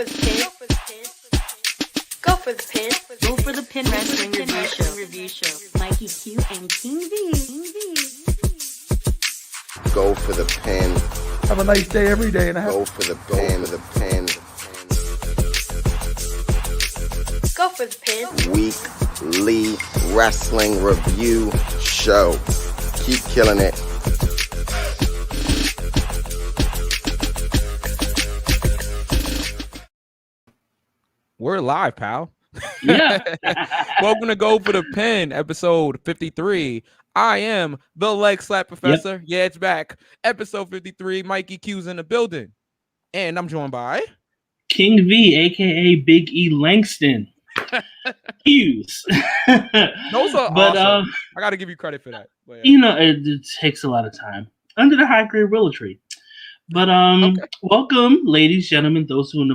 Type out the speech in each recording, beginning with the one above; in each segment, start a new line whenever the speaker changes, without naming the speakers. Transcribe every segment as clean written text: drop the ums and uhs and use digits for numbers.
for the pin. Go for the pin.
Go for the pin wrestling review show. Mikey Q and King V.
Go for the pin.
Have a nice day every day, and
Go for the pin.
Go for the pin.
Weekly wrestling review show. Keep killing it.
We're live, pal.
Yeah.
Welcome to Go for the Pin, episode 53. I am the leg slap professor. Yep. Yeah, it's back. Episode 53. Mikey Q's in the building. And I'm joined by
King V, aka Big E Langston. Hughes.
Those are
but
awesome. I gotta give you credit for that. But, yeah.
You know, it takes a lot of time. Under the high grade willow tree. But okay. Welcome, ladies, gentlemen, those who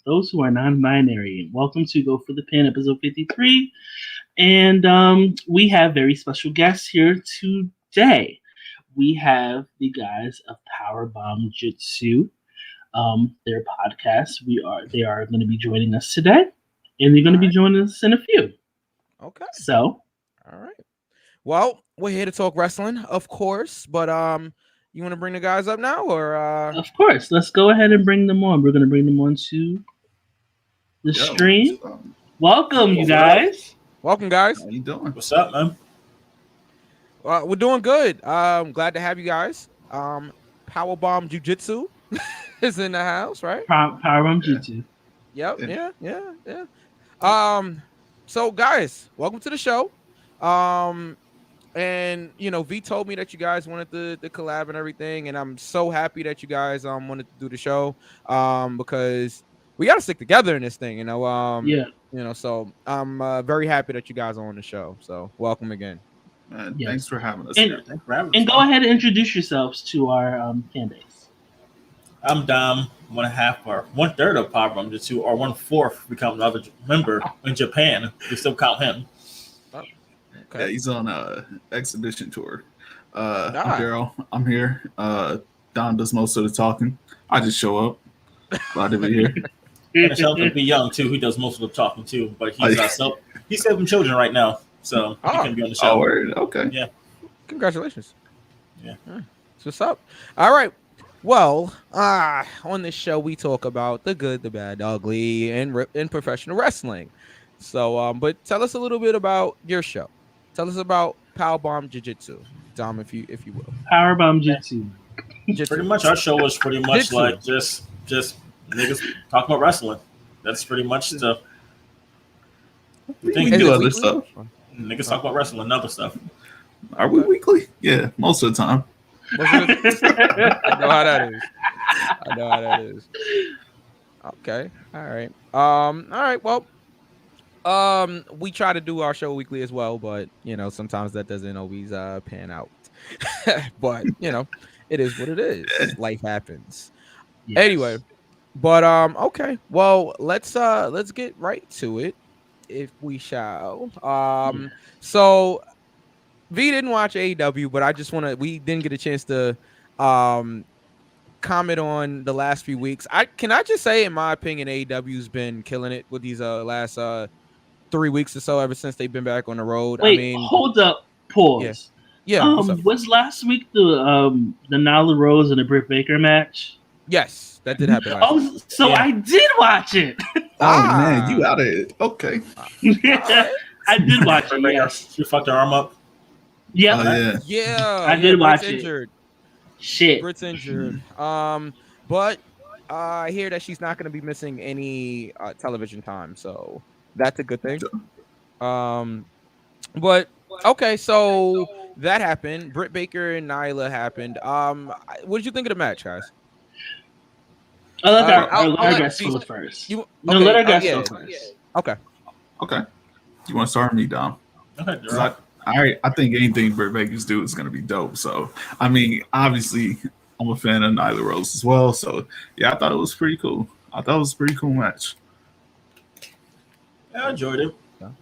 those who are non-binary. Welcome to Go for the Pin, episode 53. And we have very special guests here today. We have the guys of Powerbomb Jutsu, their podcast. They are going to be joining us today, and they're going to be joining us in a few.
Okay.
So,
all right. Well, we're here to talk wrestling, of course, but you want to bring the guys up now, or?
Of course. Let's go ahead and bring them on. We're going to bring them on to the stream. Welcome, you guys.
Welcome, guys.
How you doing?
What's up, man?
We're doing good. Glad to have you guys. Powerbomb Jutsu is in the house, right?
Powerbomb Jutsu.
Yep. Yeah. So, guys, welcome to the show. And V told me that you guys wanted the collab and everything, and I'm so happy that you guys wanted to do the show because we got to stick together in this thing, so I'm very happy that you guys are on the show. So welcome again.
Yes. Thanks for having us.
And go ahead and introduce yourselves to our fan base.
I'm Dom, 1/2 or 1/3 of Powerbomb Jutsu, or 1/4 become another member in Japan. We still count him.
Okay. Yeah, he's on exhibition tour. I'm Daryl. I'm here. Don does most of the talking. I just show up. Glad to be here.
And Shelton be young too. He does most of the talking too, but he's having children right now, so he can be on the show.
Oh, word. Okay.
Yeah.
Congratulations.
Yeah.
That's what's up. All right. Well, on this show we talk about the good, the bad, the ugly, and professional wrestling. So, but tell us a little bit about your show. Tell us about Powerbomb Jiu-Jitsu, Dom, if you will.
Powerbomb Jutsu.
Pretty much, our show was pretty much Jitsu. Like just niggas talking about wrestling. That's pretty much the thing.
We do other stuff.
Niggas talk about wrestling and other stuff.
Are we weekly? Yeah, most of the time.
I know how that is. Okay. All right. Well. We try to do our show weekly as well, but sometimes that doesn't always pan out. But it is what it is. Life happens. Yes. Anyway, but okay. Well, let's get right to it, if we shall. So V didn't watch AEW, but we didn't get a chance to comment on the last few weeks. Can I just say, in my opinion, AEW's been killing it with these last 3 weeks or so, ever since they've been back on the road.
Wait, hold up, pause.
Yeah.
Was last week the Nyla Rose and the Britt Baker match?
Yes, that did happen.
I did watch it.
Man, you out of it? Okay.
I did watch it. Yes.
She fucked her arm up.
Yeah.
Yeah.
I did watch it.
Injured.
Shit.
Britt's injured. But I hear that she's not going to be missing any television time, so that's a good thing. But okay, so that happened. Britt Baker and Nyla happened. What did you think of the match, guys?
Let her guys go first. Let her guys go first.
Okay.
You want to start me, Dom?
Okay.
I think anything Britt Baker's do is going to be dope. So, I mean, obviously, I'm a fan of Nyla Rose as well. So, yeah, I thought it was pretty cool. I thought it was a pretty cool match.
Yeah, I enjoyed it.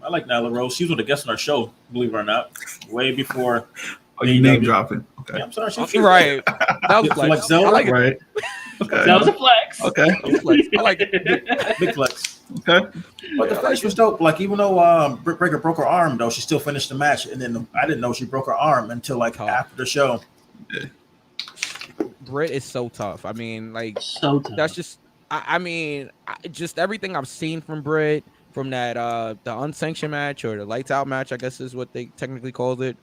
I like Nyla Rose. She was one of the guests on our show, believe it or not, way before.
Oh, you name dropping? Okay.
Yeah, I'm sorry.
Right. That was
like Zelda,
I like it.
Right. Okay.
That was a flex.
Okay.
I like it.
Big flex.
Okay.
But the finish was dope. Like even though Britt Baker broke her arm, though she still finished the match, and then I didn't know she broke her arm until like after the show.
Britt is so tough. I mean, like
So tough.
that's just. I mean, just everything I've seen from Britt, from that the unsanctioned match or the lights out match, I guess is what they technically called it.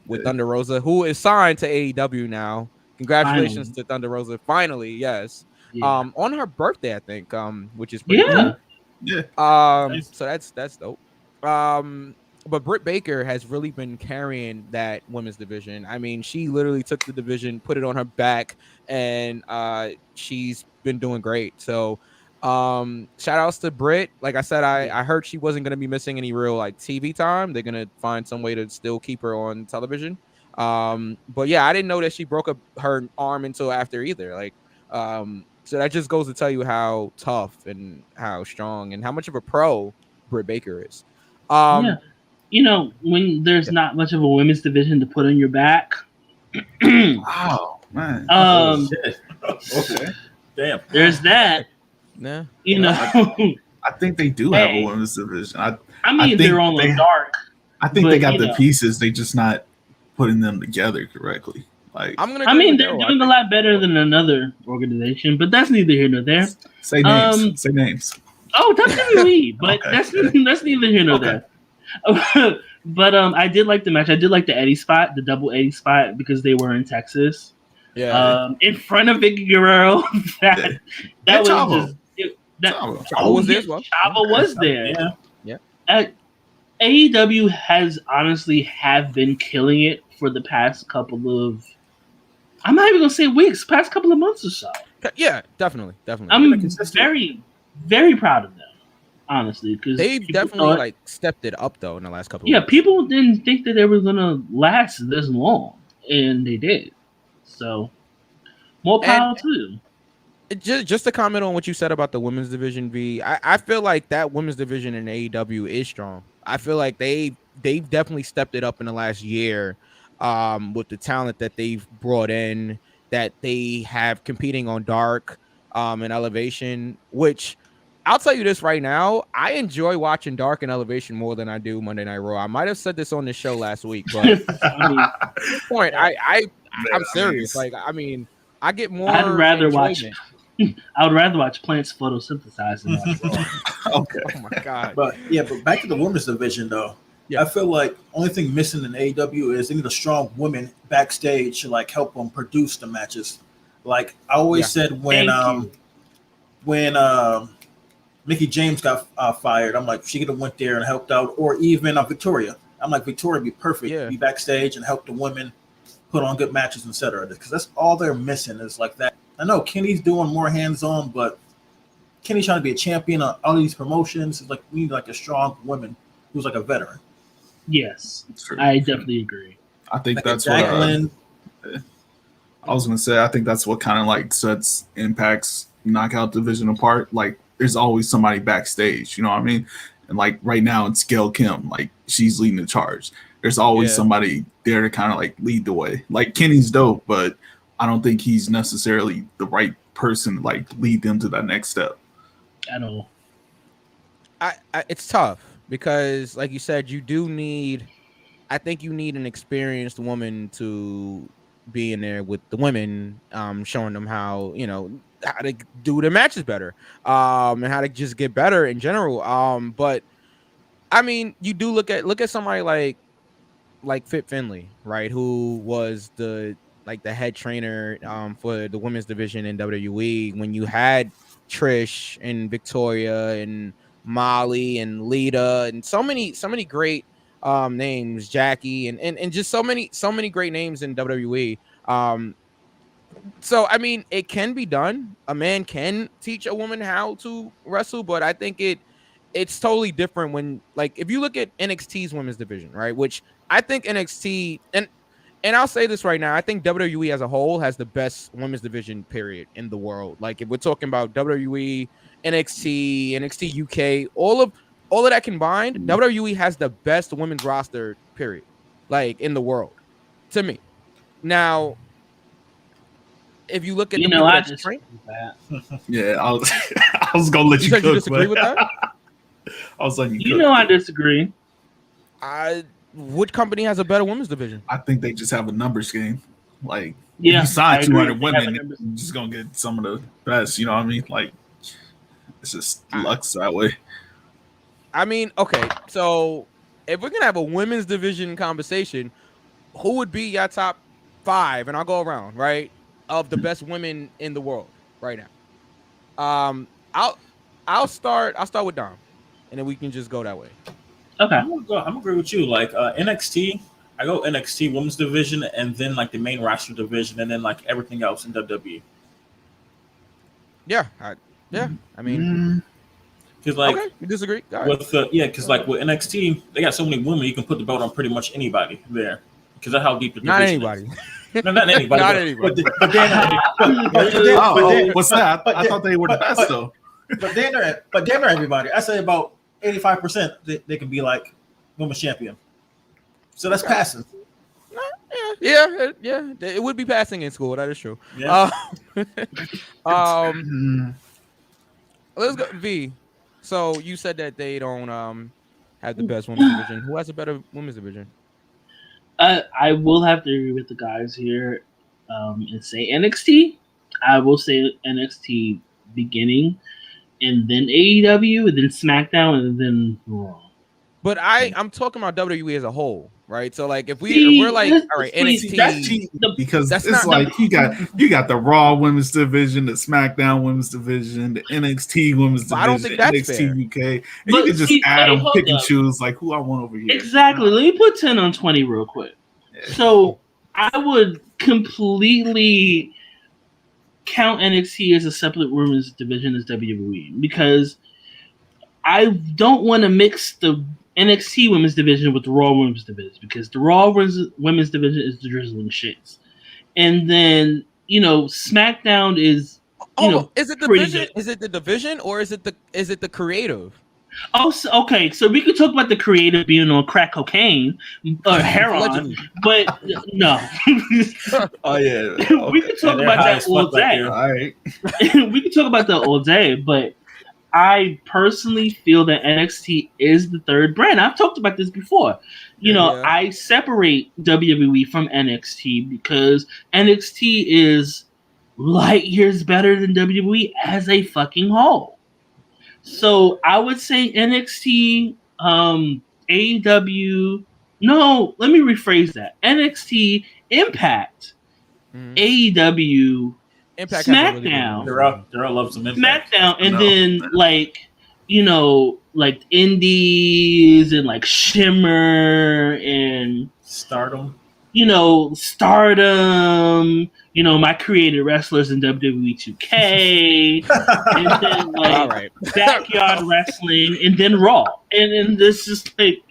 With Thunder Rosa, who is signed to AEW now. Congratulations to Thunder Rosa. Finally, yes.
Yeah.
On her birthday, I think. Which is pretty
Yeah.
cool. So that's dope. But Britt Baker has really been carrying that women's division. I mean, she literally took the division, put it on her back, and she's been doing great. So shout outs to Britt. Like I said, I heard she wasn't gonna be missing any real like TV time. They're gonna find some way to still keep her on television. But yeah, I didn't know that she broke up her arm until after either. Like so that just goes to tell you how tough and how strong and how much of a pro Britt Baker is.
Yeah. You know, when there's not much of a women's division to put on your back.
Wow, man.
Okay. Damn.
There's that.
Nah.
You know.
I think they do have a women's division.
I mean, they're on the dark.
I think they got the pieces. They just not putting them together correctly. Like
I mean, they're doing a lot better than another organization, but that's neither here nor there.
Say names. Say names.
Oh, WWE, but that's neither here nor there. But I did like the match. I did like the Eddie spot, the double Eddie spot, because they were in Texas.
Yeah.
In front of Vicky Guerrero. that was
Chavo.
just
Chavo was there as well.
Chavo was there.
Yeah.
AEW has honestly have been killing it for the past couple of, I'm not even gonna say weeks, past couple of months or so.
Yeah, definitely.
I'm very, very proud of them, honestly, because
they've definitely like stepped it up though in the last couple.
Yeah,
of weeks.
people didn't think that they were gonna last this long, and they did. So, more power to them.
Just to comment on what you said about the women's division, I feel like that women's division in AEW is strong. I feel like they've definitely stepped it up in the last year with the talent that they've brought in, that they have competing on Dark and Elevation, which I'll tell you this right now, I enjoy watching Dark and Elevation more than I do Monday Night Raw. I might have said this on the show last week, but I mean, at this point, I'm serious. Like, I mean, I get more.
I would rather watch plants photosynthesize than watch Raw.
Okay.
Oh my god.
But back to the women's division though.
Yeah.
I feel like only thing missing in AEW is they need a strong woman backstage to like help them produce the matches. Like I always said when Mickey James got fired, I'm like she could have went there and helped out, or even Victoria. I'm like Victoria would be perfect, be backstage and help the women put on good matches, etc. Because that's all they're missing is like that. I know Kenny's doing more hands-on, but Kenny's trying to be a champion on all these promotions. It's like we need like a strong woman who's like a veteran.
Yes, I definitely agree.
I think
Like
that's
Jacqueline.
what I was gonna say. I think that's what kind of like sets Impact's knockout division apart. Like, there's always somebody backstage. You know what I mean? And like right now, it's Gail Kim. Like she's leading the charge. There's always somebody there to kind of like lead the way. Like Kenny's dope, but I don't think he's necessarily the right person to like lead them to that next step.
At all.
It's tough because, like you said, you do need. I think you need an experienced woman to be in there with the women, showing them how how to do their matches better, and how to just get better in general. But I mean, you do look at somebody like Fit Finlay, right? Who was the head trainer for the women's division in WWE when you had Trish and Victoria and Molly and Lita and so many great names, Jackie and just so many great names in WWE. So I mean, it can be done. A man can teach a woman how to wrestle, but I think it's totally different when, like, if you look at NXT's women's division, right? Which I think NXT and I'll say this right now, I think WWE as a whole has the best women's division period in the world. Like, if we're talking about WWE, NXT, NXT UK, all of that combined, WWE has the best women's roster period, like, in the world, to me. Now, if you look at
You
the
know,
people
I
that
just
train,
Yeah, I was gonna let you
said
cook.
you disagree
but
with that.
I was letting you
You
cook.
know, I disagree.
Which company has a better women's division?
I think they just have a numbers game. Like,
Yeah,
if you sign
I agree.
200
They have a
women,
numbers-
you're just gonna get some of the best. You know what I mean? Like, it's just Lux that way.
I mean, okay, so if we're gonna have a women's division conversation, who would be your top 5? And I'll go around, right, of the best women in the world right now. I'll start with Dom, and then we can just go that way.
Okay.
I'm gonna agree with you. Like NXT, I go NXT women's division, and then like the main roster division, and then like everything else in WWE.
Yeah, I mean,
because like
okay, we disagree. All right.
with because like with NXT, they got so many women, you can put the belt on pretty much anybody there. Because that's how deep the
Not
division
anybody.
is. No, not anybody.
Not
but,
anybody.
But then,
What's that? I thought they were the best though.
But they're everybody. I say about 85% they can be like women's champion. So that's passing.
Yeah. It would be passing in school. That is true.
Yeah.
Let's go V. So you said that they don't have the best women's division. Who has a better women's division?
I will have to agree with the guys here and say NXT. I will say NXT beginning, and then AEW, and then SmackDown, and then Raw.
But I'm talking about WWE as a whole, right? So like if we're like, all right, NXT,
because
that's
it's
not
like you got the Raw women's division, the SmackDown women's division, the NXT women's division,
I don't think that's
NXT
fair.
UK, and you can just add them, pick and choose like who I want over here.
Exactly. Let me put 10 on 20 real quick.
Yeah.
So I would completely count NXT as a separate women's division as WWE because I don't want to mix the NXT women's division with the Raw women's division because the Raw women's division is the drizzling shits, and then SmackDown is
is it the division? Is it the division or is it the creative?
Oh, okay. So we could talk about the creative being on crack cocaine or heroin, but no.
Oh yeah,
we could talk about that all day.
All right,
we could talk about that all day, but I personally feel that NXT is the third brand. I've talked about this before. I separate WWE from NXT because NXT is light years better than WWE as a fucking whole. So I would say NXT, AEW. No, let me rephrase that. NXT, Impact, AEW,
Impact
SmackDown.
Daryl loves some Impact.
SmackDown, and then like Indies and like Shimmer and
Stardom.
Stardom. My created wrestlers in WWE 2K, and then like Backyard Wrestling, and then Raw, and then this is like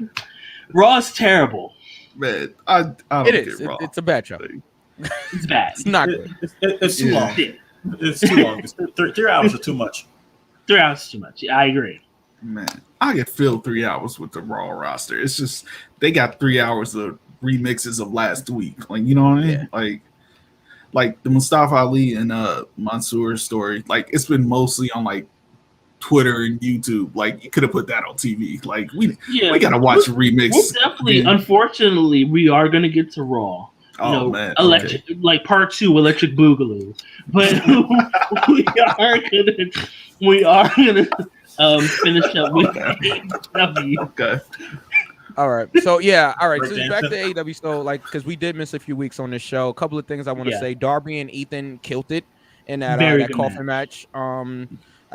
Raw is terrible.
Man, I don't
it is.
get Raw.
It's a bad show.
It's bad.
It's not good.
It's too long. It's too long. It's 3 hours are too much.
3 hours is too much. I agree.
Man, I could fill 3 hours with the Raw roster. It's just they got 3 hours of remixes of last week. Like, you know what I mean?
Yeah.
Like the Mustafa Ali and Mansoor story. Like, it's been mostly on like Twitter and YouTube. Like, you could have put that on TV. Like, we gotta watch a remix.
We're definitely, unfortunately, we are gonna get to Raw.
Man,
electric, like part 2, Electric Boogaloo. But we are gonna finish up with AEW.
Okay.
All right. So yeah. All right.
Right,
So back to AEW. So because we did miss a few weeks on this show. A couple of things I want to say. Darby and Ethan killed it in that coffin match. I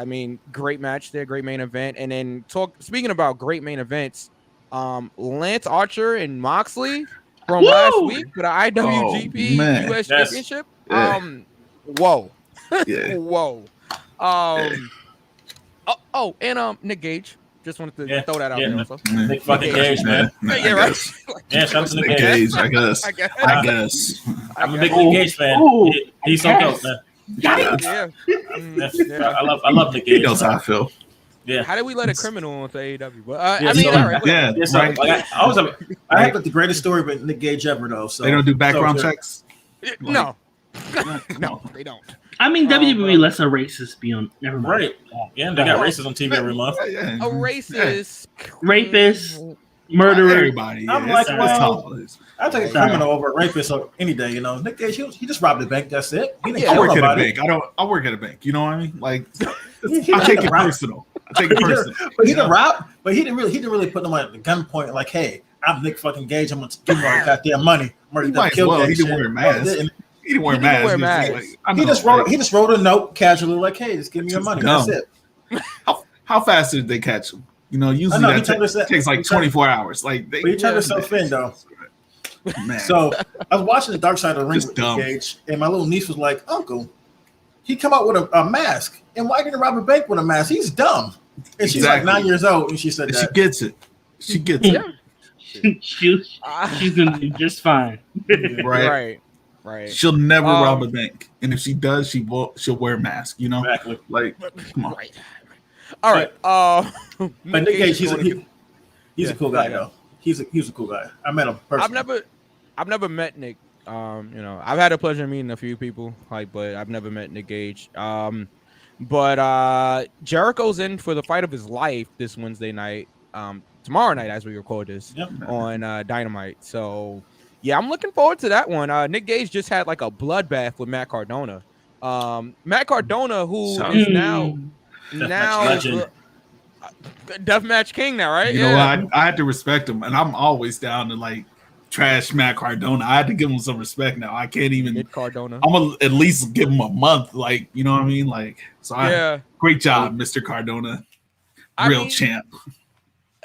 mean, great match there. Great main event. And then speaking about great main events, Lance Archer and Moxley from last week for the IWGP US Championship.
Yeah.
Whoa.
Yeah.
Whoa. And Nick Gage. Just wanted to throw that out there. Also.
Nick fucking Gage, man.
Yeah, right.
Yeah, shout out to Nick
Gage, I guess.
I'm a big Nick Gage fan. He's so dope, man.
Yeah.
I love Nick Gage.
He knows how I feel.
Yeah.
How did we let a criminal onto AEW? But
all right. I have the greatest story with Nick Gage ever, though. So
they don't do background checks.
No. No, they don't.
I mean, WWE lets a racist be on. Never mind.
Right. Yeah, they got racists on TV every month.
A racist,
Rapist, murderer.
Everybody. Yeah,
I'm like, well,
it's
I'll take a criminal over a rapist any day. You know, Nick Gage, he just robbed a bank. That's it. He didn't
I
kill
work at a
nobody.
bank. I work at a bank. You know what I mean? Like, I take it personal. I take it personal.
But he didn't rob. But he didn't really put them at the gunpoint. Like, hey, I'm Nick fucking Gage. I'm gonna give you all the goddamn money. I'm ready to kill
He
Gage.
didn't wear a mask. He didn't wear a mask.
He just wrote a note casually, like, "Hey, just give me your money."
Dumb.
That's it.
How fast did they catch him? You know, usually that takes like 24 hours. Like,
but he turned himself in though.
Man.
So I was watching the Dark Side of the Ring with
dumb.
Nick Gage, and my little niece was like, "Uncle, he come out with a mask, and why didn't rob a bank with a mask? He's dumb." And she's like 9 years old, and she said that.
She gets it. She gets it.
She's gonna do just fine.
Right.
She'll never rob a bank, and if she does, she'll wear a mask. You know,
exactly.
Like, come on.
Right. All right.
But Nick Gage, he's a cool guy though. He's a cool guy. I met him personally.
I've never met Nick. You know, I've had the pleasure of meeting a few people, but I've never met Nick Gage. But Jericho's in for the fight of his life this Wednesday night. Tomorrow night, as we record this on Dynamite. So yeah, I'm looking forward to that one. Nick Gage just had like a bloodbath with Matt Cardona. Matt Cardona, who is now Deathmatch King now, right?
You know what? I had to respect him, and I'm always down to like trash Matt Cardona. I had to give him some respect now. I can't even
Cardona.
I'm gonna at least give him a month, like, you know what I mean? Like, so great job, Mr. Cardona. Real champ.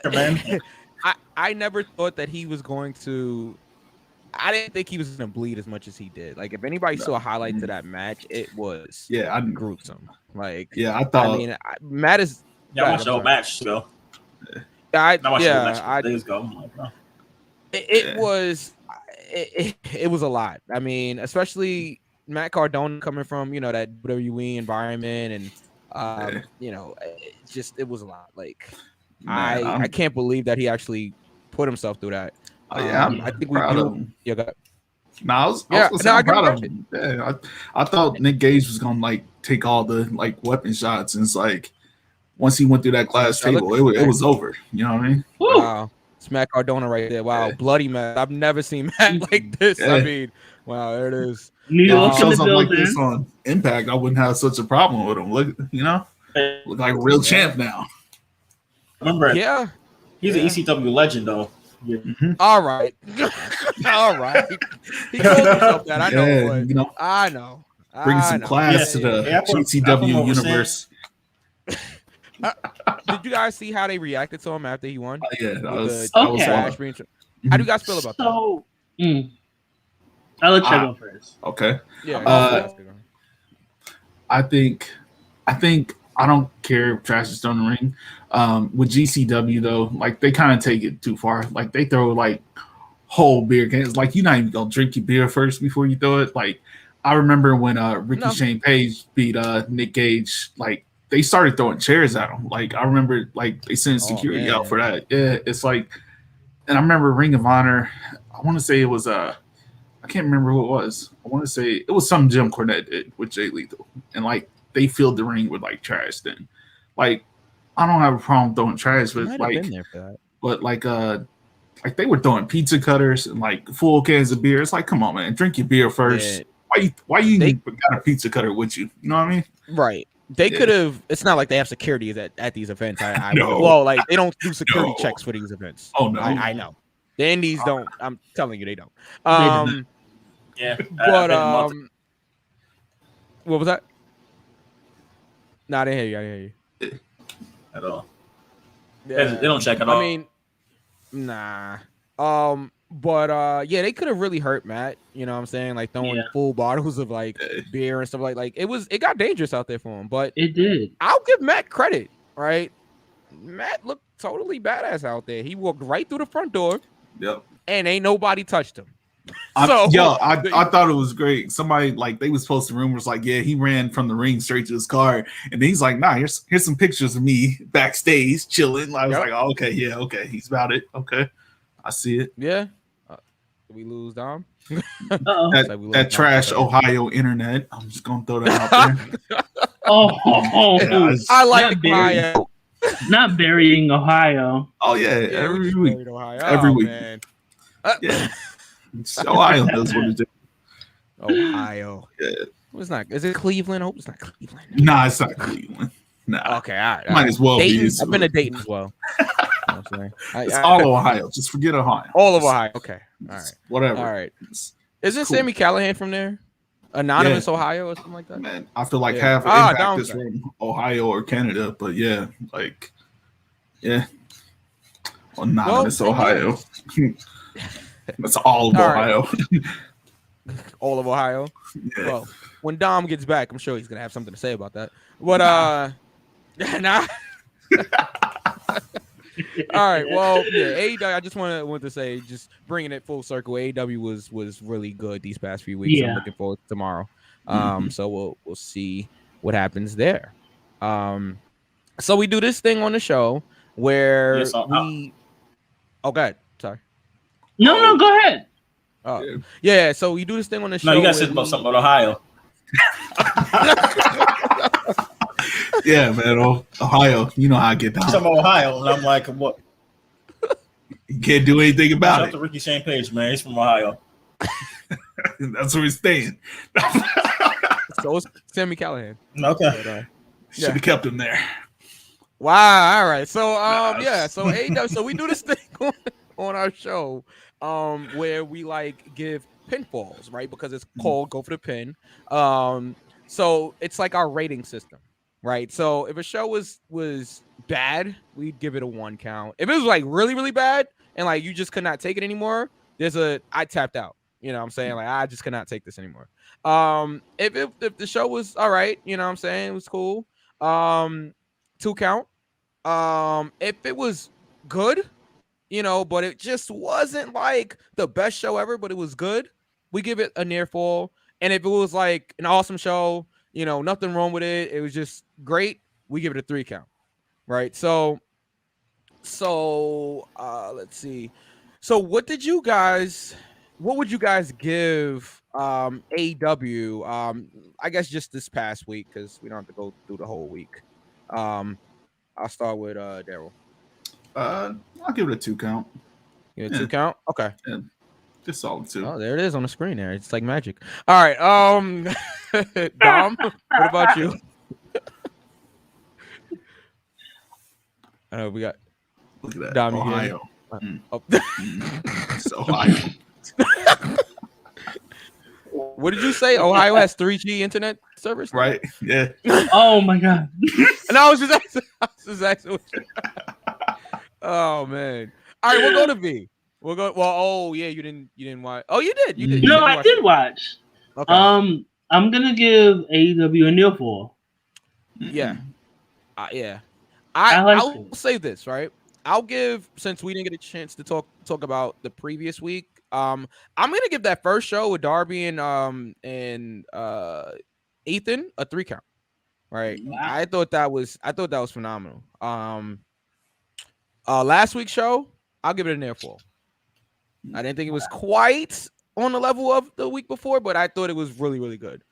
I never thought that he was going to. I didn't think he was going to bleed as much as he did. Like, if anybody saw a highlight to that match, it was gruesome. Like,
I thought.
I mean, Matt is.
Yeah, I watched the whole match. So
I
watched the match days ago. I'm like, oh.
It was. It was a lot. I mean, especially Matt Cardona coming from that WWE environment, and you know, it was a lot. Like, I can't believe that he actually put himself through that. I think we do.
I was proud of him. Yeah, I thought Nick Gage was gonna like take all the like weapon shots, and it's like once he went through that glass table, it was over. You know what I mean?
Wow, it's Matt Cardona right there. Wow, bloody Matt. I've never seen Matt like this.
Yeah.
I mean, wow, there it is.
New York in the building.
Like this on Impact, I wouldn't have such a problem with him. Look, look like a real champ now.
Remember? Yeah, he's an ECW legend though. Yeah.
Mm-hmm. All right. All right. He told himself that. I know.
Yeah,
I know.
Bring some class to the GCW universe.
Did you guys see how they reacted to him after he won?
Yeah, that was
How do you guys feel about that?
I'll let you go first.
Okay.
Yeah.
I think I don't care if trash is thrown in the ring. With GCW though, like they kind of take it too far. Like they throw like whole beer cans. Like you're not even gonna drink your beer first before you throw it. Like I remember when Ricky Shane Page beat Nick Gage, like they started throwing chairs at him. Like I remember like they sent security out for that. Yeah, it's like, and I remember Ring of Honor. I want to say it was I can't remember who it was. I want to say it was some Jim Cornette did with Jay Lethal, and like they filled the ring with like trash. Then, like I don't have a problem throwing trash, but like they were throwing pizza cutters and like full cans of beer. It's like, come on, man, drink your beer first. Yeah. Why you got a pizza cutter with you? You know what I mean?
Right. They could have. It's not like they have security at these events.
No.
Well, like they don't do security checks for these events.
Oh no,
I know. The Indies don't. I'm telling you, they don't.
Yeah,
but what was that? No, I didn't hear you.
At all.
Yeah.
They don't check at all.
I mean, nah. But yeah, they could have really hurt Matt. You know what I'm saying? Like throwing full bottles of like beer and stuff like it got dangerous out there for him. But
it did.
I'll give Matt credit, right? Matt looked totally badass out there. He walked right through the front door.
Yep.
And ain't nobody touched him.
I thought it was great. Somebody like they was posting rumors like, yeah, he ran from the ring straight to his car, and he's like, nah, here's some pictures of me backstage chilling. I was like, oh, okay, he's about it. Okay, I see it.
Yeah, Did we lose Dom?
That trash Ohio internet. I'm just gonna throw that out there.
I like Ohio.
Not burying Ohio.
Oh yeah, every week. Every week.
Man.
Yeah. Ohio knows what to do.
Ohio.
Yeah.
It's not. Is it Cleveland? I hope it's not Cleveland.
Nah, it's not Cleveland. Nah.
Okay, all right.
Might as well
Dayton.
be.
I've been to Dayton as well. You know what I'm saying?
It's all Ohio. Just forget Ohio.
All of Ohio. Okay. All right.
Whatever.
All right.
cool.
Isn't Sammy Callahan from there? Anonymous Ohio or something like that?
Man, I feel like half Impact is from Ohio or Canada, but yeah, like, yeah. Anonymous Ohio. That's all of Ohio.
All of Ohio.
Yeah.
Well, when Dom gets back, I'm sure he's gonna have something to say about that. But nah. All right. Well, yeah. AEW. I just want to say, just bringing it full circle. AEW was really good these past few weeks.
Yeah.
I'm looking forward to tomorrow. So we'll see what happens there. So we do this thing on the show where we. Oh, go ahead. Sorry.
No, go ahead.
Oh, yeah. So we do this thing on the show.
No, you got to say about something about Ohio.
Yeah, man. Ohio. You know how I get down.
Some Ohio, and I'm like, what?
You can't do anything about
Shout out to Ricky Shane Page, man. He's from Ohio.
That's where he's staying.
So it's Sammy Callahan.
Okay.
But,
Should have kept him there.
Wow. All right. So yeah. So AEW. So we do this thing on our show where we like give pinfalls, right? Because it's called Go for the Pin. So it's like our rating system, right? So if a show was bad, we'd give it a 1 count. If it was like really, really bad and like you just could not take it anymore, I tapped out. You know what I'm saying? Like I just could not take this anymore. If the show was all right, you know what I'm saying? It was cool. 2 count. If it was good, you know, but it just wasn't like the best show ever, but it was good, we give it a near fall. And if it was like an awesome show, you know, nothing wrong with it, it was just great, we give it a 3 count. Right. So let's see. So what would you guys give AEW? I guess just this past week, because we don't have to go through the whole week. I'll start with Daryl.
I'll give it a 2 count.
Give it a 2 count? Okay.
Yeah. Just solid 2.
Oh, there it is on the screen there. It's like magic. All right. Dom, what about you? I know we got.
Look at that.
Dom,
Ohio.
Oh.
It's Ohio.
What did you say? Ohio has 3G internet service?
Right. Yeah.
Oh my god.
And I was just asking. Oh man. All right, we'll go to V. We'll go. Well, oh yeah, you didn't watch. Oh, you did. You did.
No, I did watch.
Okay.
I'm gonna give AEW a near fall.
Yeah. Yeah.
I'll
say this, right? I'll give, since we didn't get a chance to talk about the previous week. I'm gonna give that first show with Darby and Ethan a 3 count. Right. Wow. I thought that was phenomenal. Last week's show, I'll give it a near fall. I didn't think it was quite on the level of the week before, but I thought it was really, really good.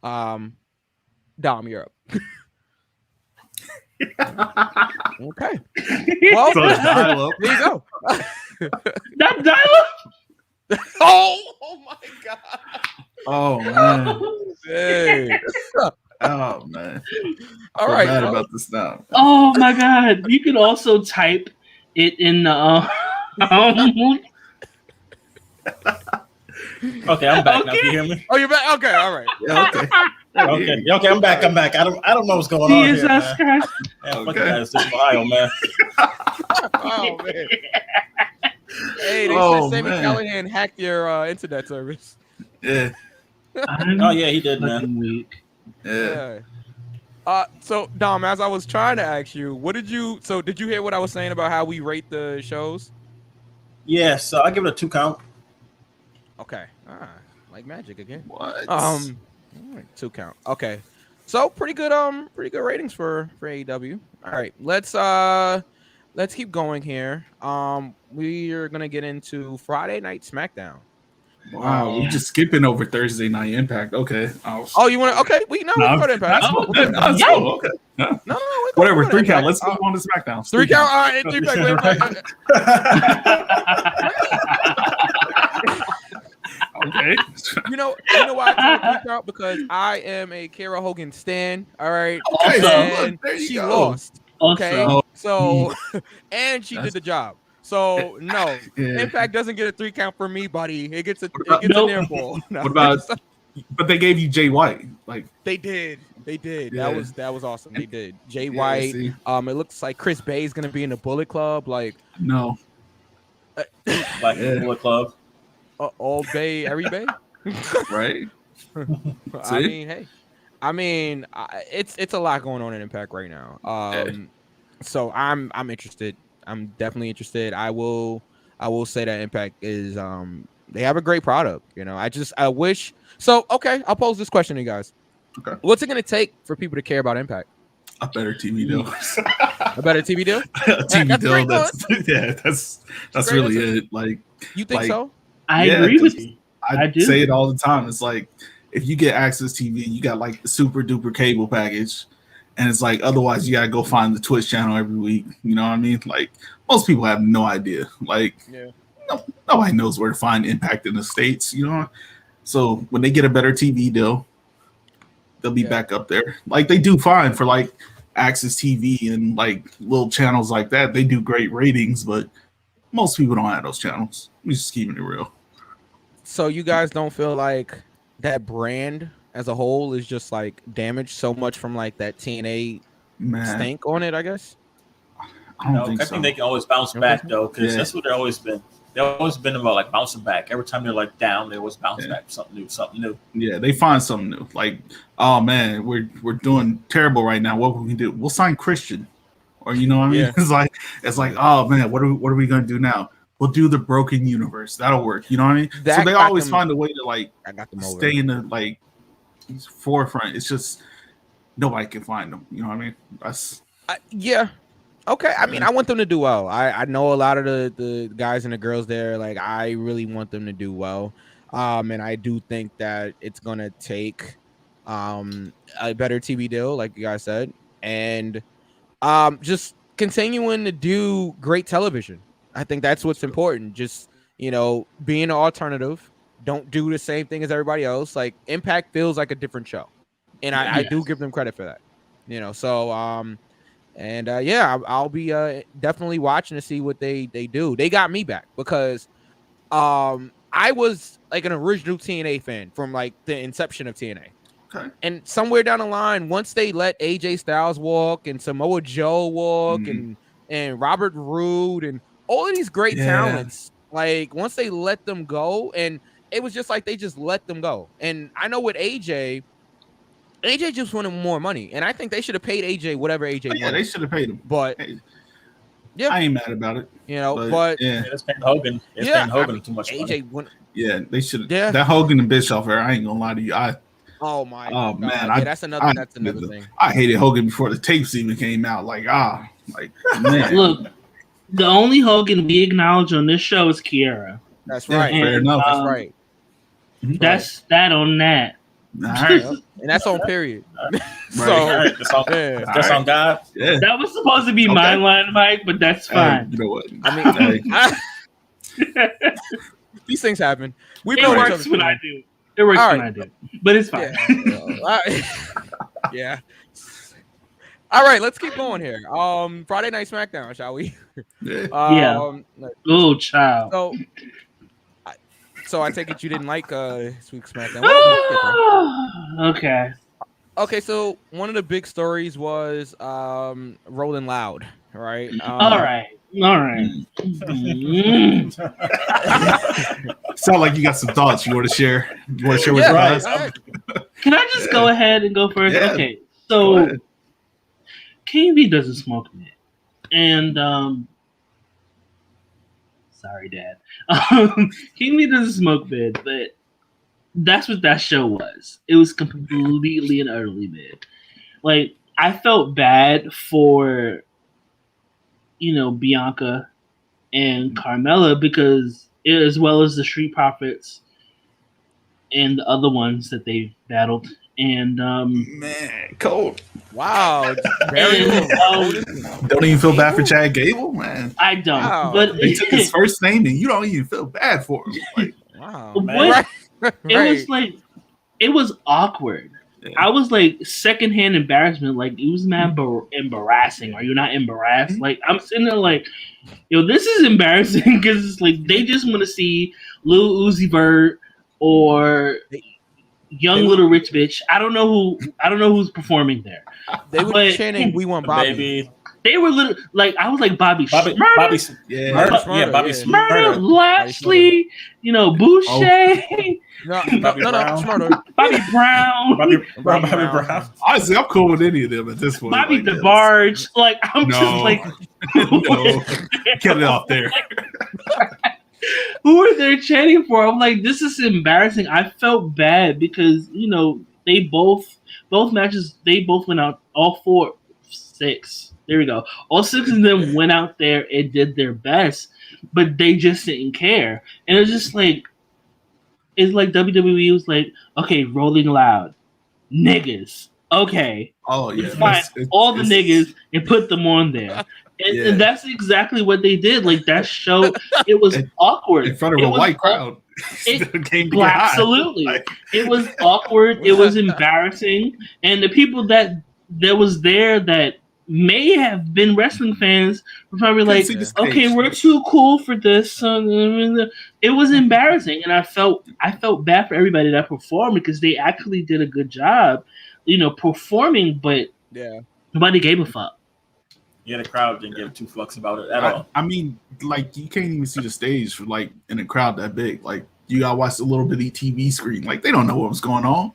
Dom, you're up. Okay. Well,
dial-up.
There you go.
That dial-up?
Oh my god.
Oh man.
Hey.
Oh man.
All right.
Mad about this now.
Oh my god. You could also type it in the
Okay, I'm back now. Can you hear me?
Oh, you're back. Okay, all right.
Yeah, okay.
Okay, I'm back. I don't know what's going on here, man. Man, fuck you guys, this is Ohio, man.
Oh man. Hey, they said Sammy Callahan hacked your internet service.
Yeah.
Oh yeah, he did, man.
Week.
Yeah.
So Dom, as I was trying to ask you, did you hear what I was saying about how we rate the shows?
Yeah, so I give it a 2 count.
Okay. Like magic again.
What?
All right, 2 count. Okay. So pretty good ratings for AEW. All right, let's keep going here. We are gonna get into Friday Night SmackDown.
Wow, we just skipping over Thursday Night Impact. Okay.
Oh, you want to? Okay, we go to Impact.
Okay. Okay. Yeah.
No,
Whatever. 3 count. Let's move on to SmackDown.
3 count. All right, 3
Okay.
You know why I told 3 count? Because I am a Kara Hogan stan. All right.
Okay,
And
there you
she
go.
lost. Okay.
Also,
So, and she did the job. So no, Impact doesn't get a 3 count for me, buddy. It gets a near ball. No.
What about? But they gave you Jay White. Like
they did.
Yeah.
That was awesome. They did. Jay
Yeah,
White.
see.
It looks like Chris Bay is gonna be in the Bullet Club. Like
no.
Like Bullet Club.
All Bay, every Bay.
Right.
I mean, it's a lot going on in Impact right now. So I'm interested. I'm definitely interested. I will say that Impact is they have a great product. You know, I wish. So okay, I'll pose this question to you guys.
Okay.
What's it gonna take for people to care about Impact?
A better TV deal.
A better TV deal?
A TV deal. That's really it. Like
you think so?
I agree with you.
I do say it all the time. It's like if you get Access TV, you got like the super duper cable package, and it's like otherwise you gotta go find the Twitch channel every week. You know what I mean? Like most people have no idea. Like nobody knows where to find Impact in the States. You know, so when they get a better TV deal, they'll be back up there. Like they do fine for like Access TV and like little channels like that. They do great ratings, but most people don't have those channels. We just keeping it real.
So you guys don't feel like that brand as a whole is just like damaged so much from like that TNA stank on it, I guess?
I think they can always bounce back though, because that's what they've always been. They've always been about like bouncing back. Every time they're like down, they always bounce back for something new.
Yeah, they find something new. Like, oh man, we're doing terrible right now. What can we do? We'll sign Christian. Or you know what I mean? Yeah. It's like, oh man, what are we gonna do now? We'll do the Broken Universe. That'll work. You know what I mean? So they always find a way to like stay in the like forefront. It's just nobody can find them. You know what I mean? That's
okay. I mean, I want them to do well. I know a lot of the guys and the girls there. Like, I really want them to do well. And I do think that it's gonna take a better TV deal, like you guys said, and just continuing to do great television. I think that's what's important. Just, you know, being an alternative. Don't do the same thing as everybody else. Like Impact feels like a different show, and I do give them credit for that. You know, so I'll be definitely watching to see what they do. They got me back because I was like an original TNA fan from like the inception of TNA.
Okay.
And somewhere down the line, once they let AJ Styles walk and Samoa Joe walk and Robert Roode and all of these great talents, like once they let them go, and it was just like they just let them go. And I know with AJ just wanted more money, and I think they should have paid AJ whatever AJ wanted.
Yeah, they should have paid him.
But
I ain't mad about it.
You know, but
it's paying Hogan. It's paying Hogan too much money.
They should. Yeah, that Hogan and Bischoff era. I ain't gonna lie to you.
Oh man,
that's
another thing.
I hated Hogan before the tapes even came out. Man.
Look, the only Hogan we acknowledge on this show is Kiera.
That's right.
Fair enough.
That's right.
That's that on that.
All right.
And that's on period. So
that's on God.
Yeah.
That was supposed to be my line, Mike, but that's fine.
You know what?
I mean, these things happen.
It works when I do. It works when I do. But it's fine.
Yeah. All right, let's keep going here. Friday Night SmackDown, shall we?
Oh, child.
So I take it you didn't like this week's SmackDown. Okay, so one of the big stories was Rolling Loud, right?
All right.
Sound like you got some thoughts you want to share. You want to share with us?
Can I just go ahead and go first?
Yeah.
Okay, so KV doesn't smoke it, and sorry, Dad. KV doesn't smoke mid, but that's what that show was. It was completely and utterly mid. Like, I felt bad for, Bianca and Carmella because, as well as the Street Profits and the other ones that they battled. And
man, cold.
Wow. Very
don't even feel bad for Chad Gable, man.
I don't. But
they took his first name and you don't even feel bad for him. Like,
wow.
Right. It was like it was awkward. Yeah. I was like secondhand embarrassment. Like it was mad embarrassing. Are you not embarrassed? Mm-hmm. Like I'm sitting there like, yo, this is embarrassing because it's like they just want to see Lil Uzi Vert or Young Little Rich Bitch. I don't know who's performing there.
They were chanting, "We want Bobby."
Baby.
They were like I was like Bobby Smurder, Lashley, Boucher, Bobby Brown.
Honestly, I'm cool with any of them at this point.
Bobby DeBarge, like I'm just like,
no, get it off there.
Who are they chanting for? I'm like, this is embarrassing. I felt bad because they both matches they both went out all 6. There we go. All 6 of them went out there and did their best, but they just didn't care. And it's just like, it's like WWE was like, okay, Rolling Loud, niggas. Okay.
Oh, yeah.
Find all the niggas and put them on there. And that's exactly what they did. Like, that show, it was awkward.
In front of a white crowd.
Absolutely. It was awkward. It was embarrassing. And the people that was there that may have been wrestling fans were probably like, okay, we're too cool for this. It was embarrassing, and I felt bad for everybody that performed because they actually did a good job, performing, but nobody gave a fuck.
Yeah, the crowd didn't give 2 fucks about it at all.
I mean, like, you can't even see the stage for like in a crowd that big. Like, you gotta watch the little bitty TV screen. Like, they don't know what was going on.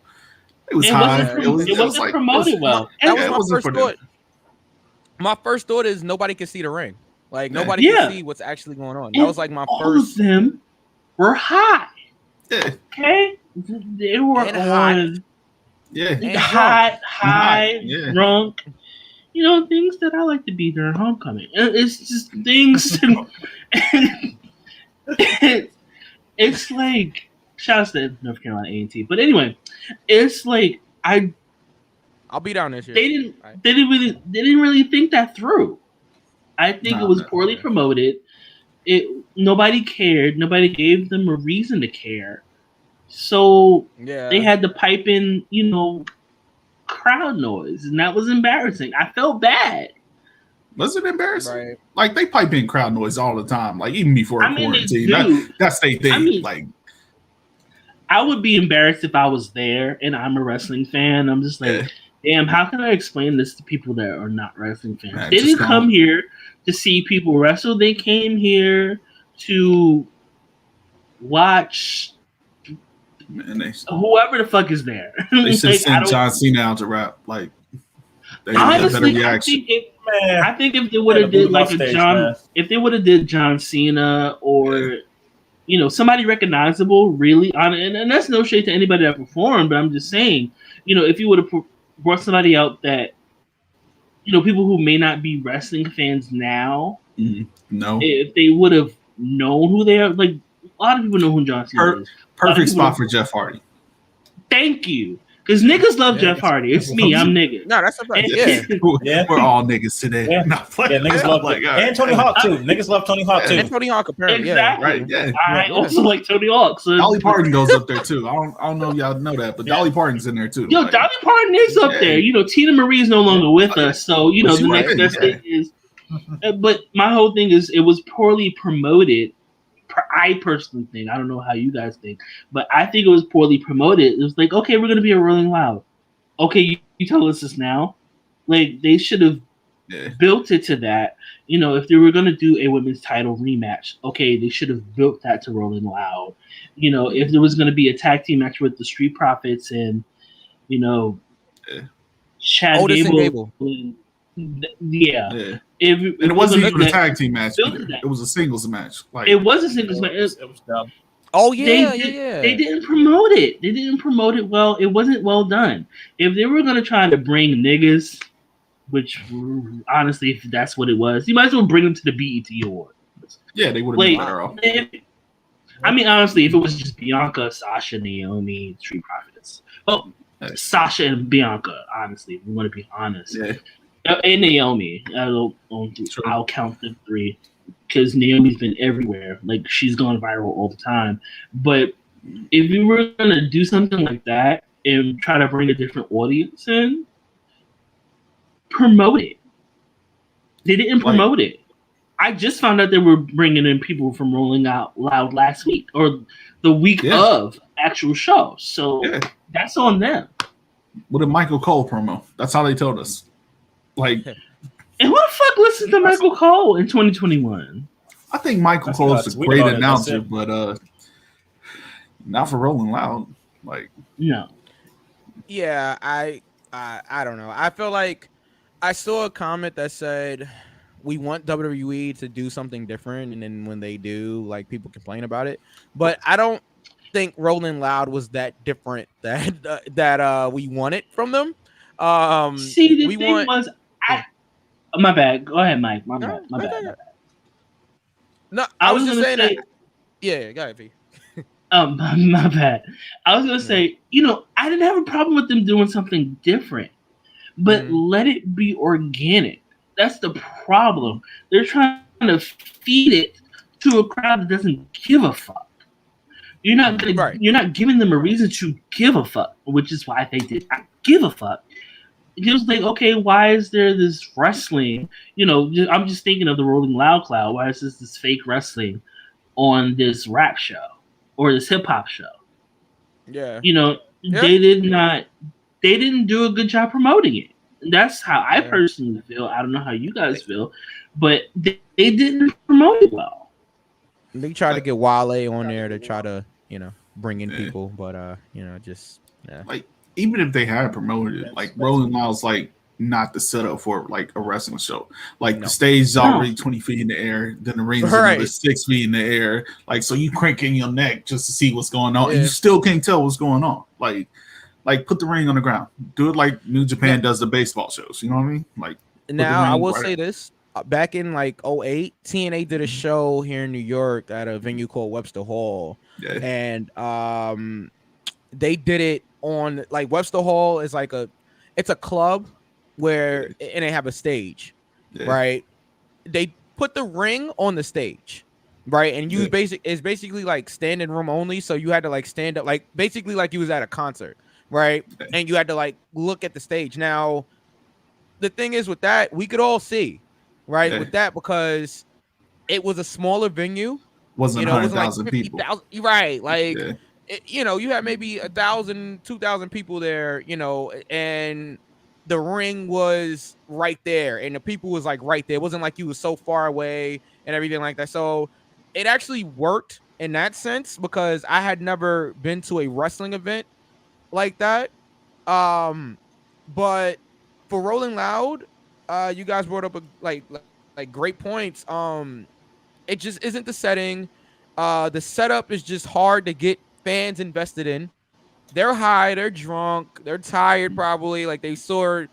It was high. It wasn't
promoted well.
That was my first thought. My first thought is nobody can see the ring. Like nobody can see what's actually going on. That was like my first.
All of them were high. Yeah. Okay, they were on. High, drunk. Things that I like to be during homecoming. It's just things. It's like shout out to North Carolina A&T. But anyway, it's like
I'll be down this year.
They didn't really think that through. I think it was poorly promoted. Nobody cared. Nobody gave them a reason to care. So they had to pipe in, crowd noise, and that was embarrassing. I felt bad.
Was it embarrassing? Right. Like they pipe in crowd noise all the time. Like even before quarantine, that's their thing. Like
I would be embarrassed if I was there and I'm a wrestling fan. I'm just like. Damn, how can I explain this to people that are not wrestling fans? They didn't come here to see people wrestle. They came here to watch whoever the fuck is there.
They should send John Cena out to rap. Like,
honestly, I think if they would have did like a John, if they would have did John Cena or somebody recognizable, really, and that's no shade to anybody that performed, but I'm just saying, if you would have brought somebody out that people who may not be wrestling fans now,
no,
if they would have known who they are, like a lot of people know who John Cena is.
Perfect spot for Jeff Hardy.
Thank you, because niggas love Jeff Hardy. It's me, I'm nigga.
No, that's a fact.
We're all niggas today.
Niggas love and Tony Hawk too. Niggas love Tony Hawk too.
And Tony Hawk apparently.
Exactly.
Right. Yeah.
I also like Tony Hawk. So
Dolly Parton goes up there too. I don't know if y'all know that, but Dolly Parton's in there too.
Yo, Dolly Parton is up there. Tina Marie's no longer with us, so the next best thing is. But my whole thing is it was poorly promoted. I personally think, I don't know how you guys think, but I think it was poorly promoted. It was like, okay, we're going to be a Rolling Loud. Okay, you tell us this now. Like, they should have built it to that. If they were going to do a women's title rematch, okay, they should have built that to Rolling Loud. If there was going to be a tag team match with the Street Profits and, Chad
Otis
Gable.
It wasn't even a tag team match. It was a singles match. Like
it was a singles match.
It was dumb.
Oh yeah,
They didn't promote it. They didn't promote it well. It wasn't well done. If they were gonna try to bring niggas, which honestly, if that's what it was, you might as well bring them to the BET Awards.
Yeah, they would have been better off.
I mean, honestly, if it was just Bianca, Sasha, Naomi, Street Profits. Well, Sasha and Bianca, honestly, if we want to be honest.
Yeah.
And Naomi. I'll count the three because Naomi's been everywhere. Like, she's gone viral all the time. But if you were going to do something like that and try to bring a different audience in, promote it. They didn't promote it. I just found out they were bringing in people from Rolling Out Loud last week or the week of actual show. So that's on them.
With a Michael Cole promo. That's how they told us. Like,
and who the fuck listens to Michael Cole in 2021?
I think Michael Cole is a great announcer, but not for Rolling Loud. Like,
no.
Yeah, I don't know. I feel like I saw a comment that said we want WWE to do something different, and then when they do, like, people complain about it. But I don't think Rolling Loud was that different that we wanted from them.
See, the thing was, my bad. Go ahead, Mike. My bad.
No, I was just saying that. Yeah, go ahead, V.
My bad. I was gonna say, I didn't have a problem with them doing something different, but let it be organic. That's the problem. They're trying to feed it to a crowd that doesn't give a fuck. You're not giving them a reason to give a fuck, which is why they did not give a fuck. It was like, okay, why is there this wrestling? I'm just thinking of the Rolling Loud Cloud. Why is this fake wrestling on this rap show or this hip hop show?
Yeah.
They didn't do a good job promoting it. That's how I personally feel. I don't know how you guys feel, but they didn't promote it well.
They tried to get Wale on there to try to, bring in people, but
like, even if they had promoted it, like, Rolling Loud's like not the setup for like a wrestling show. Like, the stage is already 20 feet in the air, then the ring's another 6 feet in the air. Like, so you cranking your neck just to see what's going on, and you still can't tell what's going on. Like, put the ring on the ground. Do it like New Japan does the baseball shows. You know what I mean? Like,
now I will say this. Back in like 2008, TNA did a show here in New York at a venue called Webster Hall. Yeah. And they did it on, like, Webster Hall is like it's a club where and they have a stage, right? They put the ring on the stage, right? And you it's basically like standing room only. So you had to like stand up, like basically like you was at a concert. Right. And you had to like look at the stage. Now, the thing is with that, we could all see, right? With that, because it was a smaller venue.
Wasn't 100,000 people.
Right. Like, you had maybe 1,000, 2,000 people there, and the ring was right there. And the people was like right there. It wasn't like you was so far away and everything like that. So it actually worked in that sense because I had never been to a wrestling event like that. But for Rolling Loud, you guys brought up like great points. It just isn't the setting. The setup is just hard to get fans invested in. They're high, they're drunk, they're tired probably. Like, they saw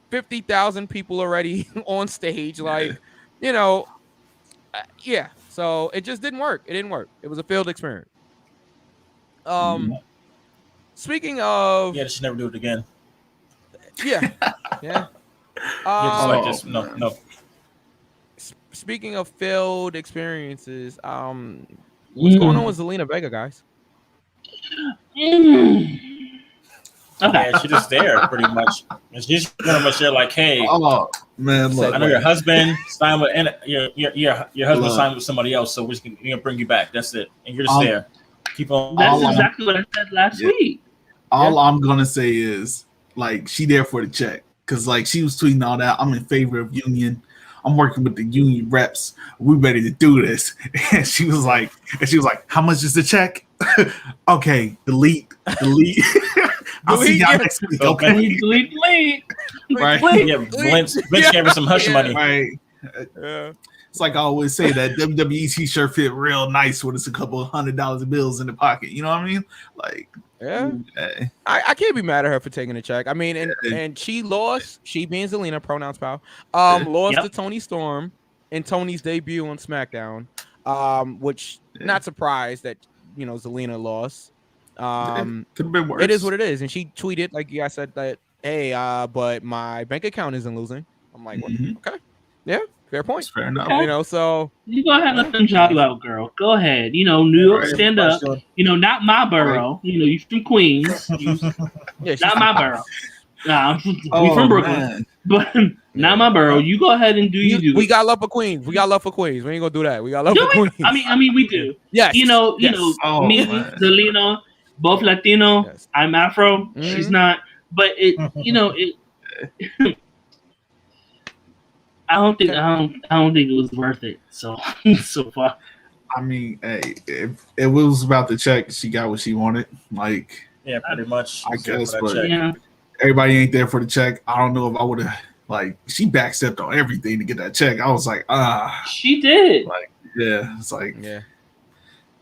50,000 people already on stage. Like, So it just didn't work. It didn't work. It was a failed experiment. Speaking of,
they should never do it again.
Yeah.
No.
Speaking of failed experiences, what's going on with Zelina Vega, guys?
Okay. Yeah, she's just there pretty much. And she's pretty much there, like, hey,
man, look,
I know your husband signed with, and your husband signed with somebody else, so we're just gonna bring you back. That's it, and you're just there. Keep on.
That's exactly what I said last week.
All I'm gonna say is, like, she there for the check, because like she was tweeting all that. I'm in favor of union. I'm working with the union reps. We ready to do this. And she was like, how much is the check? Okay, delete. I'll see y'all next week. Okay,
delete.
Right? Yeah, Vince gave her some hush money.
Right. Yeah. It's like I always say, that WWE t-shirt fit real nice when it's a couple of $100 bills in the pocket. You know what I mean? Like,
I can't be mad at her for taking a check. I mean, and she lost. She being Zelina, pronouns pal. Lost to Toni Storm in Tony's debut on SmackDown. Which not surprised that Zelina lost.
Could have been worse.
It is what it is. And she tweeted, like you guys said, that, hey, but my bank account isn't losing. I'm like, what? Okay. Yeah, fair point.
That's fair enough.
Okay.
So
you go ahead and let them job you out, girl. Go ahead. New York, stand up. Not my borough. You from Queens. Not my borough. Nah, we from Brooklyn. Man. But not my borough. You go ahead and do you.
We got love for Queens. We ain't gonna do that. We got love for Queens.
I mean, we do.
Yes.
Me, Zelina, both Latino. Yes. I'm Afro. Mm-hmm. She's not. But it. I don't think it was worth it. So far.
I mean, hey, if it was about the check, she got what she wanted. Like,
yeah, pretty much.
I guess, but everybody ain't there for the check. I don't know if I would have. Like, she backstepped on everything to get that check. I was like,
she did.
Like, yeah, it's like,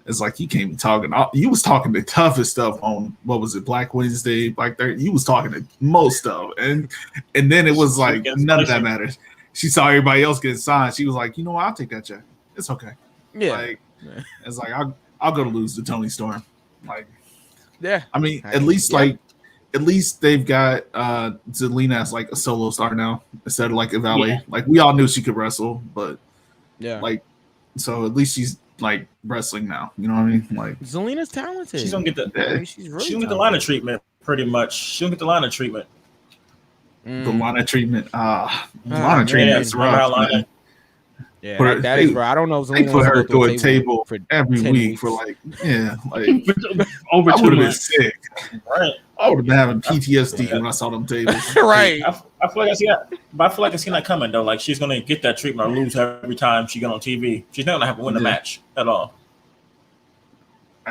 it's like you can't be talking. You was talking the toughest stuff on what was it, Black Wednesday, Black Thursday. You was talking the most stuff, and then it was like none of that matters. She saw everybody else getting signed. She was like, you know what? I'll take that check. It's okay.
Yeah.
Like, it's like I'll go to lose to Tony Storm. Like,
yeah.
I mean, at least they've got Zelina as like a solo star now instead of like a valet. Yeah. Like, we all knew she could wrestle, but like, so at least she's like wrestling now. You know what I mean? Like,
Zelina's talented.
She's gonna get the
she's really
she gonna get the line of treatment pretty much. She'll get the line of treatment.
The line of treatment. Line of treatment is rough.
Yeah, that is right. I don't know if
Zelina put her through a table for every week for like
over 2 months.
I would have been sick. Right. I would have been having PTSD when I saw them tables.
Right.
I feel like I see that, but I feel like I seen that coming though. Like, she's gonna get that treatment or lose every time she get on TV. She's not gonna have to win the match at all.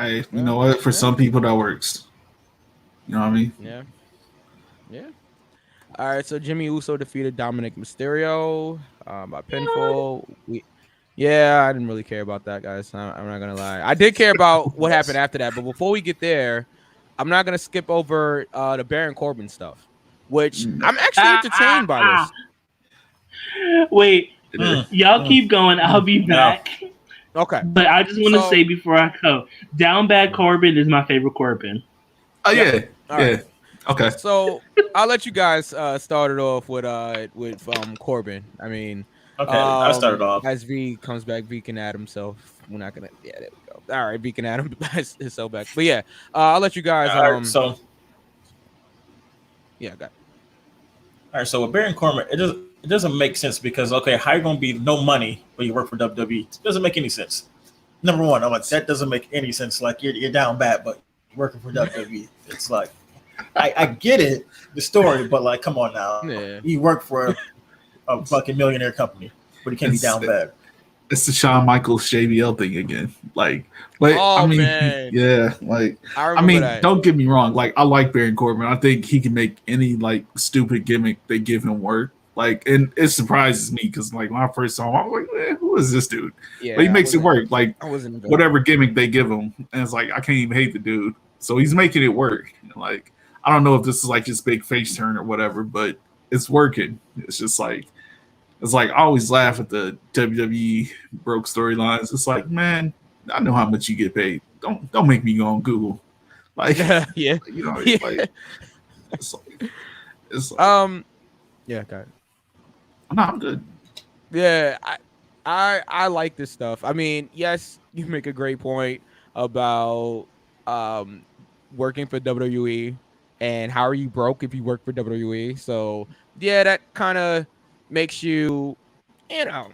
You know what? For some people that works. You know what I mean?
Yeah. Yeah. All right, so Jimmy Uso defeated Dominic Mysterio by pinfall. I didn't really care about that, guys. I'm not gonna lie. I did care about what happened after that, but before we get there, I'm not gonna skip over the Baron Corbin stuff, which I'm actually entertained by this.
Wait, y'all keep going. I'll be back.
Okay,
but I just want to say before I go, Down Bad Corbin is my favorite Corbin.
Oh yeah,
right.
Okay.
So I'll let you guys start it off with Corbin. I mean,
okay, I'll start it off.
As V comes back, V can add himself. We're not gonna. Yeah, there we go. All right, V can add himself back. But yeah, I'll let you guys.
All right, so
yeah, got it.
All right, so with Baron Corbin, it doesn't make sense because how you gonna be no money when you work for WWE? It doesn't make any sense. Number one, I'm like, that doesn't make any sense. Like, you're down bad, but you're working for WWE. It's like, I get it, the story, but like, come on now. Yeah. You work for a fucking millionaire company, but you can't be down bad.
It's the Shawn Michaels JBL thing again. Like, I mean, man. Yeah, like, I mean, don't get me wrong. Like, I like Baron Corbin. I think he can make any like stupid gimmick they give him work. Like, and it surprises me because like when I first saw him, I was like, who is this dude? Yeah, but he makes it work. Like, whatever gimmick they give him, and it's like I can't even hate the dude. So he's making it work. Like, I don't know if this is like his big face turn or whatever, but it's working. It's just like, I always laugh at the WWE broke storylines. It's like, man, I know how much you get paid. Don't make me go on Google. Like,
yeah,
you know, like, it's like,
yeah, got it.
No, I'm good.
Yeah, I like this stuff. I mean, yes, you make a great point about working for WWE and how are you broke if you work for WWE. So yeah, that kind of makes you, I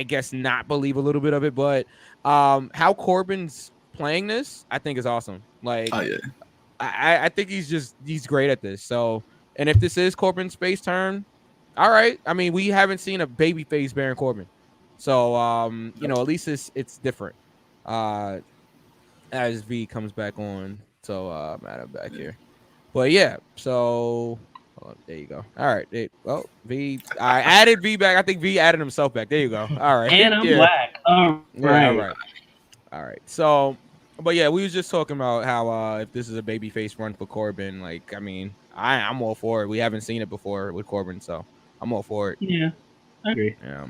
guess not believe a little bit of it, but how Corbin's playing this, I think is awesome. Like, I think he's great at this. So, and if this is Corbin's face turn, all right. I mean, we haven't seen a babyface Baron Corbin, so at least it's different. As V comes back on, so I'm at him back here, but yeah. So there you go. All right. V. I added V back. I think V added himself back. There you go. All right.
And I'm black. All right.
All right. So, but yeah, we was just talking about how if this is a babyface run for Corbin, like, I mean, I'm all for it. We haven't seen it before with Corbin, so I'm all for it.
Yeah, I agree.
Yeah.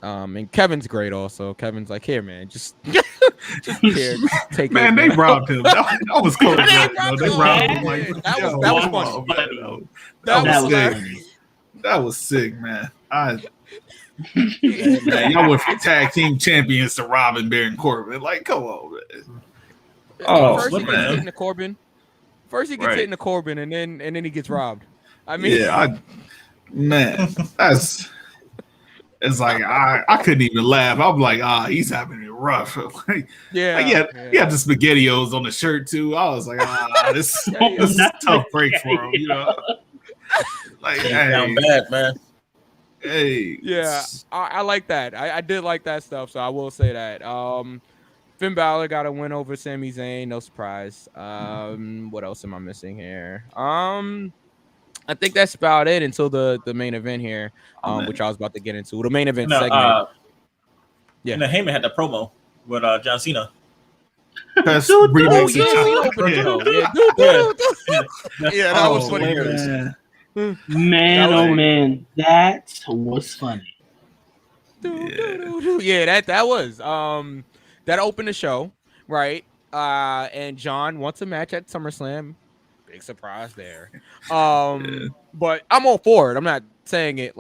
And Kevin's great also. Kevin's like, here, man, just Just care. Take
Man,
it,
they robbed him. That was cold. They robbed him.
Like, that
yo,
was
come
funny.
on, man.
That was
sick.
funny.
That was sick, man. Man, y'all went from tag team champions to Robin, Baron Corbin. Like, come on, man. Oh,
first he gets
man.
hit in the Corbin. First he gets hit in the Corbin, and then he gets robbed. I mean,
man, it's like I couldn't even laugh. I'm like, he's having it rough. Like, he had the SpaghettiOs on the shirt too. I was like, this is a tough break for him, you know. Like,
down bad, man.
Hey,
yeah, I like that. I did like that stuff, so I will say that. Finn Balor got a win over Sami Zayn, no surprise. What else am I missing here? I think that's about it until the main event here, which I was about to get into. The main event segment.
Yeah, and Heyman had the promo with John Cena.
Best
that
was
funny.
Man, that was funny.
Yeah, that was that opened the show, right? And John wants a match at SummerSlam. Big surprise there. But I'm all for it. I'm not saying it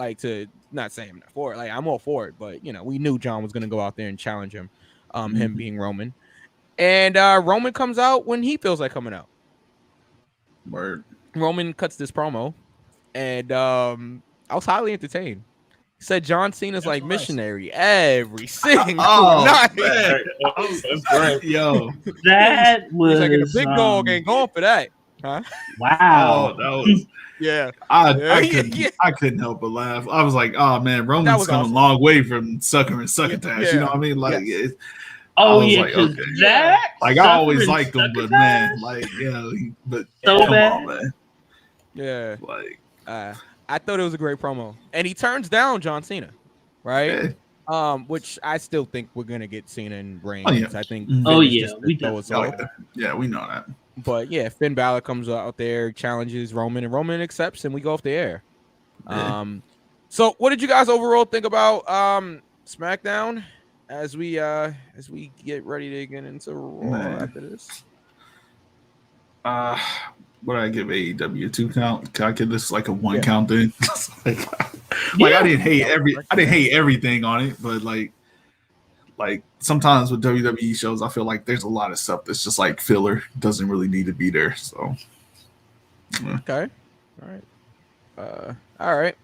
not saying I'm not for it. Like, I'm all for it, but you know, we knew John was gonna go out there and challenge him, him being Roman. And Roman comes out when he feels like coming out.
Word.
Roman cuts this promo, and I was highly entertained. He said John Cena's like missionary every single night.
That's great.
Yo, that was
like, the big dog ain't going for that, huh?
Wow,
that was I couldn't help but laugh. I was like, oh man, Roman's come a long way from Sucker and Succotash. You know what I mean? Like,
that.
Like, I always liked him, but man, like, but
so bad,
on, man.
Yeah,
like,
I thought it was a great promo, and he turns down John Cena, right?
Yeah.
Which I still think we're gonna get Cena and Reigns.
Oh, yeah.
I think.
We do.
Yeah, we know that.
But yeah, Finn Balor comes out there, challenges Roman, and Roman accepts, and we go off the air.
Yeah.
So what did you guys overall think about SmackDown as we get ready to get into Raw after this?
What did I give AEW 2 count? Can I give this like a 1 count thing? like I didn't hate everything on it, but like sometimes with WWE shows, I feel like there's a lot of stuff that's just like filler, doesn't really need to be there. So
okay, all right.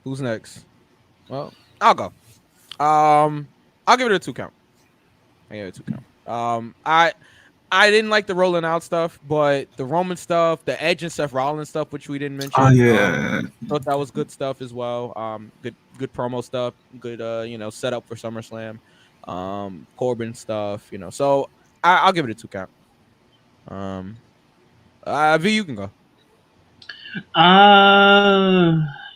Who's next? Well, I'll go. I'll give it a 2 count. I didn't like the rolling out stuff, but the Roman stuff, the Edge and Seth Rollins stuff, which we didn't mention. Thought that was good stuff as well. Good promo stuff. Good, setup for SummerSlam. Corbin stuff, So I'll give it a 2 count. V, you can go.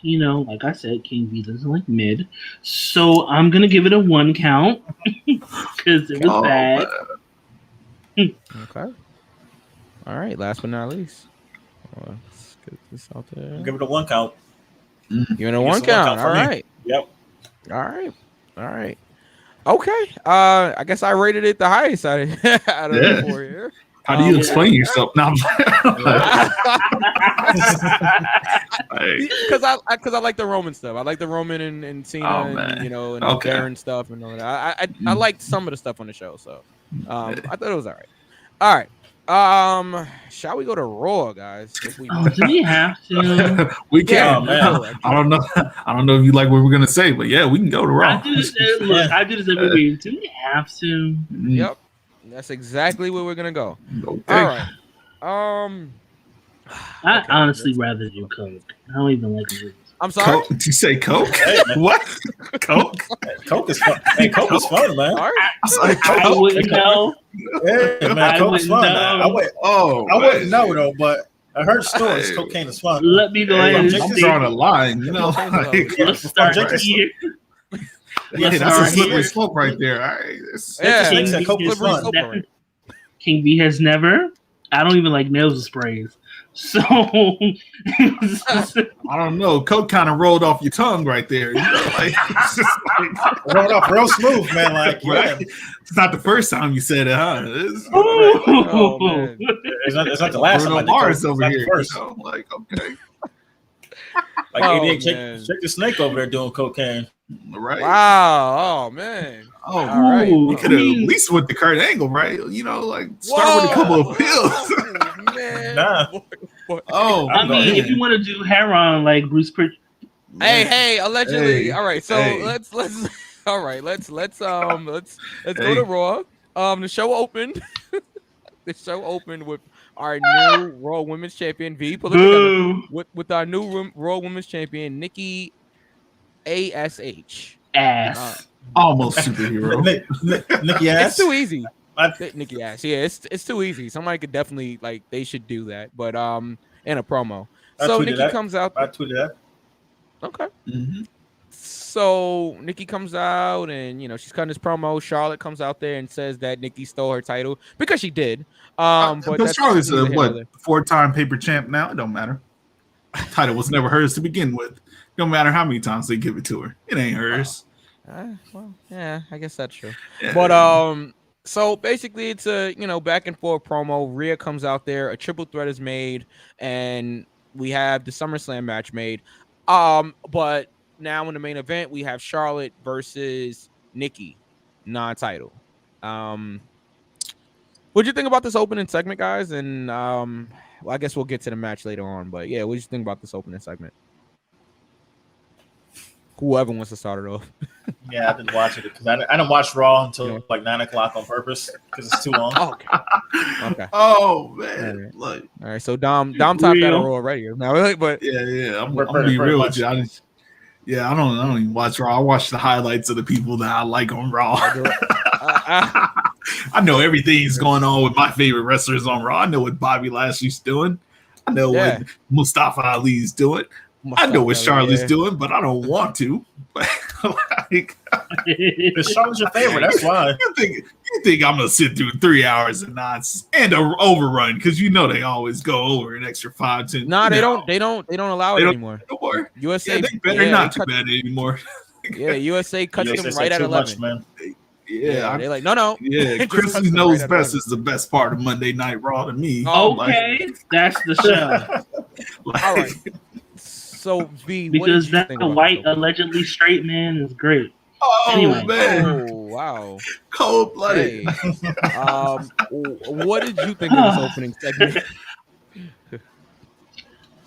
Like I said, King V doesn't like mid, so I'm gonna give it a 1 count because it was bad.
Okay. All right. Last but not least, let's get this out there.
Give it a 1 count.
Give it a 1 count. All right.
Yep.
All right. Okay. I guess I rated it the highest out of the 4 here.
How do you explain yourself now?
Because I like the Roman stuff. I like the Roman and Cena, and the Baron stuff and all that. I liked some of the stuff on the show, so I thought it was all right. All right. Shall we go to Raw, guys?
Do we have to?
We can. I don't know if you like what we're gonna say, but yeah, we can go to Raw.
I do this every week. Do we have to?
Yep. That's exactly where we're gonna go.
Okay.
All right.
I honestly rather do Coke. I don't even like movies.
I'm sorry.
Coke? Did you say Coke? What? Coke?
Coke is fun. Hey, Coke is fun, man.
I wouldn't know.
Yeah, man, Coke is fun. I wouldn't know though, but I heard stories. Cocaine is fun.
Let me go ahead and
I'm drawing a line.
Let's start here.
Yeah, that's a slippery slope right there. All right.
King V has never. I don't even like nasal sprays, So
I don't know. Coke kind of rolled off your tongue right there. You know, like, it's just like
rolled off real smooth, man. Like,
right?
yeah.
It's not the first time you said it, huh?
Oh, man.
It's not the last
Bruno
time I did
Mars
coke.
over here.
First.
You know? Like, okay,
like
Oh,
88,
man.
check the snake over there doing cocaine.
right?
Wow. Oh man.
Oh,
All right.
you could have
I mean-
at least with the Kurt Angle, right? You know, like start with a couple of pills.
Oh, man.
Nah.
Oh,
I mean,
man.
if you want to do heroin like Bruce Pritchard,
Hey, allegedly.
Hey,
All right, so
hey.
let's all right, let's go to Raw. The show opened. The show opened with our new Raw Women's Champion V. Put it together. With our new Raw Women's Champion Nikki ASH.
ass.
Almost superhero.
Nikki ass.
It's too easy.
I-
Nikki Ash. Yeah, it's too easy. Somebody could definitely they should do that. But in a promo.
I
So
tweeted
Nikki
that.
comes out.
I tweeted that.
Okay.
Mm-hmm.
So Nikki comes out and she's cutting this promo. Charlotte comes out there and says that Nikki stole her title because she did. But
Because Charlotte's a 4-time paper champ now. It don't matter. Title was never hers to begin with. No matter how many times they give it to her, it ain't hers.
Well, yeah, I guess that's true.
Yeah.
But so basically it's a back and forth promo. Rhea comes out there, a triple threat is made, and we have the SummerSlam match made. But now in the main event we have Charlotte versus Nikki, non-title. What'd you think about this opening segment, guys? And well, I guess we'll get to the match later on. But yeah, what'd you think about this opening segment? Whoever wants to start it off.
Yeah, I didn't watch it because I didn't watch Raw until like 9 o'clock on purpose because it's too long.
Okay.
Oh man, look.
All right. So Dom topped that on Raw already. Now, but
Yeah. I'm
Pretty
gonna be real
much.
with you. I don't even watch Raw. I watch the highlights of the people that I like on Raw. I know everything's going on with my favorite wrestlers on Raw. I know what Bobby Lashley's doing. I know what Mustafa Ali's doing. I know what Charlotte's doing, but I don't want to. Like,
Because Charlotte's your favorite, that's why.
you think I'm gonna sit through 3 hours and nonsense and an overrun because they always go over an extra 5-10.
No, they don't allow it anymore.
Anymore.
USA
they better not do that anymore.
USA cuts
USA
them right at
too
11.
much, man.
Yeah,
they're like, no.
Yeah,
Just
Chris
cuts them
knows
right at
best
11.
is the best part of Monday Night Raw to me.
Okay, that's the show.
All right. So V, what
Because
did you
that
think about
white
this opening?
allegedly straight man is great.
Oh
Anyway.
man,
Oh wow.
cold blooded.
Hey. What did you think of this opening segment?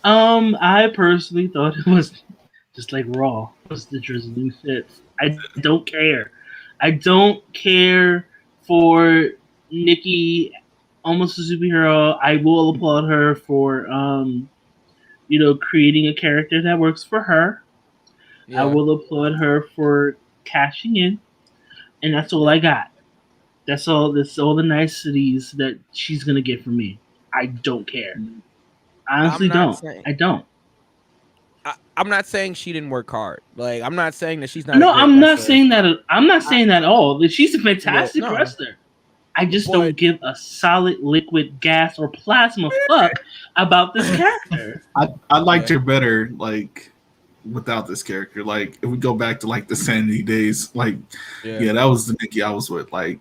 I personally thought it was just like Raw. It was the drizzling fits. I don't care. I don't care for Nikki, almost a superhero. I will applaud her for creating a character that works for her.
Yeah.
I will applaud her for cashing in, and that's all I got. That's all the niceties that she's gonna get from me. I don't care. I honestly don't. I don't.
I'm not saying she didn't work hard. Like I'm not saying that she's not.
No, I'm not saying that. I'm not saying that at all. She's a fantastic
no.
wrestler. I just don't give a solid liquid gas or plasma fuck about this character.
I liked her better like without this character. Like if we go back to like the Sanity days, like that was the Nikki I was with. Like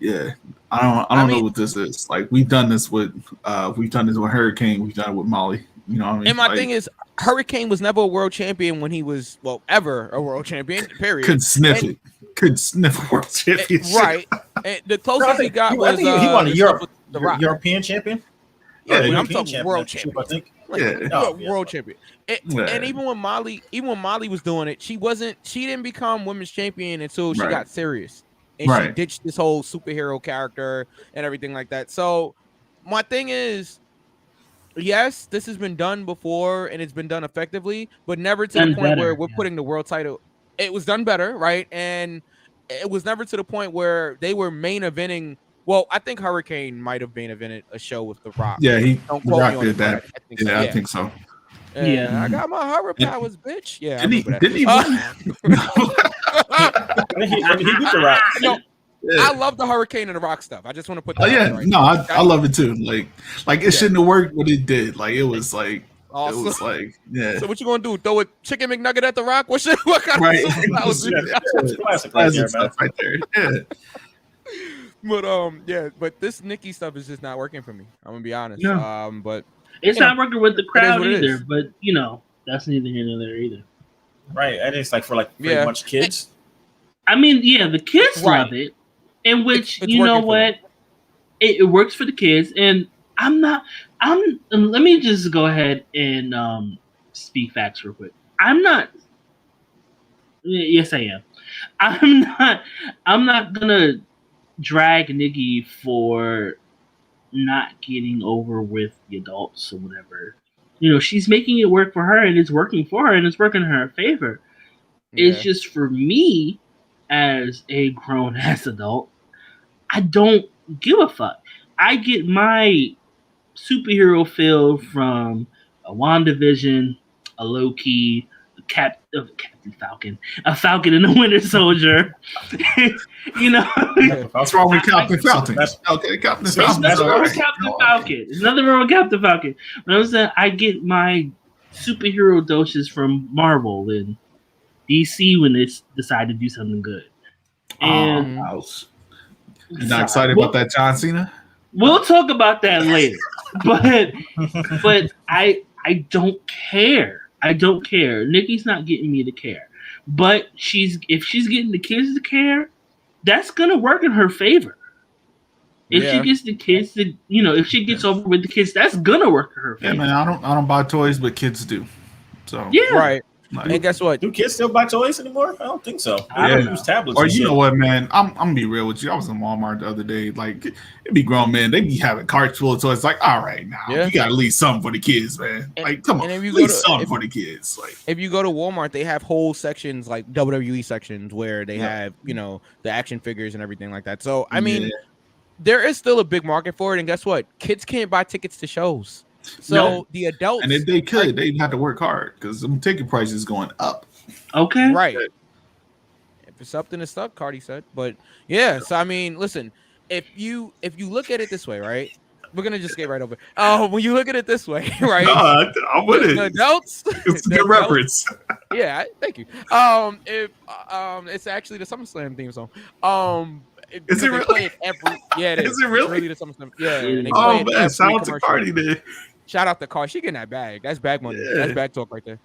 I don't know what this is. Like we've done this with Hurricane, we've done it with Molly. You know what I mean?
And my thing is, Hurricane was never a world champion when he was ever a world champion. Period.
Couldn't sniff it. Couldn't sniff a world championship.
Right. And the closest he got was
he won a
European
champion.
Yeah,
European
I'm talking
champion,
world champion.
I think.
World champion. And even when Molly was doing it, she didn't become women's champion until she got serious. And she ditched this whole superhero character and everything like that. So my thing is, yes, this has been done before and it's been done effectively, but never to the point where we're putting the world title. It was done better, right? And it was never to the point where they were main eventing. Well, I think Hurricane might have main evented a show with The Rock.
Yeah, The Rock
did
that. I think so.
I got my horror powers, bitch. Yeah,
Didn't he
He beat The Rock.
I love the Hurricane and the Rock stuff. I just want to put that.
Oh yeah,
right
no, I love it too. Like it shouldn't have worked, but it did. Like it was like
awesome.
It was like
So what you gonna do? Throw a chicken McNugget at the Rock? What kind
right.
of
Classic right there, man.
Right there. Yeah.
But this Nikki stuff is just not working for me. I'm gonna be honest.
No.
But
it's not working with the crowd either.
is.
But that's neither here nor there either.
Right, and it's like for pretty much kids.
I mean, yeah, the kids love it, in which
it's
you know what, it works for the kids, and let me just go ahead and speak facts real quick. Yes, I am. I'm not gonna drag Nikki for not getting over with the adults or whatever. She's making it work for her, and it's working for her, and it's working in her favor. Yeah. It's just for me, as a grown-ass adult, I don't give a fuck. I get my superhero feel from a WandaVision, a Loki, Captain Falcon, a Falcon and a Winter Soldier.
What's wrong with Captain Falcon? Okay, Captain Falcon.
Nothing wrong with Captain Falcon. There's nothing wrong with Captain Falcon. But I'm saying I get my superhero doses from Marvel and DC when they decide to do something good. And
you're not excited about that John Cena?
We'll talk about that later. but I don't care. I don't care. Nikki's not getting me to care. But if she's getting the kids to care, that's gonna work in her favor. If she gets the kids to, if she gets over with the kids, that's gonna work in her favor.
Yeah, man. I don't buy toys, but kids do. So
right. And guess what?
Do kids still buy toys anymore? I don't think so. I don't use tablets.
Or you know what, man? I'm gonna be real with you. I was in Walmart the other day. Like, it'd be grown men. They be having carts full of toys. Like, all right, now you gotta leave something for the kids, man. Like, come on, leave something for the kids. Like,
if you go to Walmart, they have whole sections like WWE sections where they have the action figures and everything like that. So I mean, there is still a big market for it. And guess what? Kids can't buy tickets to shows. So the adults,
and if they could, they'd have to work hard because the ticket price is going up.
Okay,
right. If it's up, then it's stuck. Cardi said, but yeah. So I mean, listen, if you look at it this way, right? We're gonna just get right over. When you look at it this way, right?
I'm with it.
The adults,
it's a good reference.
Yeah, thank you. If it's actually the SummerSlam theme song.
Is it really?
It is.
Is it really?
The SummerSlam. Yeah.
Man, shout out to Cardi there.
Shout out to Cardi. She getting that bag. That's bag money. Yeah. That's bag talk right there.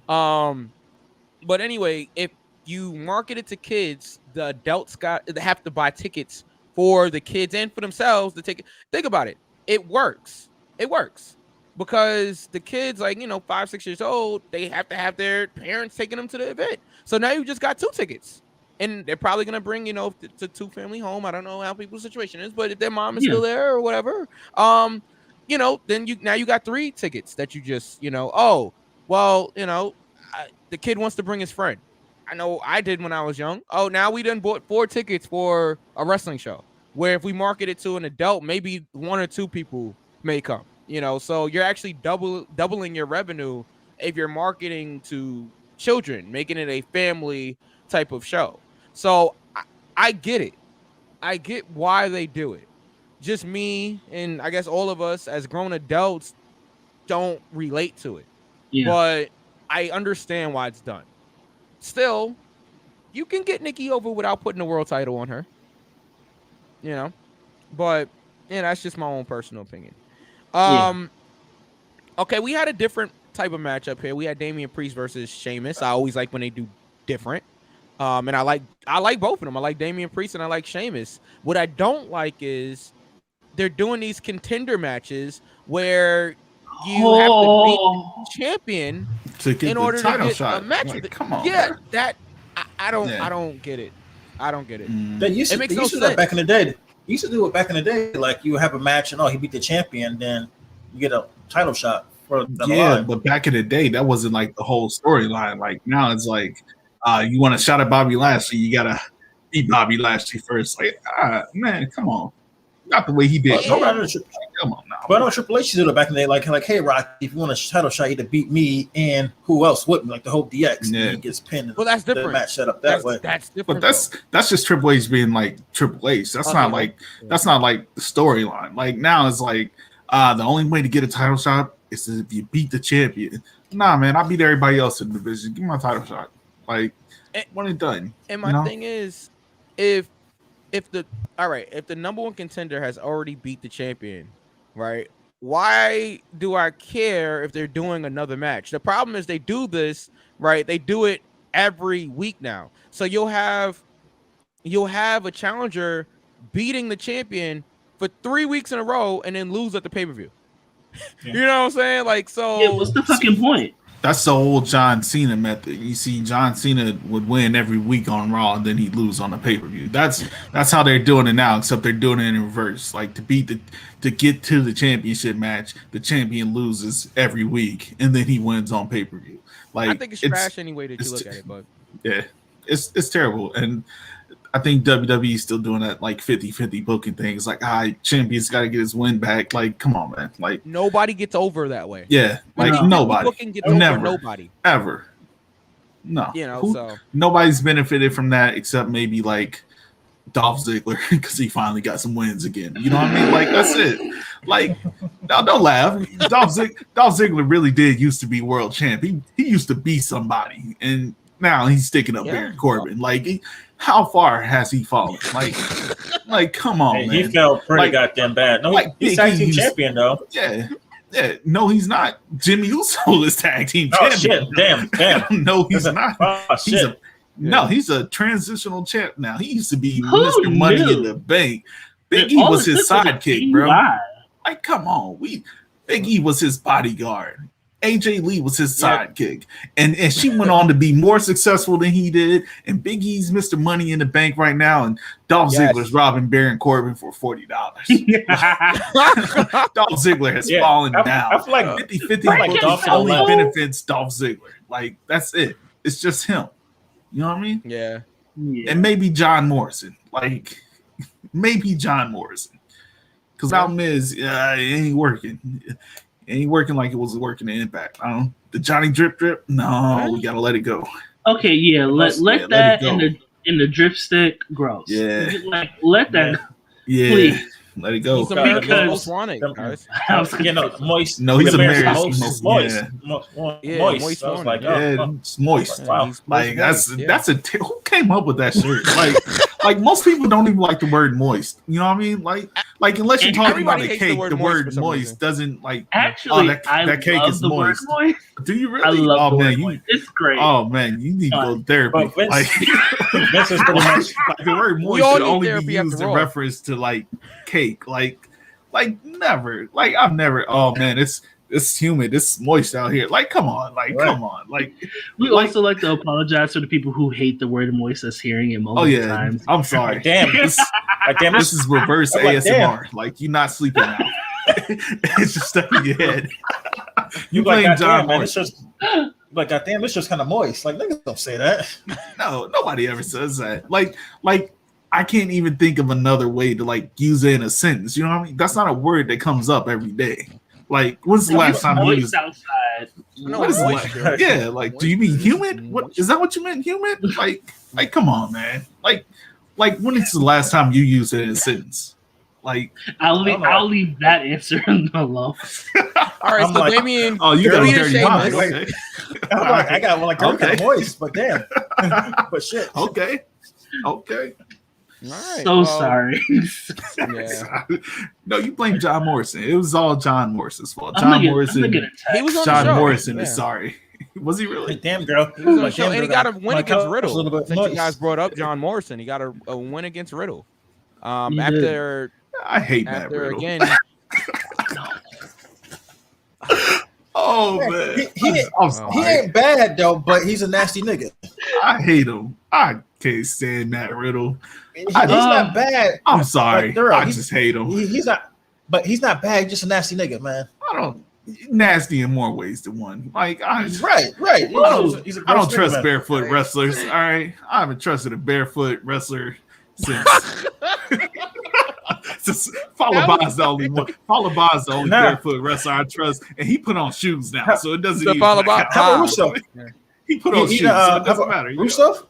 But anyway, if you market it to kids, the adults have to buy tickets for the kids and for themselves to take it. Think about it. It works. It works because the kids, 5, 6 years old, they have to have their parents taking them to the event. So now you just got 2 tickets. And they're probably gonna bring, to 2-family home. I don't know how people's situation is, but if their mom is still there or whatever, then you got 3 tickets that you just, the kid wants to bring his friend. I know I did when I was young. Oh, now we done bought 4 tickets for a wrestling show. Where if we market it to an adult, maybe 1 or 2 people may come. So you're actually doubling your revenue if you're marketing to children, making it a family type of show. So I get it. I get why they do it. Just me and I guess all of us as grown adults don't relate to it. Yeah. But I understand why it's done. Still, you can get Nikki over without putting the world title on her. But that's just my own personal opinion. Okay, we had a different type of matchup here. We had Damian Priest versus Sheamus. I always like when they do different. And I like both of them. I like Damian Priest and I like Sheamus. What I don't like is they're doing these contender matches where you have to beat the champion
to get
in order
to get
a match.
Like, come on,
that I don't get it. I don't get it.
They used to do that back in the day. You used to do it back in the day, like you have a match and he beat the champion, then you get a title shot for the line.
But back in the day, that wasn't like the whole storyline. Like now, it's like you want a shot at Bobby Lashley, you gotta beat Bobby Lashley first. Like, man, come on, not the way he did.
Come on
now.
But I know Triple H did it back in the day, like, hey, Rocky, if you want a title shot, you had to beat me and who else would me, like the whole DX.
Yeah.
And he gets pinned.
Well, that's different.
The match set up that way.
That's different.
But that's just Triple H being like Triple H. That's not like the storyline. Like now it's like the only way to get a title shot is if you beat the champion. Nah, man, I beat everybody else in the division. Give me my title shot. Like when it's done.
And my thing is, if the number one contender has already beat the champion, right? Why do I care if they're doing another match? The problem is they do this, right? They do it every week now. So you'll have a challenger beating the champion for 3 weeks in a row and then lose at the pay-per-view. Yeah. You know what I'm saying? Like, so
yeah, what's the fucking point?
That's the old John Cena method. You see, John Cena would win every week on Raw, and then he'd lose on the pay-per-view. That's how they're doing it now, except they're doing it in reverse. Like to get to the championship match, the champion loses every week, and then he wins on pay-per-view. Like
I think it's trash any way that you look at it, but
yeah, it's terrible. And I think WWE is still doing that like 50-50 booking things. Like, champion's got to get his win back. Like, come on, man. Like
nobody gets over that way.
Yeah, like nobody.
Booking gets over nobody
ever. No,
you know. So
nobody's benefited from that except maybe like Dolph Ziggler because he finally got some wins again. You know what I mean? Like that's it. Like, now don't laugh. Dolph Ziggler really did used to be world champ. He used to be somebody, and now he's sticking up Baron Corbin. Like, how far has he fallen? Like, come on, man.
He fell pretty goddamn bad. No, he's tag team champion though.
Yeah. No, he's not. Jimmy Uso is tag team champion.
Shit, damn.
No, he's not.
Oh, shit.
He's a transitional champ now. He used to be Mr. Money in the Bank. Big E was his sidekick, bro. Like, come on. Big E was his bodyguard. AJ Lee was his sidekick. And she went on to be more successful than he did. And Big E's Mr. Money in the Bank right now. And Dolph Ziggler's robbing Baron Corbin for $40. Dolph Ziggler has fallen down. I feel like 50-50 only benefits Dolph Ziggler. Like, that's it. It's just him. You know what I mean?
Yeah.
And maybe John Morrison. Like, maybe John Morrison. Because Al Miz, it ain't working. It ain't working like it was working in Impact. The Johnny Drip. No, we gotta let it go.
Okay, yeah, let that in the drip stick. Gross.
Yeah,
like let that.
Yeah, please. Let it go.
Because
moist.
No, he's American.
Moist.
Moist.
I was like,
it's moist.
Wow.
Like that's who came up with that shirt? Like most people don't even like the word moist. You know what I mean? Like unless you're talking about a cake, the word moist doesn't like.
Actually,
that cake is moist. Do you really?
I love
the word
moist. It's great.
Oh man, you need to go to therapy.
Vince is pretty much
like the word moist should only be used in reference to like cake. Like never. Like I've never. Oh man, it's humid. It's moist out here. Like, come on. Come on. Like,
we also like to apologize for the people who hate the word moist us hearing it multiple times.
I'm sorry.
Damn.
This is reverse ASMR. Like, you're not sleeping now. It's just stuck in your head. You blame John Morrison.
Like, goddamn, it's just kind of moist. Like, niggas don't say that.
No, nobody ever says that. Like, I can't even think of another way to like use it in a sentence. You know what I mean? That's not a word that comes up every day. Like, when's the last time you used
outside?
What is like? Yeah, like, do you mean humid? What is that? What you meant, humid? Like, come on, man. Like, when is the last time you used it in a sentence? Like,
I'll leave that answer alone.
All right, so Damien,
you got a dirty mind. Okay.
I got one kind of moist, but damn, but shit.
Okay.
Right, sorry.
Yeah.
No, you blame John Morrison. It was all John Morrison's fault. John Morrison is sorry. Was he really?
Damn, girl.
He was on the show, and he got a win against Riddle. Since you guys brought up John Morrison, he got a win against Riddle. After
I hate Matt Riddle.
Again.
Oh man,
he ain't bad though, but he's a nasty nigga.
I hate him. I can't stand Matt Riddle.
He's not bad.
I'm sorry. I just hate him.
He's not bad. He's just a nasty nigga, man.
Nasty in more ways than one. Like,
right.
I don't trust barefoot wrestlers. All right, I haven't trusted a barefoot wrestler since Follow Bob's the only one. Follow Bob's the only barefoot wrestler I trust, and he put on shoes now, so it doesn't even
How about Russo?
He put on shoes, so it doesn't matter.
Russo,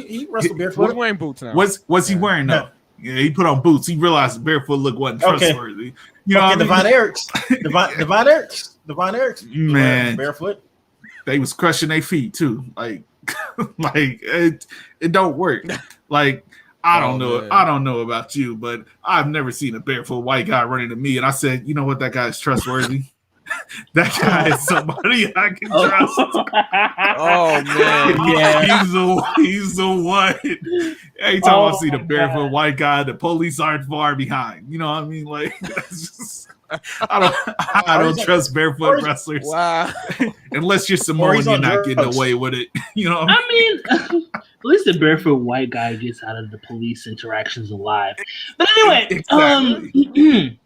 he wrestled barefoot.
He's wearing boots now.
What's he wearing though? Yeah, he put on boots. He realized the barefoot look wasn't trustworthy. You know what I mean? Devon Eric's
man, barefoot.
They was crushing their feet too. Like it don't work. Like I don't know. Man. I don't know about you, but I've never seen a barefoot white guy running to me, and I said, you know what, that guy is trustworthy. That guy is somebody I can trust.
Oh man,
yeah, he's the one. Every time I see the barefoot white guy, the police aren't far behind. You know what I mean? Like, that's just, I don't trust barefoot wrestlers.
Wow.
Unless you're Samoan, you're not getting away with it. You know what I
mean? At least the barefoot white guy gets out of the police interactions alive. But anyway,
exactly.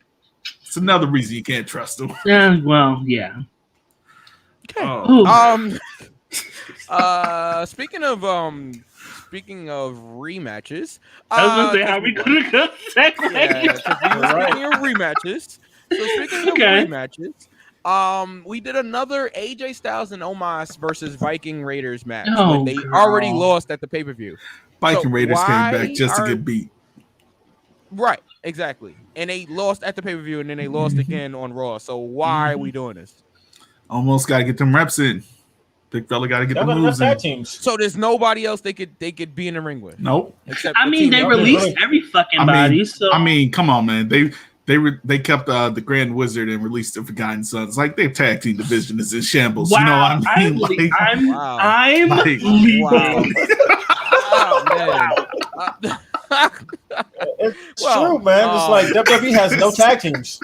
It's another reason you can't trust them.
Well, yeah.
Okay. Speaking of rematches,
I was gonna say how we could have got segue.
Speaking of rematches, of rematches, we did another AJ Styles and Omos versus Viking Raiders match. But they already lost at the pay-per-view.
Viking Raiders came back just to get beat.
Right, exactly. And they lost at the pay-per-view, and then they lost again on Raw. So why are we doing this?
Almost got to get them reps in. Big fella got to get the moves in.
Teams.
So there's nobody else they could be in the ring with.
Nope.
Except
they released every fucking body. So
come on, man. They kept the Grand Wizard and released the Forgotten Sons. Like their tag team division is in shambles.
Wow,
you know what I mean?
It's true, man. It's like WWE has no tag teams.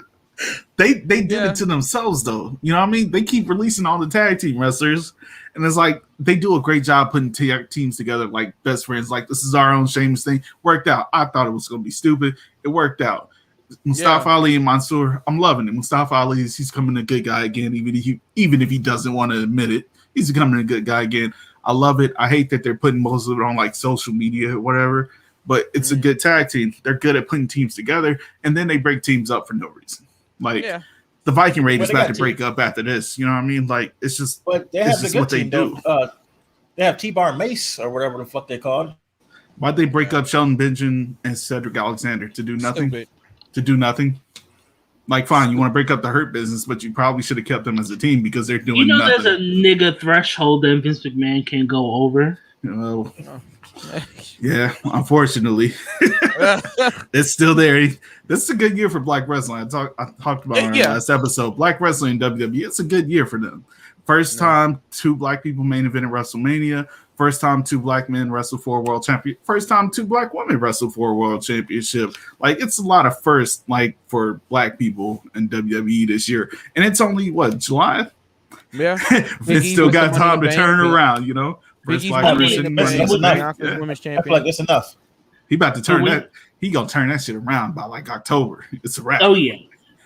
They did it to themselves, though. You know what I mean? They keep releasing all the tag team wrestlers, and it's like they do a great job putting teams together like best friends. Like this is our own Sheamus thing. Worked out. I thought it was going to be stupid. It worked out. Mustafa Ali and Mansoor, I'm loving it. Mustafa Ali he's becoming a good guy again, even if he doesn't want to admit it. He's becoming a good guy again. I love it. I hate that they're putting most of it on like social media or whatever, but it's a good tag team. They're good at putting teams together, and then they break teams up for no reason. Like the Viking Raiders about to break up after this. You know what I mean? Like it's just. But
they have the good team. They have T-Bar Mace or whatever the fuck they called.
Why'd they break up Shelton Benjamin and Cedric Alexander to do nothing?
Stupid.
To do nothing. Like, fine, you want to break up the Hurt Business, but you probably should have kept them as a team because they're doing nothing.
There's a nigga threshold that Vince McMahon can go over.
Yeah, unfortunately. It's still there. This is a good year for Black Wrestling. I talked about it in our last episode. Black Wrestling in WWE, it's a good year for them. First time 2 black people main event at WrestleMania. First time 2 black men wrestle for a world champion. First time 2 black women wrestle for a world championship. Like it's a lot of firsts, like for black people in WWE this year. And it's only July?
Yeah.
It's still got time to turn around, you know.
First black person women's champion.
I feel like that's enough.
He about to turn that. He gonna turn that shit around by like October. It's a wrap.
Oh yeah.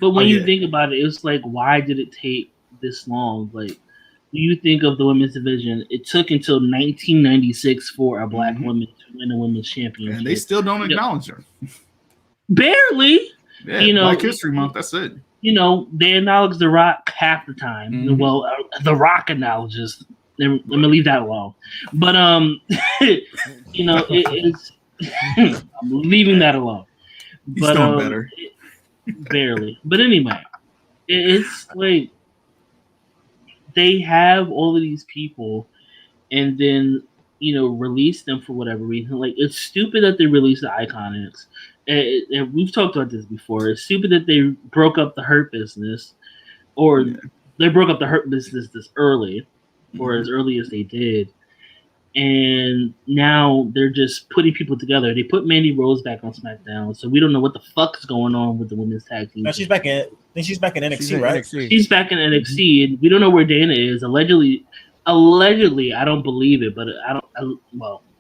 But when you think about it, it's like, why did it take this long? Like, you think of the women's division, it took until 1996 for a black woman to win a women's championship.
And they still don't acknowledge her.
Barely.
Yeah, Black History Month, that's it.
They acknowledge The Rock half the time. Mm-hmm. Well, The Rock acknowledges. Let me leave that alone. But, it's... I'm leaving that alone.
He's doing better.
Barely. But anyway, it's like... They have all of these people and then, release them for whatever reason. Like, it's stupid that they released the Iconics. And we've talked about this before. It's stupid that they broke up the Hurt Business they broke up the Hurt Business this early or as early as they did. And now they're just putting people together. They put Mandy Rose back on SmackDown, so we don't know what the fuck's going on with the women's tag team.
No, she's back in. I think she's back in NXT, right?
She's back in NXT, and we don't know where Dana is. Allegedly, I don't believe it, but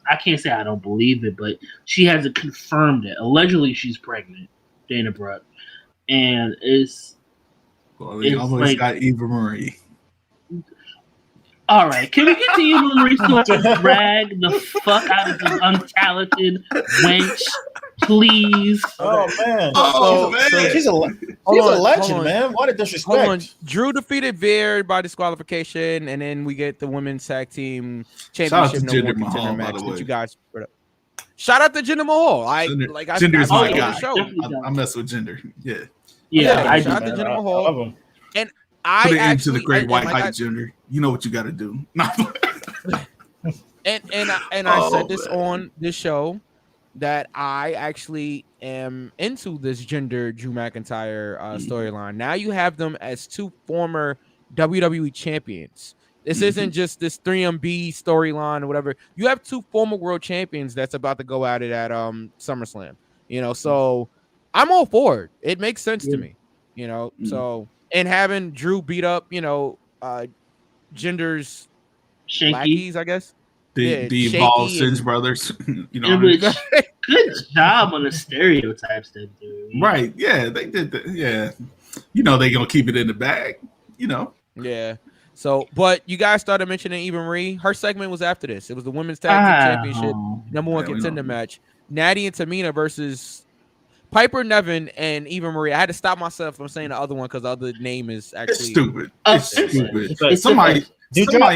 I can't say I don't believe it, but she hasn't confirmed it. Allegedly, she's pregnant, Dana Brooke, and it's.
Well, they always got Eva Marie.
All right, can we get to Eva Marie so I can drag the fuck out of this untalented wench Please.
Oh man.
Oh, man.
She's a legend, man. What a disrespect.
Hold on. Drew defeated Veer by disqualification, and then we get the women's tag team championship no more contender match that you guys put up. Shout out to Jinder Mahal.
Gender's my guy.
Show.
I mess with Jinder. Yeah.
I
shout out to Jinder Mahal. And I
put it
actually,
into the great white hype, Jinder. You know what you got to do.
and I said this on this show that I actually am into this Jinder Drew McIntyre storyline. Now you have them as two former WWE champions. This isn't just this 3MB storyline or whatever. You have two former world champions that's about to go at it at SummerSlam. So I'm all for it. It makes sense to me. So and having Drew beat up, Jinder's lackeys, I guess.
The Evolved Sins brothers.
Good job on the stereotypes that do.
Right. Yeah, they did that. Yeah. They're gonna keep it in the bag,
Yeah. So, but you guys started mentioning Eva Marie. Her segment was after this. It was the Women's Tag Team Championship #1 contender match. Natty and Tamina versus Piper Nevin and Eva Marie. I had to stop myself from saying the other one because the other name is actually
stupid. It's stupid. Somebody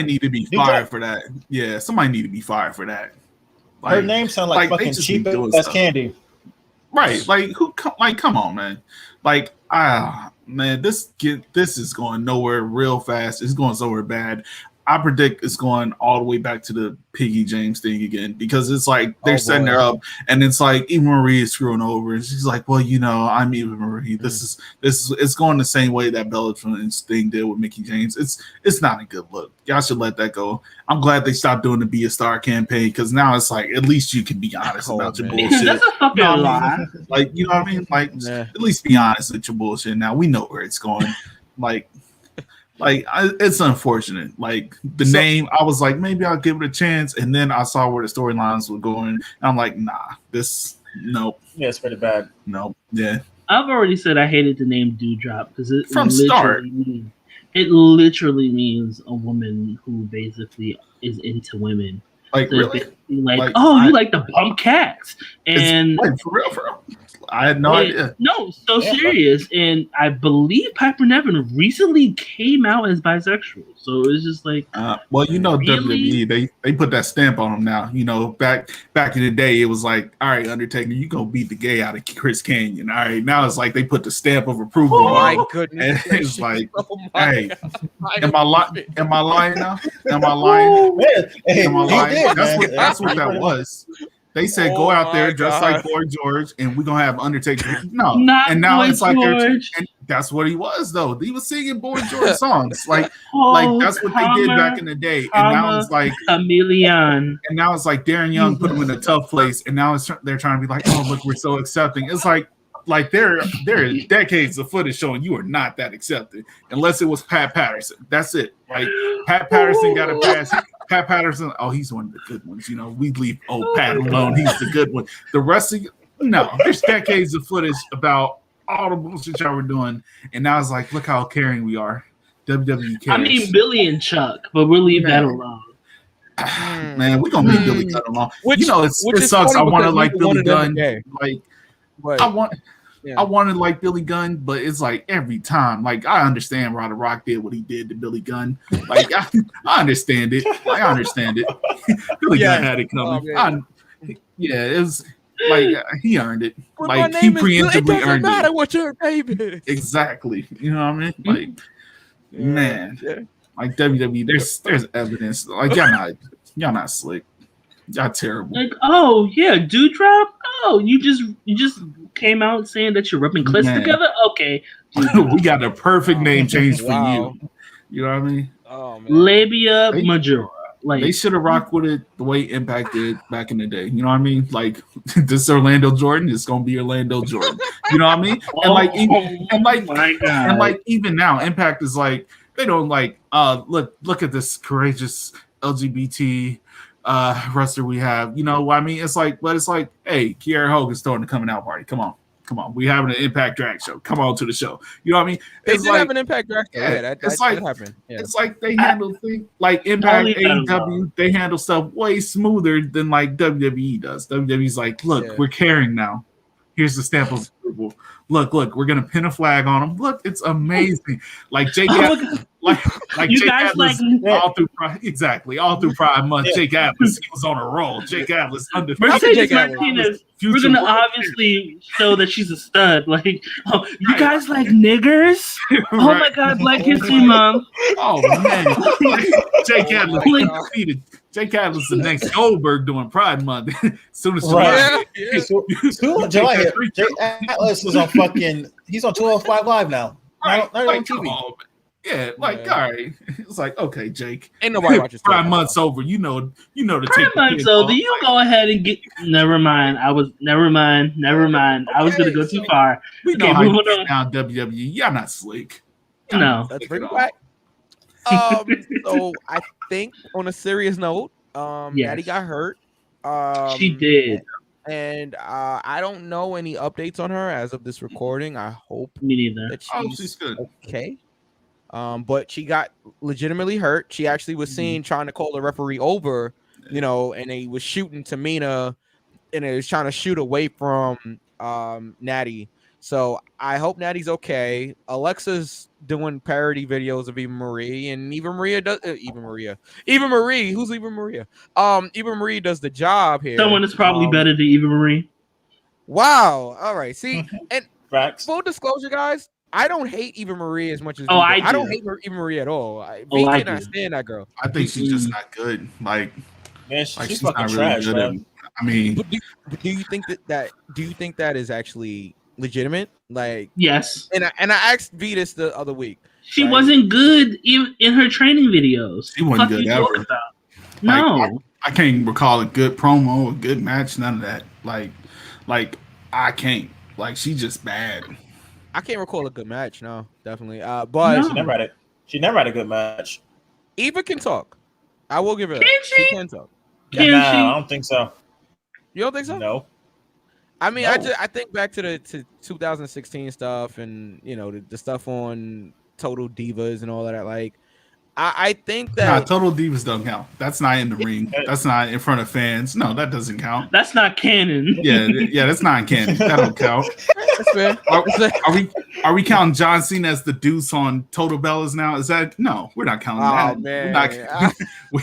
need to be fired for that. Yeah, somebody need to be fired for that.
Her name sounds like fucking cheap as candy.
Right. Come on, man. Man, this is going nowhere real fast. It's going somewhere bad. I predict it's going all the way back to the Piggy James thing again because it's like they're setting her up, and it's like Eva Marie is screwing over, and she's like, "Well, I'm Eva Marie. This is it's going the same way that Bella Twins thing did with Mickey James. It's not a good look. Y'all should let that go. I'm glad they stopped doing the Be a Star campaign because now it's like at least you can be honest about your bullshit.
That's a fucking lie.
You know what I mean? At least be honest with your bullshit. Now we know where it's going. It's unfortunate. The name, I was like, maybe I'll give it a chance, and then I saw where the storylines were going, and I'm like, nah, nope.
Yeah, it's pretty bad.
Nope. Yeah.
I've already said I hated the name Dewdrop because it literally means a woman who basically is into women.
Really?
You like the bump cats, and
for real. I had no idea.
No, serious. And I believe Piper Nevin recently came out as bisexual. So it's just like,
really? WWE, they put that stamp on him now. Back in the day, it was like, all right, Undertaker, you gonna beat the gay out of Chris Canyon. All right, now it's like they put the stamp of approval.
Oh my goodness!
And it's like, hey, am I lying now? Am I lying? Am I lying? That's what that was. They said go out there just like Boy George, and we're gonna have Undertaker. No,
not
now
Boy
it's like
George.
And that's what he was though. He was singing Boy George songs, like that's what they did back in the day. And now it's like
Chameleon.
And now it's like Darren Young put him in a tough place, and now they're trying to be like, oh look, we're so accepting. It's like there are decades of footage showing you are not that accepted, unless it was Pat Patterson. That's it. Pat Patterson got a pass. Pat Patterson, he's one of the good ones. We leave Pat alone. He's the good one. The rest of there's decades of footage about all the bullshit y'all were doing, and now it's like, look how caring we are. WWE cares.
I mean, Billy and Chuck, but we'll leave that alone.
Man, we're gonna leave Billy Gunn alone. It sucks. I want to like Billy Gunn. I wanted like Billy Gunn, but it's like every time. I understand why The Rock did what he did to Billy Gunn. I understand it. Billy Gunn had it coming. It was he earned it. He preemptively earned it. It doesn't matter
what your name is.
Exactly. You know what I mean? Man. Yeah. WWE, there's evidence. Y'all not slick. Y'all terrible.
Dewdrop. Oh, you just came out saying that you're rubbing clits together. Okay,
we got the perfect name change for you. You know what I mean?
Oh man,
Labia Majora.
They should have rocked with it the way Impact did back in the day. You know what I mean? This Orlando Jordan is gonna be Orlando Jordan. You know what I mean? And even now, Impact is like they don't look at this courageous LGBT wrestler we have. You know what I mean? It's like, hey, Kiera Hogan's throwing the coming out party. Come on. We having an Impact drag show. Come on to the show. You know what I mean?
They did have an Impact drag show.
Yeah,
that happened. Yeah.
It's like they handle things like Impact, AEW. They handle stuff way smoother than like WWE does. WWE's like, look, we're caring now. Here's the stamp of approval. Look, we're gonna pin a flag on him. Look, it's amazing. Like Jake Atlas, like
You
Jake
guys
Atlas,
like-
all through Pride Month. Jake Atlas, he was on a roll. Jake Atlas undefeated.
Mercedes Martinez, we're gonna obviously show that she's a stud. Like, oh, you guys like niggers? Oh my God, Black History Month.
Oh man, Jake Atlas undefeated. Jake Atlas the next Goldberg doing Pride Month. As soon as
July Jake Atlas is on fucking. He's on 205 Live now. Not on TV.
Yeah, like all right. It's like okay, Jake.
Ain't nobody watches
Pride Month's over. You know to
Pride Month's over. You go ahead and get. Never mind. Never mind. I was gonna go too far.
We know how you get down WWE. Y'all not slick.
No,
that's pretty back. So I think on a serious note, Natty got hurt.
She did.
And I don't know any updates on her as of this recording. I hope
me neither.
that
she's good.
Okay. But she got legitimately hurt. She actually was seen trying to call the referee over, and he was shooting Tamina, and it was trying to shoot away from Natty. So I hope Natty's okay. Alexa's doing parody videos of Eva Marie, and Eva Marie. Who's Eva Maria? Eva Marie does the job here.
Someone that's probably better than Eva Marie.
Wow. All right. See, and
Facts.
Full disclosure, guys, I don't hate Eva Marie as much as
I
don't hate Eva Marie at all. I cannot stand that girl.
I think she's just not good. Like,
man,
she's
fucking
not really
trash,
good.
man.
I mean,
do you think that is actually legitimate? Like,
yes.
And I asked V this the other week.
She wasn't good even in her training videos.
She wasn't good ever.
No,
I can't recall a good promo, a good match, none of that. Like I can't. Like, she's just bad.
I can't recall a good match. No, definitely. But
she never had a good match.
Eva can talk. I will give her that. She can talk.
I don't think so.
You don't think so?
No.
I mean, I think back to the 2016 stuff, and the stuff on Total Divas and all of that. Like, I think that
Total Divas don't count. That's not in the ring. That's not in front of fans. No, that doesn't count.
That's not canon.
Yeah, that's not canon. That don't count.
That's fair.
Are we counting John Cena as the deuce on Total Bellas now? Is that no? We're not counting that.
Man.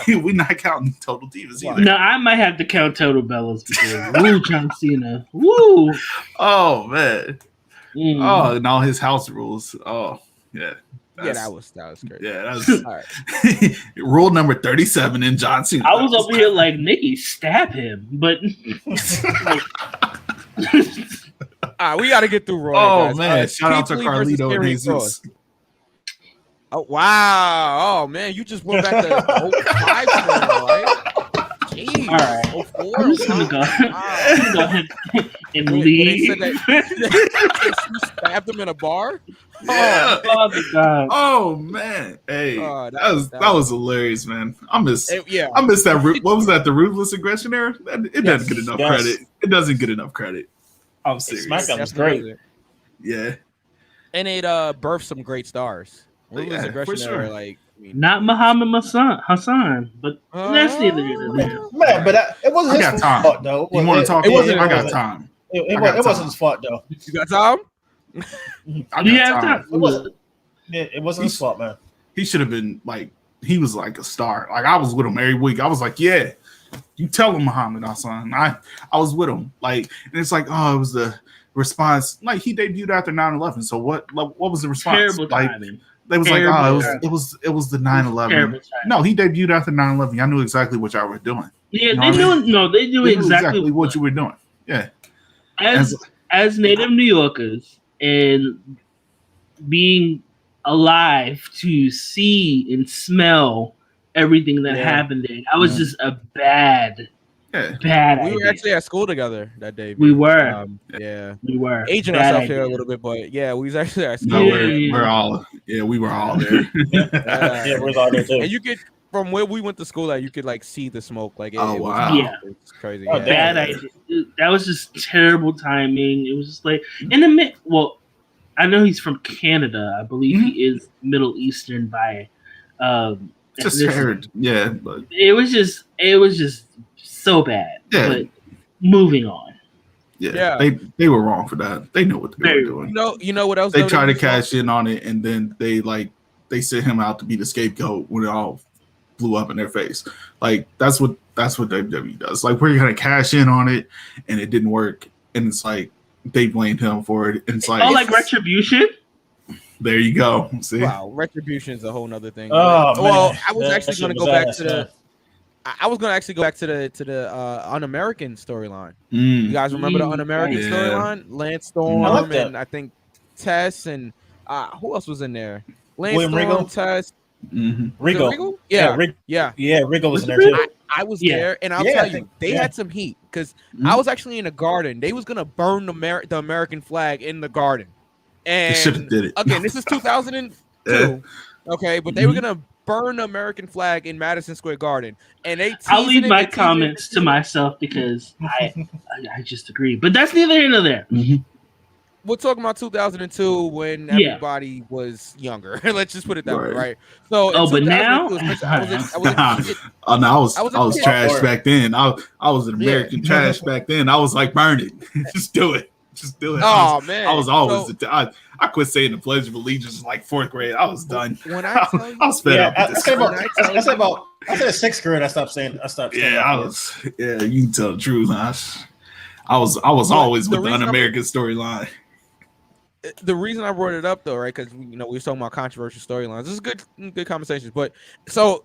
We're not counting Total Divas either.
No, I might have to count Total Bellas because woo, John Cena. Woo.
Oh man. Oh, and all his house rules. Oh yeah.
That was crazy.
Yeah, that was all right. Rule number 37 in John Cena.
I was over here like, Nikki, stab him, but
we got to get through Raw.
Oh man, shout out to Carlito and Jesus.
Oh wow! Oh man, you just went back to 05, right? Jeez.
All right, I'm just gonna go ahead and leave.
They said that you stabbed him in a bar.
Yeah.
Oh God!
Oh man! Hey, that was hilarious, man. I miss that. What was that? The ruthless aggression era? It doesn't get enough credit. It doesn't get enough credit. I'm serious.
SmackDown was great.
Yeah,
and it birthed some great stars. Ruthless aggression era, like.
Not Muhammad Hassan, but that's neither here nor there.
Man, but it wasn't his fault, though.
You want to talk? I got time.
It wasn't his fault, though.
You got time?
It wasn't his fault, man.
He should have been he was like a star. Like, I was with him every week. I was like, yeah, you tell him Muhammad Hassan. I was with him. Like, and it's like, oh, it was the response. Like, he debuted after 9/11. So what was the response?
Terrible timing.
They was like, oh, it was the 9/11. No, he debuted after 9/11. I knew exactly what y'all were doing.
Yeah, they knew exactly
what you were doing. Yeah.
As native New Yorkers and being alive to see and smell everything that happened there, I was just a bad idea.
We were actually at school together that day.
We were.
We
were.
Aging ourselves here a little bit, but yeah, we was actually at school.
We were all there. We were all there.
We all there too.
And you could, from where we went to school, you could see the smoke. Like,
wow.
It's crazy.
Bad idea. That was just terrible timing. It was just like in the mid. Well, I know he's from Canada. I believe he is Middle Eastern by.
Just heard, but
it was just so bad.
Yeah.
But moving on.
Yeah, they were wrong for that. They know what they were doing.
You know what else?
They tried to cash in on it, and then they sent him out to be the scapegoat when it all blew up in their face. Like that's what WWE does. Like we're gonna cash in on it, and it didn't work, and it's like they blamed him for it. And it's like
Retribution.
There you go. See?
Wow, Retribution is a whole nother thing.
Oh,
well,
man.
I was actually going to go back to the. I was going to actually go back to the Un-American storyline. You guys remember the Un-American storyline? Lance Storm and I think Tess and who else was in there? Lance
William
Storm,
Regal?
Tess,
Regal.
Yeah,
Regal was in there too.
I was there, and I'll tell you, they had some heat because I was actually in a garden. They was gonna burn the American flag in the garden, and
they should have did it.
Again, this is 2002, okay, but they were gonna burn the American flag in Madison Square Garden, and
I'll leave my comments to myself because I just agree, but that's neither here nor there.
We're talking about 2002 when everybody was younger. Let's just put it that way, right? So,
but now
I was trash back then. I was an American trash back then. I was like, burn it, just do it. Just do it.
Man,
I was always. I quit saying the Pledge of Allegiance like 4th grade. I was done.
When I tell you,
I was fed up.
I said 6th grade. I stopped saying.
Yeah, I was. Yeah, you can tell the truth. I was always with the Un-American storyline.
The reason I brought it up though, right? Because we were talking about controversial storylines. This is good conversations. But so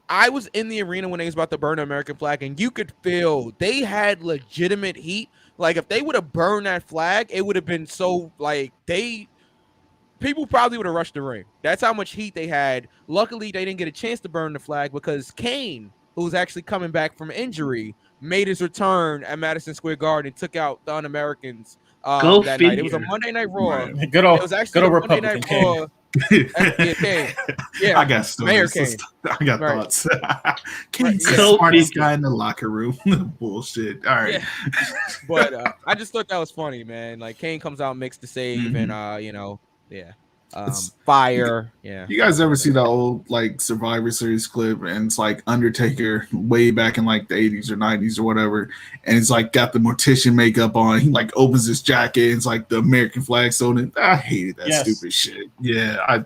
I was in the arena when they was about to burn the American flag, and you could feel they had legitimate heat. Like if they would have burned that flag, it would have been so people probably would have rushed the ring. That's how much heat they had. Luckily, they didn't get a chance to burn the flag because Kane, who's actually coming back from injury, made his return at Madison Square Garden, took out the Un-Americans. That night. It was a Monday Night Raw.
Good old Republican
Kane. Yeah,
I got stories.
Mayor Kane.
I got thoughts. Kane's the smartest guy in the locker room. Bullshit. All right.
Yeah. But I just thought that was funny, man. Like Kane comes out, makes the save, and fire. Yeah.
You guys ever see that old like Survivor Series clip? And it's like Undertaker way back in like the 80s or 90s or whatever, and it's like got the mortician makeup on. He like opens his jacket. And it's like the American flag sewn. I hated that stupid shit. Yeah.
I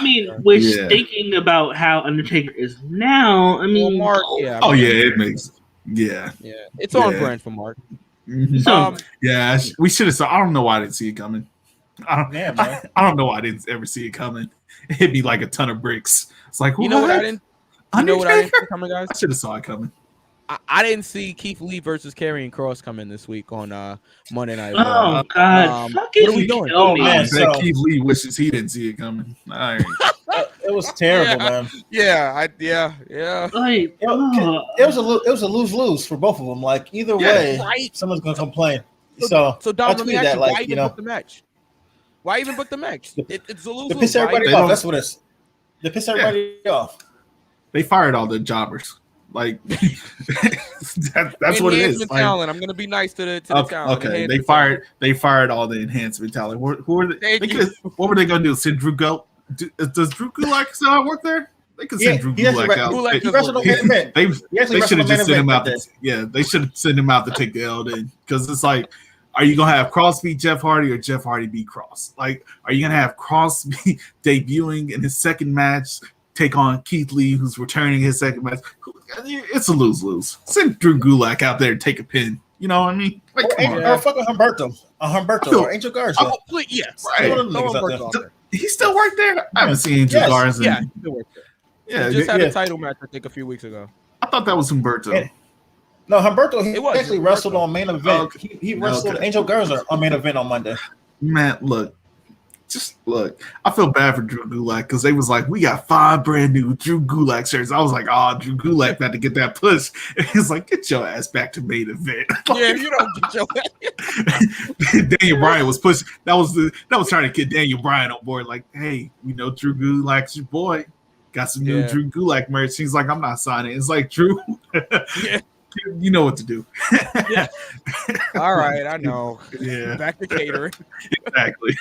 mean, thinking about how Undertaker is now. I mean,
Mark.
It makes. Yeah.
It's on brand for Mark.
We should have saw. I don't know why I didn't see it coming. I don't know why I didn't ever see it coming. It'd be like a ton of bricks. It's like,
what I didn't see coming, guys?
I should have saw it coming.
I didn't see Keith Lee versus Karrion Kross coming this week on Monday Night
Raw. Oh God!
What are we doing?
Man, Keith Lee wishes he didn't see it coming. All right.
It was terrible, man.
Yeah.
Like,
it was a lose for both of them. Like either way, someone's gonna complain. So
Dom, let me ask you, why even book the match? Why even book the match? It's a lose.
To piss everybody off. That's what it is. To piss everybody off.
They fired all the jobbers. Like that's what it is.
Talent. I'm gonna be nice to the talent.
Okay, they fired all the enhancement talent. Who are they? What were they gonna do? Send Drew Gulak? Does Drew Gulak still work there? They could send Drew Gulak out. They should have just sent him out. They should send him out to take the L then, because it's like, are you gonna have Cross beat Jeff Hardy or Jeff Hardy beat Cross? Like, are you gonna have Cross debuting in his second match, take on Keith Lee, who's returning his second match? It's a lose-lose. Send Drew Gulak out there and take a pin. You know what I mean? Like,
or fucking Humberto, or Angel Garza.
Yes,
right.
He still worked there. I haven't seen Angel Garza.
Yeah, he still worked there.
Yeah,
he just had a title match I think a few weeks ago.
I thought that was Humberto.
Yeah. No, Humberto. He actually wrestled on main event. He wrestled Angel Garza on main event on Monday.
Man, look. I feel bad for Drew Gulak because they was like, we got 5 brand new Drew Gulak shirts. I was like, Drew Gulak had to get that push. And he's like, get your ass back to main event.
You don't get your ass.
Daniel Bryan was pushing. That was trying to get Daniel Bryan on board. Like, hey, Drew Gulak's your boy. Got some new Drew Gulak merch. He's like, I'm not signing. It's like, Drew, you know what to do.
All right, I know.
Yeah.
Back to catering.
Exactly.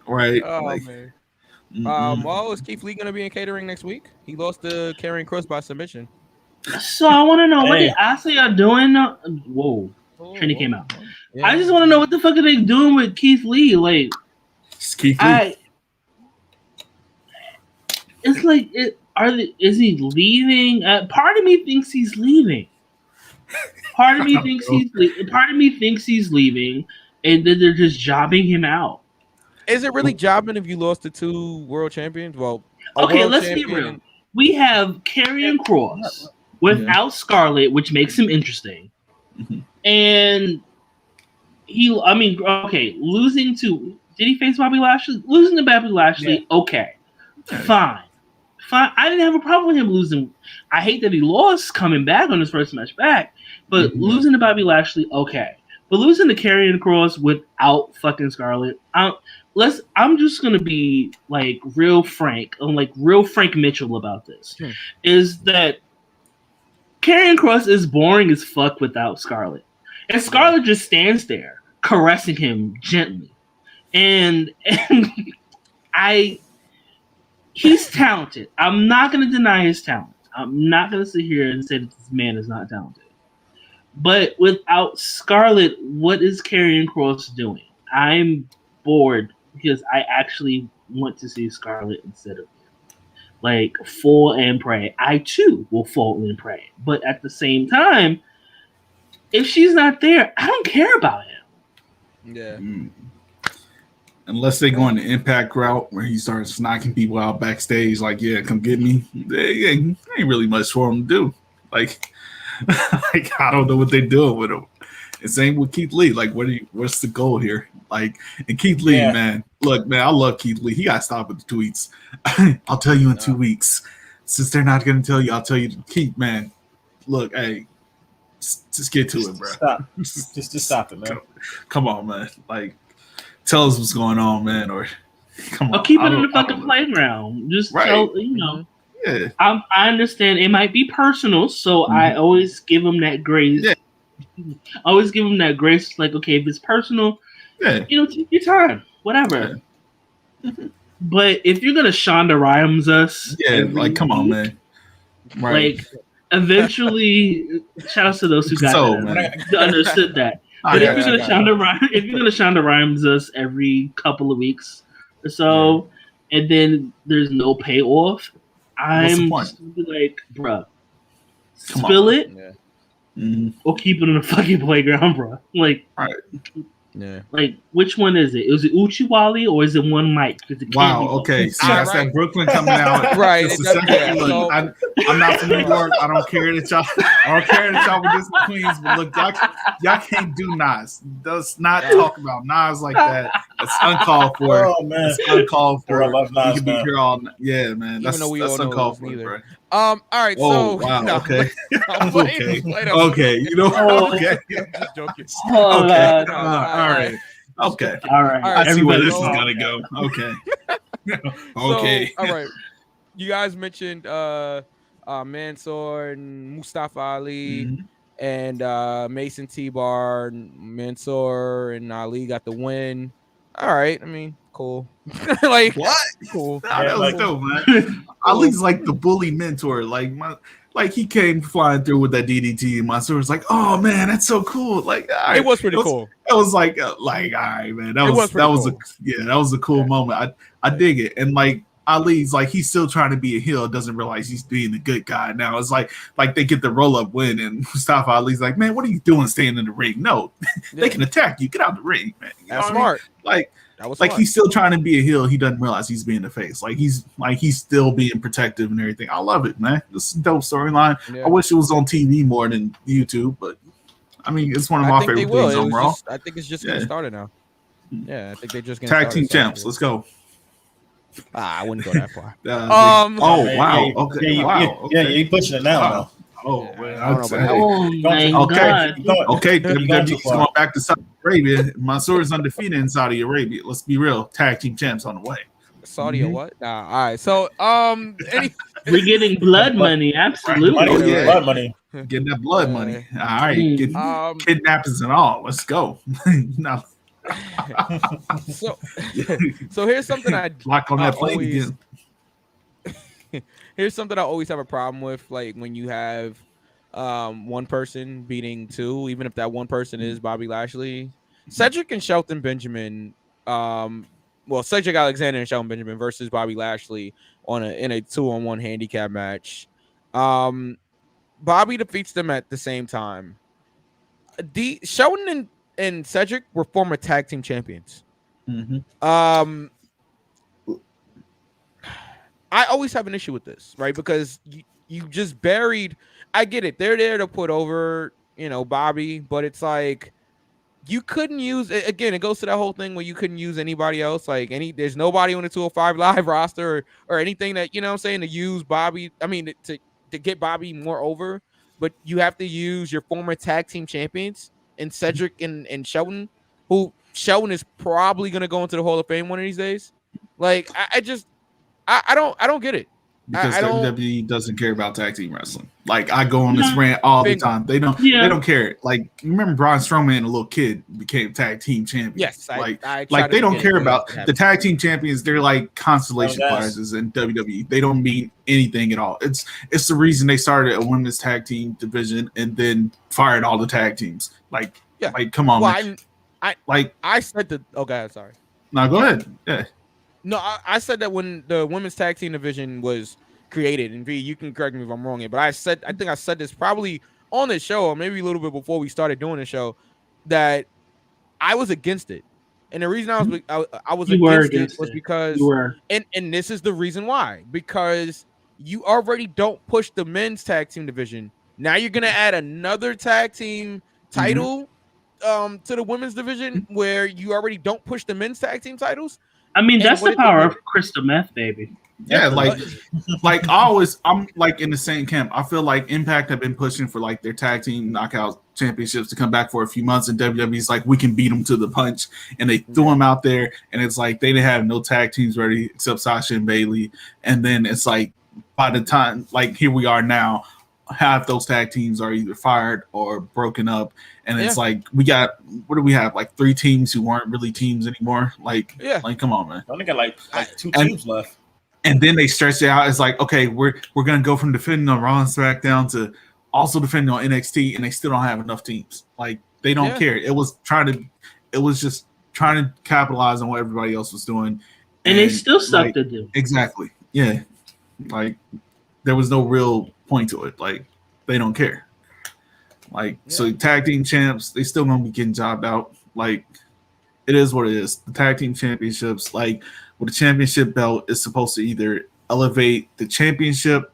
Right.
Oh, man. Well, is Keith Lee going to be in catering next week? He lost to Karrion Kross by submission.
So I want to know what the Asuka are doing. Whoa, Trini came out. Yeah. I just want to know what the fuck are they doing with Keith Lee? Like,
Keith Lee.
It's like, is he leaving? Part of me thinks he's leaving. Part of me thinks he's leaving, and then they're just jobbing him out.
Is it really jobbing if you lost to 2 world champions? Well,
okay, let's be real. We have Karrion Kross without Scarlett, which makes him interesting, and losing to. Did he face Bobby Lashley? Losing to Bobby Lashley, okay, fine. I didn't have a problem with him losing. I hate that he lost coming back on his first match back, but losing to Bobby Lashley, okay. But losing to Karrion Kross without fucking Scarlett, I'm just gonna be like real frank, like real Frank Mitchell about this. Is that Karrion Kross is boring as fuck without Scarlett, and Scarlett just stands there caressing him gently, and he's talented. I'm not going to deny his talent. I'm not going to sit here and say that this man is not talented. But without Scarlett, what is Karrion Kross doing? I'm bored because I actually want to see Scarlett instead of him. Like, fall and pray. I, too, will fall and pray. But at the same time, if she's not there, I don't care about him.
Yeah.
Unless they go on the Impact route where he starts knocking people out backstage, like, yeah, come get me. Ain't really much for him to do. Like I don't know what they're doing with him. And same with Keith Lee. Like, what's the goal here? Like, and Keith Lee, man, look, man, I love Keith Lee. He got to stop with the tweets. I'll tell you in 2 weeks. Since they're not going to tell you, I'll tell you to keep, man. Look, hey, just get to it, bro.
Stop. Just stop it, man.
Come on, man. Like, tell us what's going on, man. Or come on.
I'll keep it in the fucking playground. Just tell, Yeah. I understand it might be personal, so I always give them that grace. Yeah. I always give them that grace. Like, okay, if it's personal, take your time, whatever. Yeah. But if you're gonna Shonda Rhimes us,
come on, man.
Right. Like, eventually, shout out to those who got that, understood that. But if you're gonna Shonda Rhimes us every couple of weeks or so, and then there's no payoff, I'm just like, bruh, spill it or keep it in the fucking playground, bruh. Like, like, which one is it? Is it Uchiwali or is it one mic?
Wow. Okay. See, that's that Brooklyn coming out.
Right.
Look, I'm not from New York. I don't care that y'all were Disney Queens, but look, y'all can't do Nas. Does not talk about Nas like that. It's uncalled for.
Oh man,
it's uncalled for.
I love Nas, man.
Yeah, man. That's uncalled for, bro.
All right.
Oh,
so
wow. Okay.
Okay.
Okay. You know. Okay.
Just joking.
Oh,
okay.
God.
All right. Okay.
All right.
I see where this is gonna go. Okay. Okay.
So, all right. You guys mentioned Mansoor and Mustafa Ali and Mason T-Bar. Mansoor and Ali got the win. All right. I mean, cool. Like,
what?
Cool.
Nah, that was dope, man. Ali's like the bully mentor. Like he came flying through with that DDT, and Mansoor was like, "Oh man, that's so cool!" Like, all right.
It was pretty cool.
It was like, all right, man. That was a cool moment. I dig it, and like Ali's like he's still trying to be a heel, doesn't realize he's being the good guy now. It's like they get the roll up win, and Mustafa Ali's like, "Man, what are you doing staying in the ring? No, they can attack you. Get out the ring, man."
That's smart.
Like he's still trying to be a heel. He doesn't realize he's being the face. Like he's still being protective and everything. I love it, man. This is a dope storyline. Yeah. I wish it was on TV more than YouTube, but I mean, it's one of my favorite things overall.
I think it's just getting started now. Yeah, I think they're just getting
tag team champs. Let's go.
I wouldn't go that far.
Oh wow. Okay. Wow.
Yeah, you're pushing it now. Though.
Oh, man.
Oh my God.
Okay. WWE's going back to Saudi Arabia. Mansoor is undefeated in Saudi Arabia. Let's be real. Tag team champs on the way.
Saudi or what? Nah. All right. So,
we're getting blood money. Absolutely.
Blood money.
Getting that blood money. All right. Getting kidnappings and all. Let's go. No.
So here's something I
lock on that plane again.
Here's something I always have a problem with, like when you have one person beating two, even if that one person is Bobby Lashley. Cedric and Shelton Benjamin, Cedric Alexander and Shelton Benjamin versus Bobby Lashley in a 2-on-1 handicap match. Bobby defeats them at the same time. Shelton and Cedric were former tag team champions. I always have an issue with this, right? Because you just buried. I get it. They're there to put over, Bobby, but it's like you couldn't use it. Again, it goes to that whole thing where you couldn't use anybody else. Like there's nobody on the 205 Live roster or anything that, you know what I'm saying, to use Bobby. I mean, to get Bobby more over, but you have to use your former tag team champions and Cedric and Shelton, who Shelton is probably going to go into the Hall of Fame one of these days. Like, I don't get it.
Because WWE doesn't care about tag team wrestling. Like, I go on this rant all the time. They don't care. Like, you remember Braun Strowman, a little kid, became tag team champion.
Yes,
they don't care about the tag team champions. They're like constellation prizes in WWE. They don't mean anything at all. It's the reason they started a women's tag team division and then fired all the tag teams. Like, come on.
Well, I said that. Okay, sorry.
No, go ahead. Yeah.
No, I said that when the women's tag team division was created, and V, you can correct me if I'm wrong here, but I think I said this probably on the show, or maybe a little bit before we started doing the show, that I was against it. And the reason I was against it was because, and this is the reason why, because you already don't push the men's tag team division. Now you're gonna add another tag team title to the women's division where you already don't push the men's tag team titles.
I mean, that's the power of crystal meth, baby.
Yeah, I'm like in the same camp. I feel like Impact have been pushing for like their tag team knockout championships to come back for a few months, and WWE's like, we can beat them to the punch, and they threw them out there, and it's like they didn't have no tag teams ready except Sasha and Bayley, and then it's like by the time like here we are now, half those tag teams are either fired or broken up, and it's like we got what do we have, like 3 teams who weren't really teams anymore. Like come on, man.
I only got like 2 teams left.
And then they stretch it out. It's like, okay, we're gonna go from defending on Raw and SmackDown to also defending on NXT, and they still don't have enough teams. Like they don't care. It was just trying to capitalize on what everybody else was doing,
and they still stuck to do
exactly. Yeah, like there was no real point to it. Like they don't care. Like so, tag team champs, they still gonna be getting jobbed out. Like it is what it is. The tag team championships, like with the championship belt, is supposed to either elevate the championship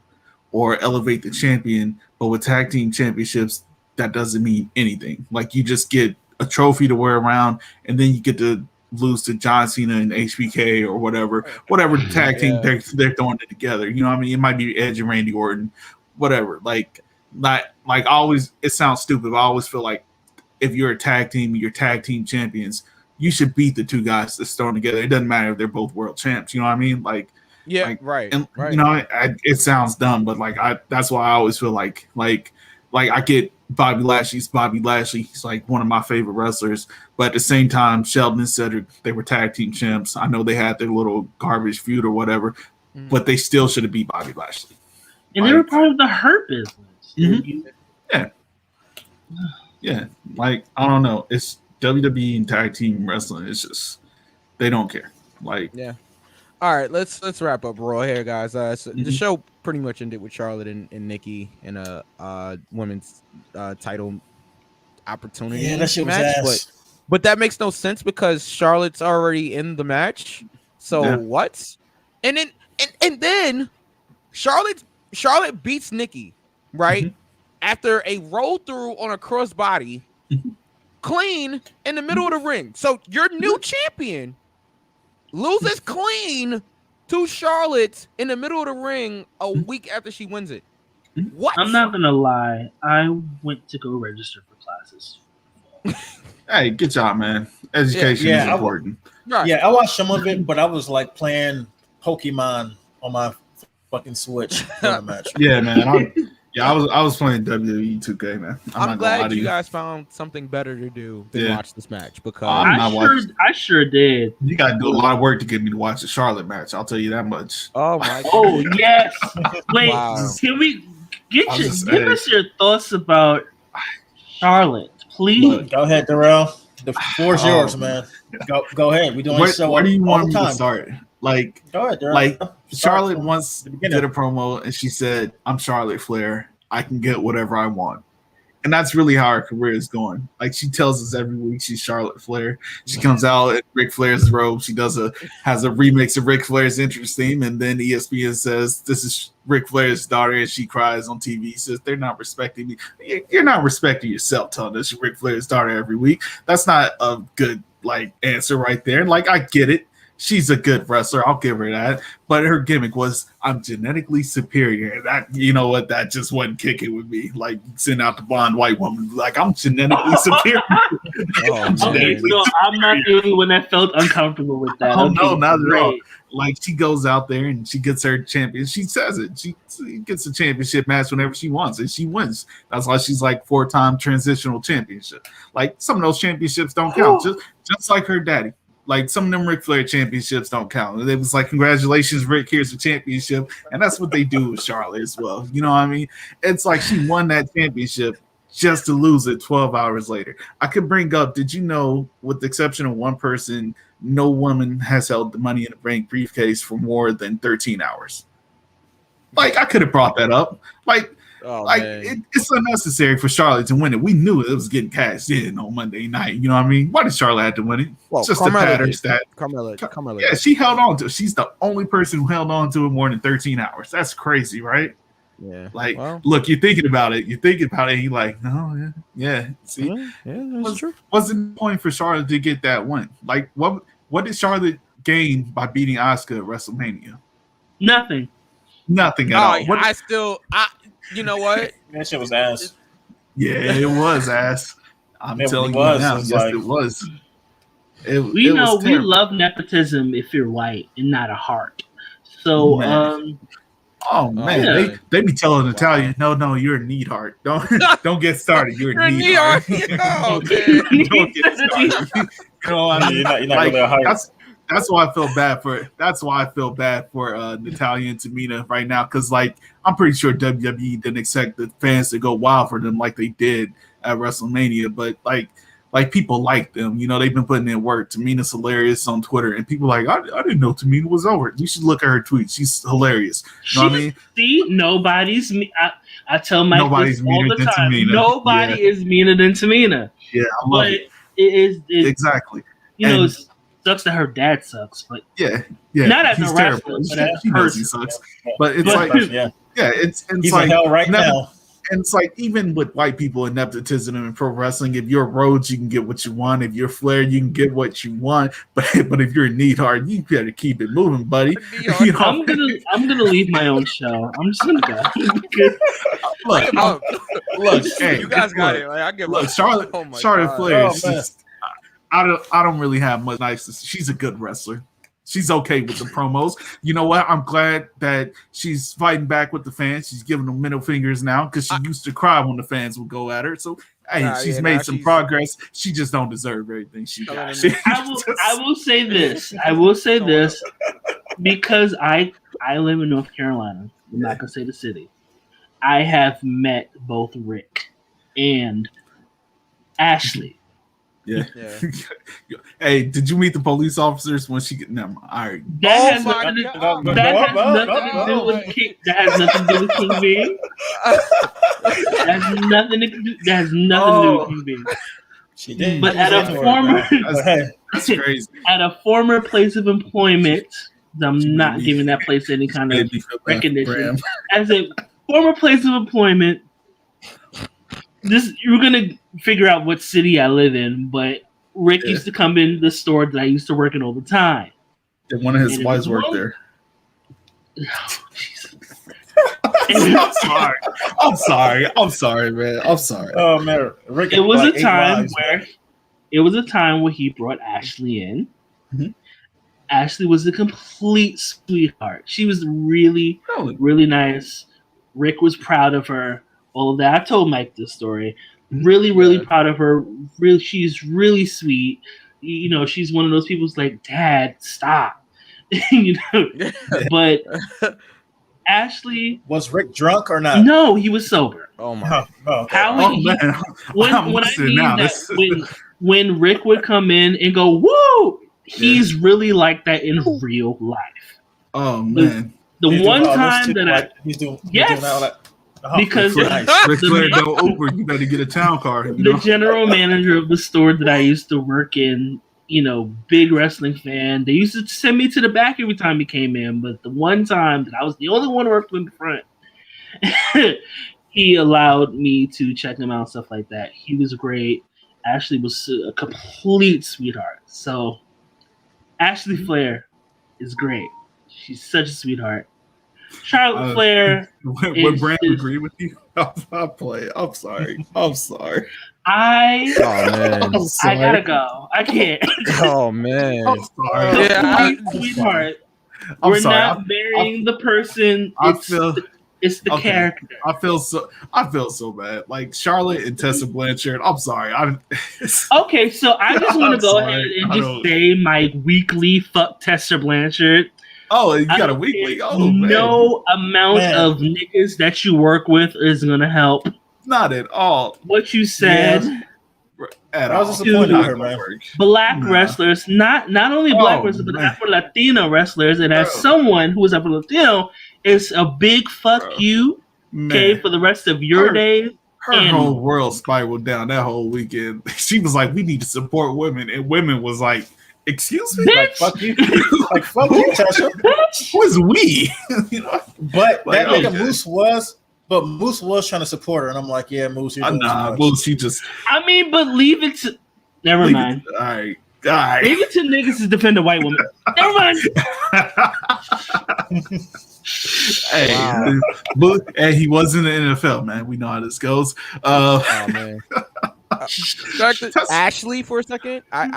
or elevate the champion. But with tag team championships, that doesn't mean anything. Like you just get a trophy to wear around, and then you get to lose to John Cena and HBK or whatever tag team they're throwing it together. You know what I mean? It might be Edge and Randy Orton, whatever. Like always, it sounds stupid, but I always feel like if you're a tag team, you're tag team champions, you should beat the 2 guys that's thrown together. It doesn't matter if they're both world champs. You know what I mean? Like,
right.
And you know, it sounds dumb, but like that's why I always feel like I get Bobby Lashley's Bobby Lashley. He's like one of my favorite wrestlers, but at the same time, Sheldon and Cedric, they were tag team champs. I know they had their little garbage feud or whatever, but they still should have beat Bobby Lashley.
And they were part of the Hurt business.
Yeah. Like I don't know. It's WWE and tag team wrestling. It's just they don't care. Like
All right, let's wrap up Raw here, guys. So the show pretty much ended with Charlotte and Nikki in a women's title opportunity.
Yeah, that shit was
match,
ass.
but that makes no sense because Charlotte's already in the match. So what? And then Charlotte beats Nikki, right? After a roll through on a crossbody, clean in the middle of the ring. So your new champion loses clean to Charlotte in the middle of the ring a week after she wins it. What?
I'm not gonna lie. I went to go register for classes.
Hey, good job, man. Education is important.
I watched some of it, but I was like playing Pokemon on my fucking Switch for the match.
Yeah, man. I was playing WWE 2K, man.
I'm glad you guys found something better to do than watch this match because
I sure did.
You got to do a lot of work to get me to watch the Charlotte match. I'll tell you that much.
Oh my!
Oh yes. Wait, can give us your thoughts about Charlotte, please.
Look, go ahead, Darrell. The floor is yours, man. Go ahead. We doing
Where do you want me to start? Like,
go ahead, Darrell.
Like Charlotte once did a promo and she said, "I'm Charlotte Flair. I can get whatever I want." And that's really how her career is going. Like she tells us every week she's Charlotte Flair. She comes out in Ric Flair's robe. She has a remix of Ric Flair's entrance theme, and then ESPN says this is Ric Flair's daughter, and she cries on TV. Says they're not respecting me. You're not respecting yourself, telling us you're Ric Flair's daughter every week. That's not a good answer right there. Like I get it. She's a good wrestler. I'll give her that. But her gimmick was, I'm genetically superior. That, you know what? That just wasn't kicking with me. Like, send out the blonde white woman. Like, I'm genetically superior.
I'm not the only one that felt uncomfortable with that.
Oh, no, not at all. Like, she goes out there and she gets her champion. She says it. She gets a championship match whenever she wants, and she wins. That's why she's like 4-time transitional championship. Like, some of those championships don't count. Just like her daddy. Like some of them Ric Flair championships don't count. It was like, congratulations, Rick, here's the championship. And that's what they do with Charlotte as well. You know what I mean? It's like she won that championship just to lose it 12 hours later. I could bring up, did you know, with the exception of one person, no woman has held the Money in the Bank briefcase for more than 13 hours? Like, I could have brought that up. It's unnecessary for Charlotte to win it. We knew it was getting cashed in on Monday night. You know what I mean? Why did Charlotte have to win it?
Well,
just
Carmella
the pattern
did.
stat.
Carmella.
Yeah, she held on to it. She's the only person who held on to it more than 13 hours. That's crazy, right?
Yeah.
Like, look, you're thinking about it. You're you're like, no, yeah. See,
that's true.
Wasn't the point for Charlotte to get that win? Like, what did Charlotte gain by beating Asuka at WrestleMania?
Nothing
at all.
You know what?
That shit was ass.
Yeah, it was ass. I'm telling you now. Yes, it was.
We love nepotism if you're white and not a heart. So,
they be telling Italian, no, you're a needheart. Don't get started. You're a needheart. Don't get started. You know what I mean?
You're not really a heart.
That's why I feel bad for. That's why I feel bad for Natalya and Tamina right now, because I'm pretty sure WWE didn't expect the fans to go wild for them like they did at WrestleMania, but like people like them. You know, they've been putting in work. Tamina's hilarious on Twitter, and people I didn't know Tamina was over. You should look at her tweets. She's hilarious. You know what I mean?
See, nobody's me. I tell Mike
nobody's
this all the time.
Tamina.
Nobody is meaner than Tamina.
Yeah, I love it.
It is
exactly.
You know. Sucks that her dad sucks, but not as a wrestler, but as a person.
He sucks. But it's it's
he's
like
in hell right now.
And it's like, even with white people and nepotism in pro wrestling, if you're Rhodes, you can get what you want. If you're Flair, you can get what you want. But if you're Neidhart, you better keep it moving, buddy. You know?
I'm gonna leave my own show. I'm just gonna go.
Look, hey,
you guys got it. Like, I give up.
Charlotte Flair. I don't really have much nice to say. She's a good wrestler. She's okay with the promos. You know what? I'm glad that she's fighting back with the fans. She's giving them middle fingers now, because she used to cry when the fans would go at her. So she's made some progress. She just don't deserve everything she got.
I will say this because I live in North Carolina. I'm not gonna say the city. I have met both Rick and Ashley.
Yeah. Hey, did you meet the police officers when she get? Never mind. All right.
That has nothing to do with King B. That has nothing to do with King B.
She did.
But at a former,
that's crazy.
At a former place of employment, I'm not giving that place any kind of recognition. As a former place of employment, you're gonna figure out what city I live in, but Rick used to come in the store that I used to work in all the time.
Did one of his wives work there? I'm sorry, man. I'm sorry.
Oh man, Rick.
It was a time where he brought Ashley in. Mm-hmm. Ashley was a complete sweetheart. She was really, really nice. Rick was proud of her. All of that. I told Mike this story. Really, really proud of her. Really, she's really sweet. You know, she's one of those people who's like, Dad, stop. You know, but Ashley
Was Rick drunk or not?
No, he was sober.
Oh my!
Man,
when I mean that when Rick would come in and go, "Woo!" He's really like that in real life.
Oh man!
The one time that
he's doing
because
Ric Flair go Uber, you better get a town car.
The general manager of the store that I used to work in, big wrestling fan. They used to send me to the back every time he came in, but the one time that I was the only one working in the front, he allowed me to check him out and stuff like that. He was great. Ashley was a complete sweetheart. So Ashley Flair is great. She's such a sweetheart. Charlotte Flair.
Would Brandon agree with you? I'll play. I'm sorry.
I gotta go. I can't.
Oh man.
I'm sorry.
Yeah,
sweetheart.
We're
not marrying the person. It's the character.
I feel so bad. Like Charlotte and Tessa Blanchard. I'm sorry.
Okay, so I just want to go ahead and just say my weekly fuck Tessa Blanchard.
Oh, you got a weekly? Oh, man.
No amount of niggas that you work with is gonna help.
Not at all.
What you said.
I was disappointed in her, man.
Black wrestlers, not only black wrestlers, but Afro Latino wrestlers, and as someone who is Afro Latino, it's a big fuck you, okay, for the rest of your days.
Her whole world spiraled down that whole weekend. She was like, "We need to support women," and women was like, "Excuse me,
bitch.
Like fuck you, like fuck you, Tasha."
Who's we?
But that nigga Moose was. But Moose was trying to support her, and I'm like, yeah, Moose, you're doing too much.
Moose, she just...
I mean, but leave it to... Never mind.
All right.
Leave it to niggas to defend a white woman. Never mind.
Hey, hey, he was in the NFL, man. We know how this goes.
Oh, man. Back to Ashley for a second. I'll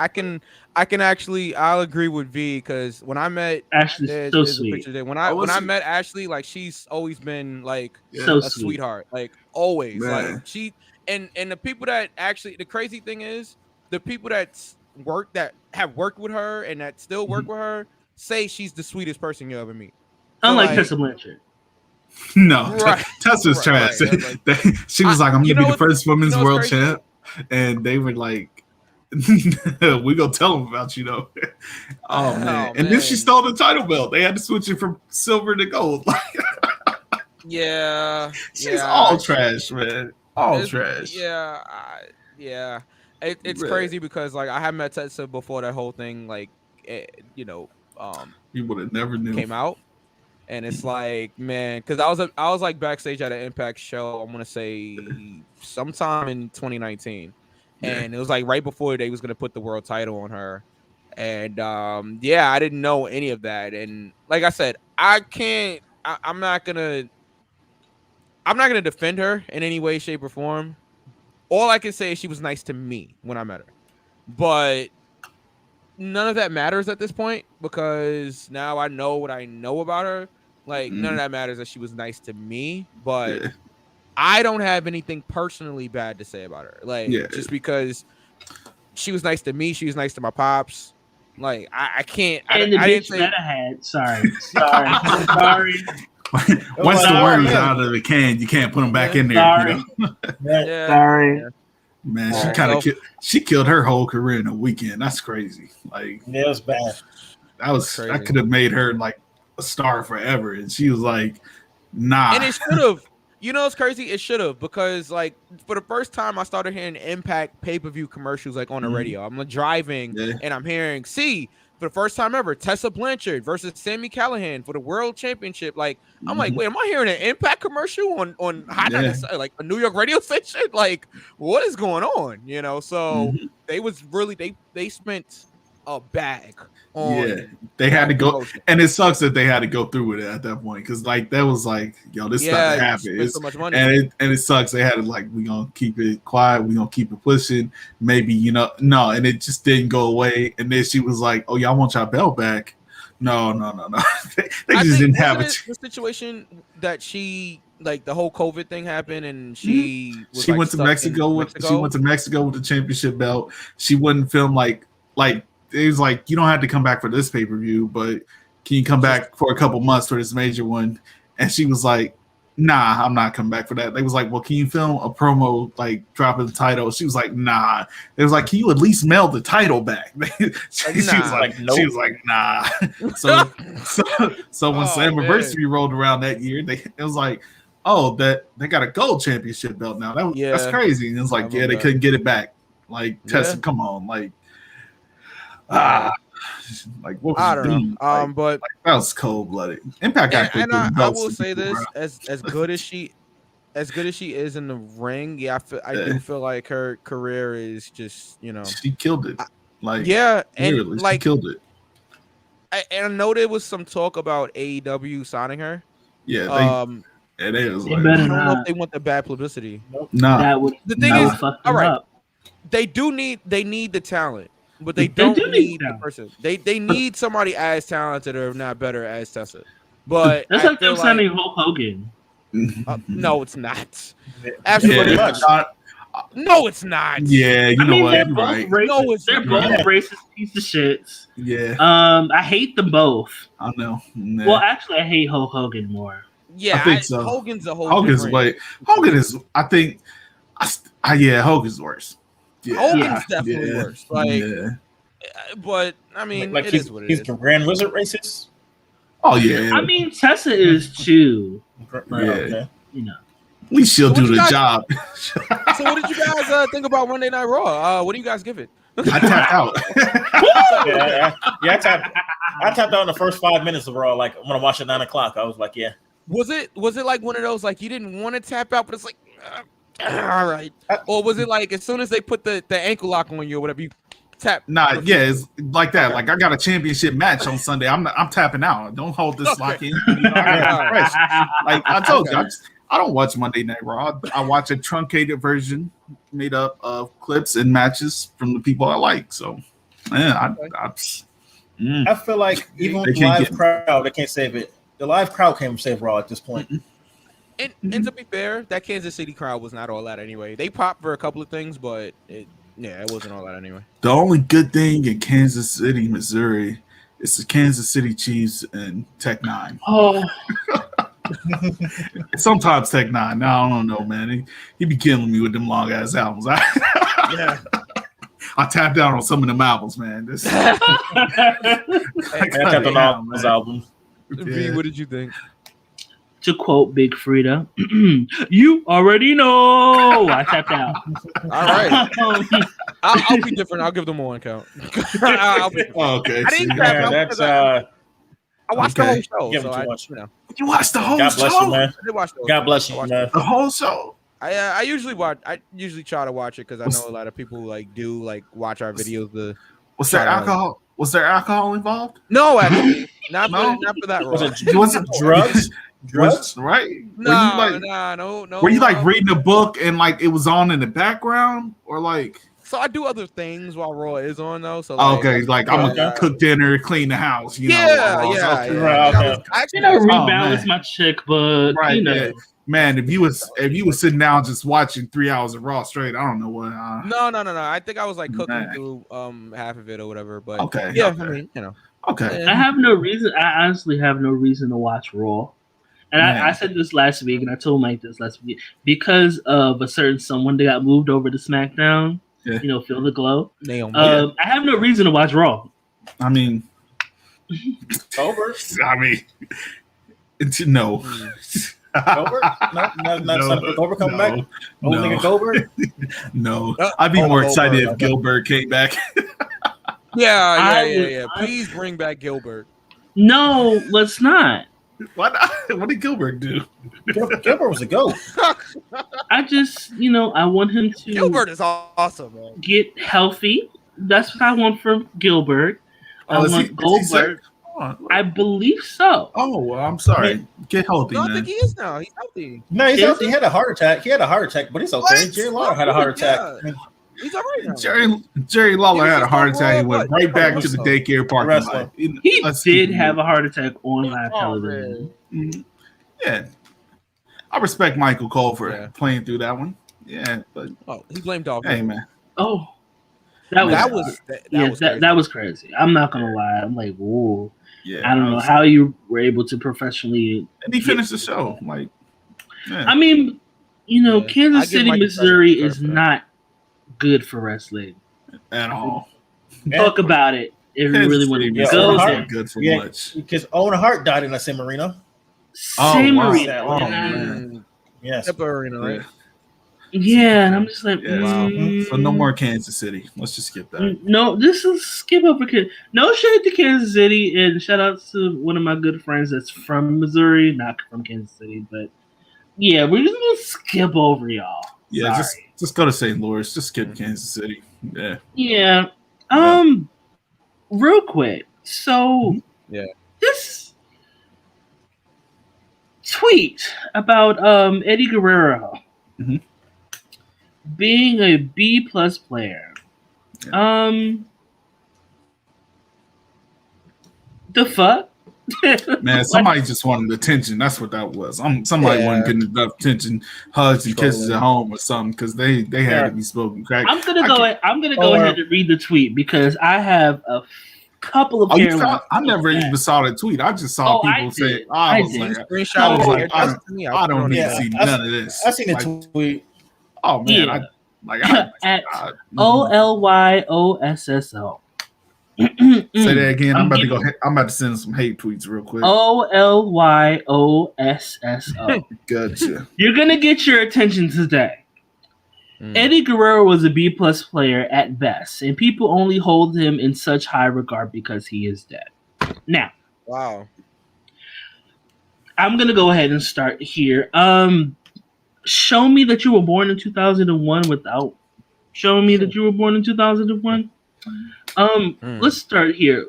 agree with V because when I met
Ashley's so sweet.
When I met Ashley, like she's always been like
so
a sweetheart, like always.
Man.
Like she and the people that actually the crazy thing is the people that have worked with her and that still work with her say she's the sweetest person you'll ever meet.
Unlike Tessa Blanchard.
No, Tessa's trash. Like, she was like, "I'm gonna be the first women's world champ," and they were like, "We gonna tell them about you, though." Oh man! And then she stole the title belt. They had to switch it from silver to gold.
Yeah,
she's all trash, man. All trash.
Yeah. It's crazy because like I had met Tessa before that whole thing, like you would have never knew came out. And it's like, man, because I was like backstage at an Impact show. I'm gonna say sometime in 2019, and it was like right before they was gonna put the world title on her. And I didn't know any of that. And like I said, I'm not gonna defend her in any way, shape, or form. All I can say is she was nice to me when I met her, but none of that matters at this point because now I know what I know about her. Like, none of that matters that she was nice to me, but I don't have anything personally bad to say about her. Like, just because she was nice to me, she was nice to my pops. Like, I can't.
And the bitch that I had. Sorry.
Once the worms out of the can, you can't put them back in there.
Sorry. Sorry.
Man, she killed her whole career in a weekend. That's crazy. Like,
yeah, it was bad.
I could have made her like a star forever, and she was like, "Nah."
And it should have. You know, it's crazy. It should have because like for the first time, I started hearing Impact pay-per-view commercials like on the radio. I'm driving and I'm hearing for the first time ever, Tessa Blanchard versus Sami Callihan for the World Championship. Like, I'm like, wait, am I hearing an Impact commercial on like a New York radio station? Like, what is going on? You know, so they was really they spent a bag on.
They had to go, and it sucks that they had to go through with it at that point because like that was like, yo, this stuff happened. It's so much money, and it sucks. They had to like, we gonna keep it quiet, we gonna keep it pushing. Maybe no, and it just didn't go away. And then she was like, "Oh, y'all want y'all belt back?" No. they just didn't have it.
The situation that she like the whole COVID thing happened, and she
went to Mexico. She went to Mexico with the championship belt. She wouldn't film like. It was like, you don't have to come back for this pay-per-view, but can you come back for a couple months for this major one? and she was like, "Nah, I'm not coming back for that." They was like, "Well, can you film a promo like dropping the title?" She was like, "Nah." It was like, "Can you at least mail the title back?" she was like,
nope.
"She was like, nah." So when Slammiversary rolled around that year, it was like, "Oh, that they got a gold championship belt now. That's crazy." And it was like, "Yeah, they couldn't get it back." Like Tessa, come on, like like what was
I don't
doing?
know. But
that was cold blooded. Impact actually.
And I will say this: as good as she is in the ring, I do feel like her career is just,
she killed it. Like
and
like she killed it.
I know there was some talk about AEW signing her.
Yeah, it is.
They
like,
better
I don't know
not.
if they want the bad publicity.
Nah.
That would,
The thing
that
is,
would fuck
all
them
right,
up.
they need the talent, but they
do
don't
need
need the
talent.
person. They need somebody as talented or not better as Tessa. But
That's
I
like
feel
them signing Hulk Hogan.
no, it's not. Absolutely
Pretty much.
No, it's not.
Yeah, you know what?
they're
You're
both
right.
racist.
No, it's
they're
not.
both racist piece of shits.
Yeah,
I hate them both.
I know. Nah.
Well, actually, I hate Hulk Hogan more.
Yeah,
I think so.
Hogan's a whole
Hogan's
different-
way. Hogan is. I think. Yeah, Hogan's worse. Yeah.
Hogan's definitely worse. Like, but I mean,
like
it
he's,
is what it
he's
is.
the Grand Wizard racist.
Oh yeah.
I mean, Tessa is too. But,
Okay.
At least she'll do
what you
the
guys-
job.
So, what did you guys think about Monday Night Raw? What do you guys give it?
I tapped out.
I tapped out in the first 5 minutes of Raw. Like when I watched at 9 o'clock, I was like, yeah.
Was it like one of those like you didn't want to tap out, but it's like, all right, or was it like as soon as they put the ankle lock on you or whatever, you tap?
Nah, yeah, it's like that. Like I got a championship match on Sunday. I'm tapping out. Don't hold this lock in. I gotta refresh. Like I told you, I don't watch Monday Night Raw. I watch a truncated version made up of clips and matches from the people I like. So, yeah,
I feel like even with the live crowd, they can't save it. The live crowd can't save Raw at this point.
And to be fair, that Kansas City crowd was not all that anyway. They popped for a couple of things, but it wasn't all that anyway.
The only good thing in Kansas City, Missouri, is the Kansas City Chiefs and Tech Nine.
Oh.
Sometimes Tech Nine. Now I don't know, man. He be killing me with them long ass albums.
Yeah.
I tapped out on some of them albums, man.
I tapped on all those albums.
V, what did you think?
To quote Big Frida, you already know. I tapped out.
All right. I'll be different. I'll give them one count.
Okay.
I didn't tap out. I watched the whole show.
Give
So
too much.
You watched the whole
God
show?
bless you, man.
I did watch the whole
God
show.
bless you, man.
The whole show?
I usually watch. I usually try to watch it because I know a lot of people do watch our videos.
Was there alcohol? Was there alcohol involved?
No, actually, not for that.
Was it drugs? Drugs?
Right?
No.
Were you like reading a book and like it was on in the background, or like?
So I do other things while Raw is on though. So
I'm gonna cook dinner, clean the house. You know.
I rebalance my checkbook.
Right.
You know.
Yeah. Man, if you was sitting down just watching 3 hours of Raw straight, I don't know what.
No. I think I was like cooking through half of it or whatever. But
okay.
Yeah, okay. I mean, you know.
Okay.
I have no reason. I honestly have no reason to watch Raw. And I said this last week, and I told Mike this last week, because of a certain someone that got moved over to SmackDown.
Yeah.
You know, feel the glow.
I
have no reason to watch Raw.
I mean,
Over.
I mean, no.
Goldberg? No, Goldberg coming back? Old nigga Goldberg?
No. I'd be more excited if Gilbert came back.
Yeah. Please bring back Gilbert.
No, let's not.
Why not? What did Gilbert do?
Gilbert was a goat.
I just, I want him to.
Gilbert is awesome, man.
Get healthy. That's what I want from Gilbert. I want Goldberg. I believe so.
Oh, well, I'm sorry. Get healthy, man.
I think he is now. He's healthy.
No, he's healthy. He had a heart attack. But he's okay.
What?
Jerry Lawler had a heart attack.
Yeah. He's all right now.
Jerry Lawler had a heart attack. He went right back to the daycare parking lot.
He did have a heart attack on live television.
Mm-hmm. Yeah. I respect Michael Cole for playing through that one. Yeah, but
he blamed Dolph.
Hey, man.
Oh. That was crazy. I'm not gonna lie. I'm like, whoa.
Yeah,
I don't know how you were able to professionally.
And he finished the show. Like,
I mean, Kansas City, Missouri is not good for wrestling
at all.
Talk about it if you really want to go there.
Good for much.
Because Owen Hart died in that same arena.
Same arena.
Oh, man.
Yes.
Arena, right?
Yeah, and I'm just like,
wow. So no more Kansas City. Let's just skip that.
No, this is skip over. No shade to Kansas City, and shout out to one of my good friends that's from Missouri, not from Kansas City, but yeah, we're just gonna skip over y'all.
Yeah,
Sorry.
just go to St. Louis. Just skip Kansas City. Yeah.
Yeah. Real quick. So this tweet about Eddie Guerrero being a B+ player. The fuck?
Man, somebody just wanted attention. That's what that was. Somebody wasn't getting enough attention, hugs and kisses at home or something because they had to be spoken crack.
I'm gonna go ahead and read the tweet because I have a couple of.
I never even saw the tweet. I just saw people say, "I don't need to see none of this."
I seen the tweet.
Oh man,
at OLYOSSO.
Say that again. I'm about to send some hate tweets real quick.
OLYOSSO.
Gotcha.
You're gonna get your attention today. Eddie Guerrero was a B+ player at best, and people only hold him in such high regard because he is dead. Now,
wow.
I'm gonna go ahead and start here. Show me that you were born in 2001 without showing me that you were born in 2001. Let's start here.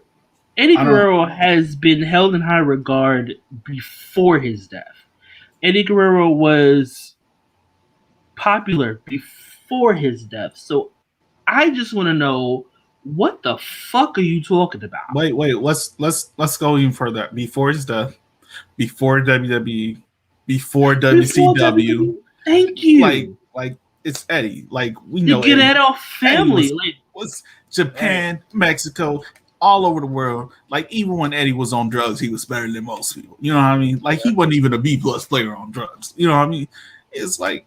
Eddie Guerrero has been held in high regard before his death. Eddie Guerrero was popular before his death. So I just want to know, what the fuck are you talking about?
Wait, let's go even further. Before his death, before WWE, before WCW.
Thank you.
Like it's Eddie. Like we know
get that off family.
Was Japan, Mexico, all over the world. Like even when Eddie was on drugs, he was better than most people. You know what I mean? Like he wasn't even a B+ player on drugs. You know what I mean? It's like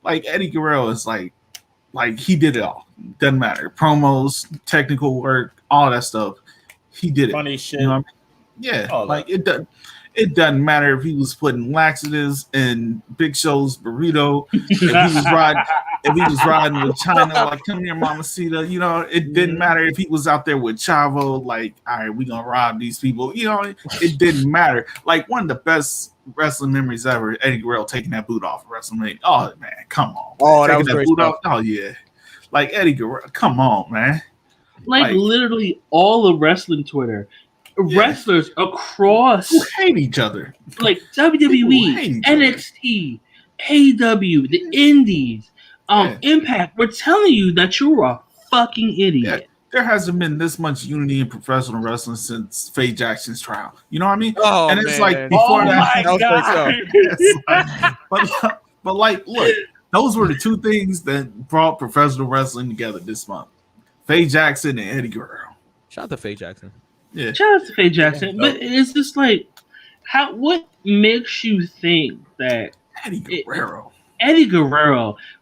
Eddie Guerrero is like he did it all. Doesn't matter. Promos, technical work, all that stuff. He did it.
Funny shit.
You know what I mean? Yeah. It doesn't matter if he was putting laxatives in Big Show's burrito, if he was riding with China, like, come here, Mamacita. You know, it didn't matter if he was out there with Chavo, like, all right, we're gonna rob these people. You know, it didn't matter. Like one of the best wrestling memories ever, Eddie Guerrero taking that boot off of WrestleMania. Oh man, come on.
Oh,
taking
that was
boot off. Oh yeah. Like Eddie Guerrero, come on, man.
Like literally all of wrestling Twitter. Wrestlers across
who hate each other,
like WWE, NXT, AEW, the Indies, Impact. We're telling you that you're a fucking idiot.
Yeah, there hasn't been this much unity in professional wrestling since Faye Jackson's trial. You know what I mean?
Oh,
and it's
man.
like before
my God.
But like, look, those were the two things that brought professional wrestling together this month: Faye Jackson and Eddie Guerrero.
Shout out to Faye Jackson.
Yeah.
Shout out to Faye Jackson, but it's just like, what makes you think that
Eddie Guerrero?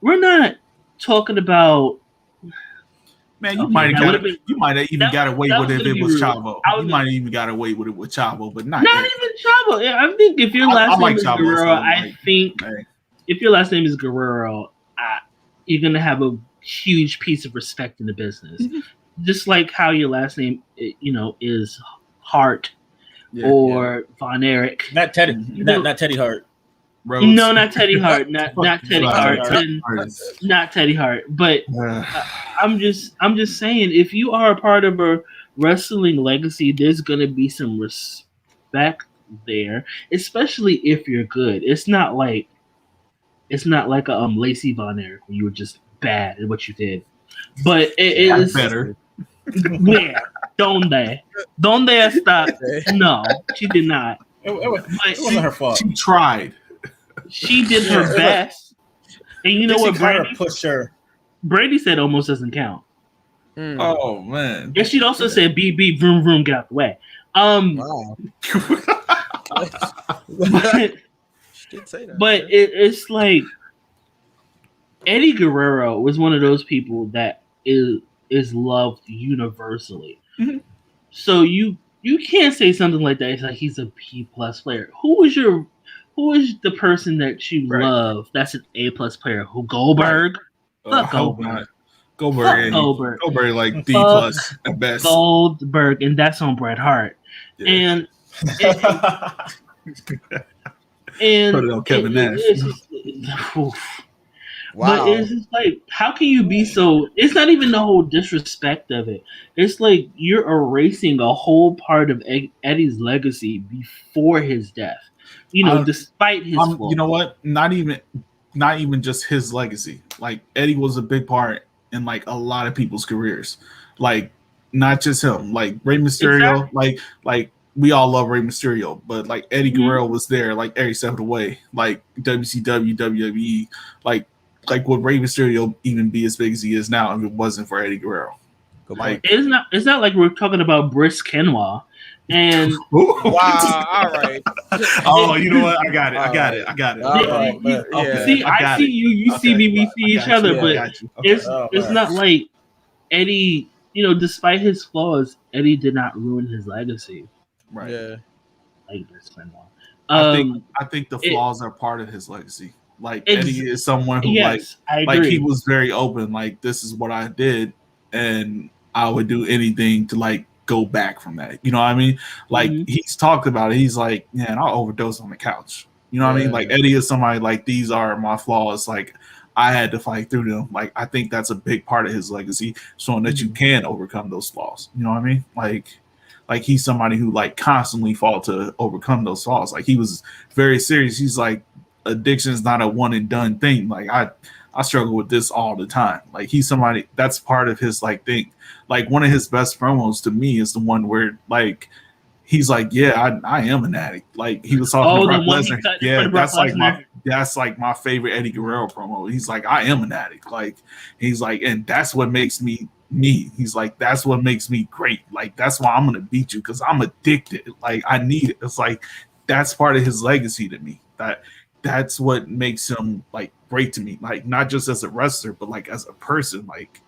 We're not talking about.
Man, you might have even got away with it if it was Chavo. You might have even got away with it with Chavo, but not
even Chavo. I think if your last name is Guerrero, if your last name is Guerrero, you're gonna have a huge piece of respect in the business. Just like how your last name, is Hart or Von Erich.
Not Teddy. Not Teddy Hart.
Rose.
No, not Teddy Hart. Not Teddy Hart. Not Teddy Hart. But I'm just saying, if you are a part of a wrestling legacy, there's gonna be some respect there, especially if you're good. It's not like a Lacey Von Erich when you were just bad at what you did. But it is
better.
Where? Donde stop? No, she did not.
It wasn't her fault.
She tried.
She did her best. And you know what, Brady
pushed her.
Brady said almost doesn't count.
Oh man.
And she'd also say beep beep vroom vroom get out the way.
Wow. She did say that.
But it's like Eddie Guerrero was one of those people that is loved universally.
Mm-hmm.
So you can't say something like that. It's like he's a B plus player. Who is the person that you love that's an A plus player? Who Goldberg? Fuck Goldberg.
Goldberg like D plus at best.
Goldberg, and that's on Bret Hart. Yeah. And
put it on Kevin Nash.
Wow. But it's just like, how can you be so? It's not even the whole disrespect of it. It's like you're erasing a whole part of Eddie's legacy before his death. You know, despite his flaws.
You know what? Not even just his legacy. Like Eddie was a big part in like a lot of people's careers. Like not just him. Like Rey Mysterio. Exactly. Like we all love Rey Mysterio, but like Eddie Guerrero was there like every step of the way. Like WCW, WWE, like would Rey Mysterio even be as big as he is now if it wasn't for Eddie Guerrero?
Like it's not like we're talking about Briss Kenwa. And
wow, all right.
Oh, you know what? I got it.
I see you. You see me. We see each other. But it's not like Eddie. You know, despite his flaws, Eddie did not ruin his legacy.
Right.
Yeah.
Like Briss Kenwa.
I think the flaws are part of his legacy. Like Eddie is someone who like he was very open. Like this is what I did, and I would do anything to like go back from that. You know what I mean? Like he's talked about it. He's like, man, I'll overdose on the couch. You know what I mean? Like Eddie is somebody like these are my flaws. Like I had to fight through them. Like I think that's a big part of his legacy, showing that you can overcome those flaws. You know what I mean? Like he's somebody who like constantly fought to overcome those flaws. Like he was very serious. He's like, addiction is not a one and done thing. Like I struggle with this all the time. Like he's somebody that's part of his like thing. Like one of his best promos to me is the one where like he's like, yeah, I am an addict. Like he was talking to Brock Lesnar. Yeah, that's like my favorite Eddie Guerrero promo. He's like, I am an addict. Like he's like, and that's what makes me me. He's like, that's what makes me great. Like that's why I'm gonna beat you because I'm addicted. Like I need it. It's like that's part of his legacy to me. That's what makes him like great to me. Like not just as a wrestler, but like as a person. Like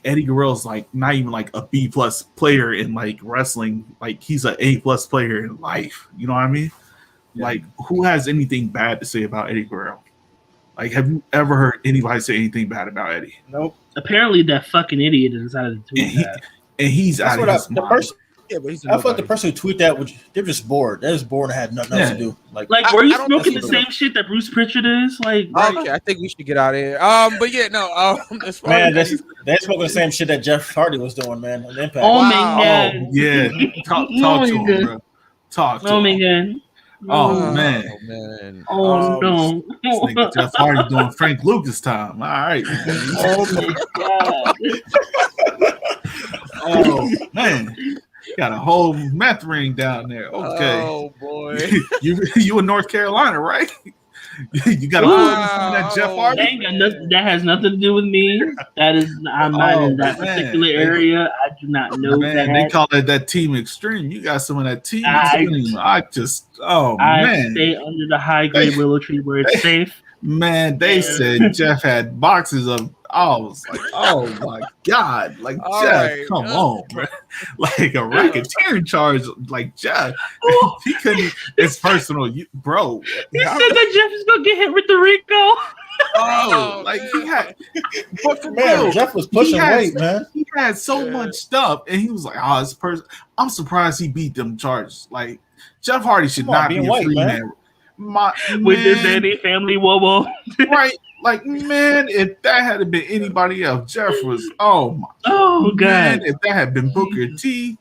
Eddie Guerrero's like not even like a B plus player in like wrestling. Like he's an A plus player in life. You know what I mean? Yeah. Like who has anything bad to say about Eddie Guerrero? Like have you ever heard anybody say anything bad about Eddie?
Nope. Apparently that fucking idiot decided to tweet that.
And he's out of his mind.
Yeah, but I thought the person who tweeted that they're just bored. They're just bored and had nothing else to do. Like
were you smoking the same shit that Bruce Pritchard is? Like,
okay, I think we should get out of here. But yeah, no.
Man, they're smoking the same shit that Jeff Hardy was doing, man. On Impact.
Oh my god.
Yeah, talk to him, bro. Talk to him.
Oh my god.
Oh man.
Oh no.
This nigga Jeff Hardy doing Frank Lucas time. All right.
Oh my god.
Oh man. Got a whole meth ring down there. Okay.
Oh boy.
you in North Carolina, right? You got a that Jeff Hardy.
That has nothing to do with me. I'm not in that particular area. I do not know that.
They call it that Team Extreme. You got some of that Team Extreme. I
stay under the high grade willow tree where it's safe.
Man, they said Jeff had boxes of. I was like, oh my god, like all Jeff, right, come on, bro. Like a racketeering charge, like Jeff, he couldn't. It's personal, bro.
He said that Jeff is gonna get hit with the Rico.
Oh, like he had,
but for real, Jeff was pushing weight, man.
He had so much stuff, and he was like, oh, this person. I'm surprised he beat them charges. Like Jeff Hardy should not be a free man.
With his daddy family, whoa,
right? Like, man, if that had been anybody else, Jeff was,
God.
If that had been Booker T,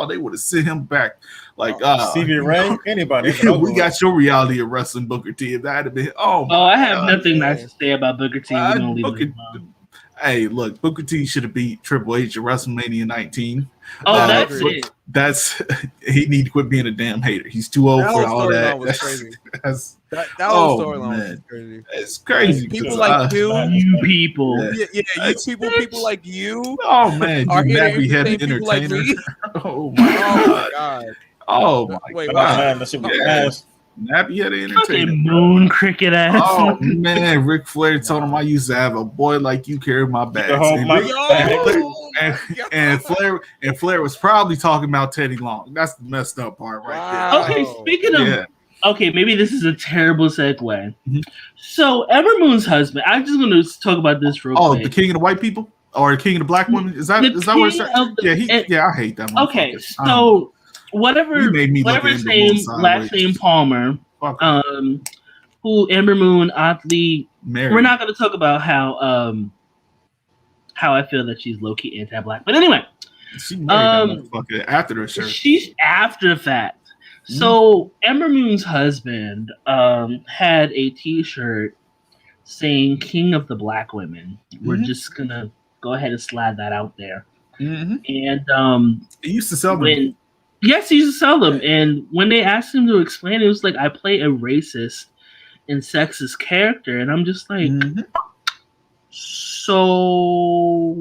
they would have sent him back. Like,
Stevie Ray, anybody.
We got your reality of wrestling, Booker T. If that had been,
I have nothing nice to say about Booker T.
Hey, look, Booker T should have beat Triple H at WrestleMania 19.
That's it.
that's he need to quit being a damn hater. He's too old for all that.
Was crazy.
That
whole storyline was crazy.
It's crazy.
People like
you people.
people like you.
Oh man,
are
you
here to
nappy headed
entertain people like
entertainer.
me.
Oh my god. Oh my
Wait,
god.
That shit was
Yeah.
ass.
Nappy headed
Fucking
entertainer.
moon cricket ass.
Oh man, Ric Flair told him I used to have a boy like you carry my bags. And Flair was probably talking about Teddy Long. That's the messed up part right
Okay, speaking of okay, maybe this is a terrible segue. Mm-hmm. So Ember Moon's husband, I'm just gonna talk about this real quick.
The king of the white people? Or the king of the black women? Is that what it's I hate that one.
Okay, so whatever his name, last name Palmer, who Ember Moon oddly married. We're not gonna talk about how I feel that she's low-key anti-black. But anyway.
She married that motherfucker after the shirt.
She's after the fact. So Ember Moon's husband had a T-shirt saying "King of the Black Women." We're just gonna go ahead and slide that out there. And
he used to sell them.
Yes, he used to sell them. And when they asked him to explain, it was like, I play a racist and sexist character, and I'm just like, so.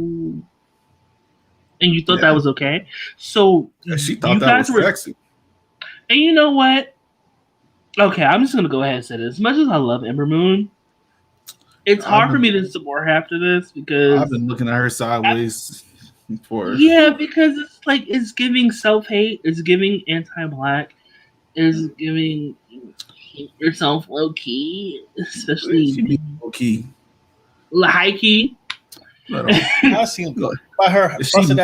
And you thought that was okay? So
she thought that was sexy.
And you know what? Okay, I'm just gonna go ahead and say this. As much as I love Ember Moon, it's hard for me to support her after this because
I've been looking at her sideways
because it's like it's giving self-hate, it's giving anti-black, it's giving yourself low-key, especially
low-key,
high-key.
I seen by her.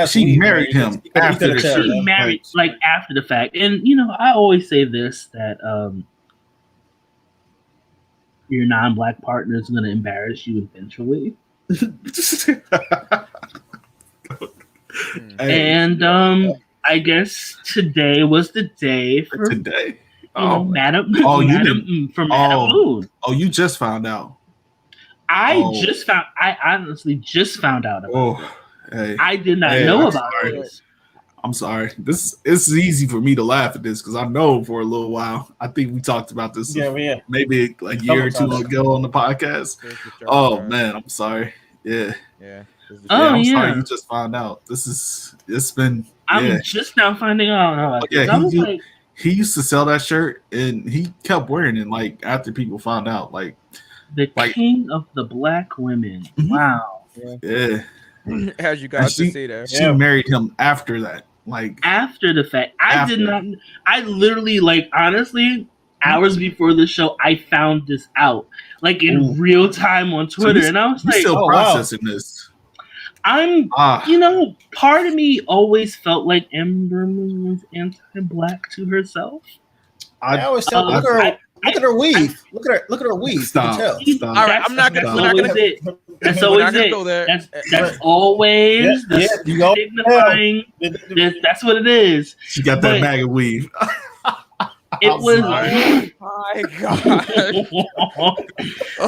She married him after the fact.
She married after the fact, and I always say this that your non-black partner is going to embarrass you eventually. And I guess today was the day for
today.
Madam Moon.
Oh, you just found out.
I honestly just found out about it.
Hey,
I did not know about this.
I'm sorry. It's easy for me to laugh at this because I know for a little while. I think we talked about this maybe a year or two ago on the podcast. Oh man, I'm sorry. I'm sorry you just found out. I'm
just now finding out.
He used to sell that shirt and he kept wearing it after people found out.
The king of the black women. Wow.
Yeah.
As you guys can see there.
She married him after that.
After the fact. I did not. I literally, honestly, hours before the show, I found this out. In real time on Twitter. And I was like,
still processing this.
I'm, part of me always felt like Ember Moon was anti-black to herself.
I always tell look at her weave. Look at her weave.
Stop.
All right, I'm not gonna.
That's always it.
Go there.
That's always signifying. That's what it is.
She got that bag of weave.
It was.
My God.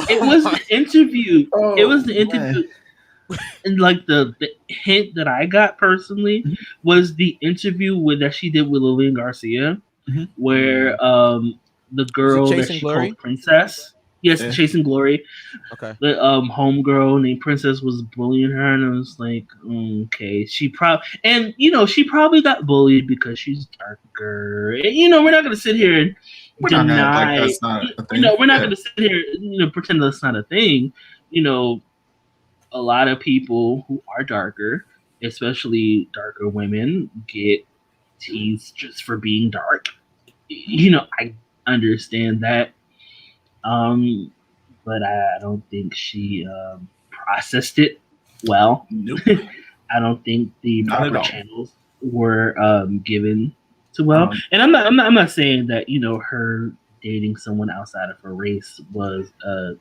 It was the interview. It was the interview. And the hint that I got personally was the interview that she did with Lillian Garcia, where the girl that she called Princess. Yes, Chasing Glory.
Okay.
The homegirl named Princess was bullying her, and I was like, okay, she probably got bullied because she's darker. And, we're not gonna sit here and deny.
That's not a thing.
We're not gonna sit here and pretend that's not a thing. A lot of people who are darker, especially darker women, get teased just for being dark. I understand that. But I don't think she processed it well.
Nope.
I don't think the proper channels were given to well. And I'm not saying that her dating someone outside of her race was a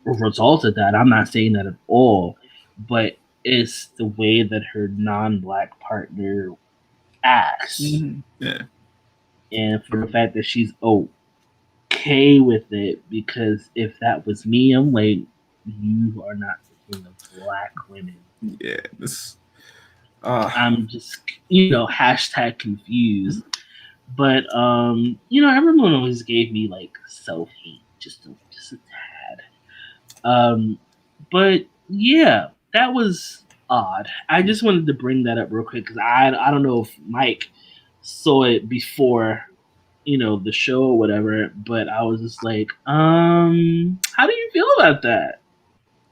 result of that. I'm not saying that at all. But it's the way that her non-black partner acts.
Yeah.
And for the fact that she's okay with it, because if that was me, I'm like, you are not the king of black women.
Yeah,
I'm just, hashtag confused. But everyone always gave me like self-hate, just a tad. But yeah, that was odd. I just wanted to bring that up real quick because I don't know if Mike saw it before, the show or whatever, but I was just like, how do you feel about that?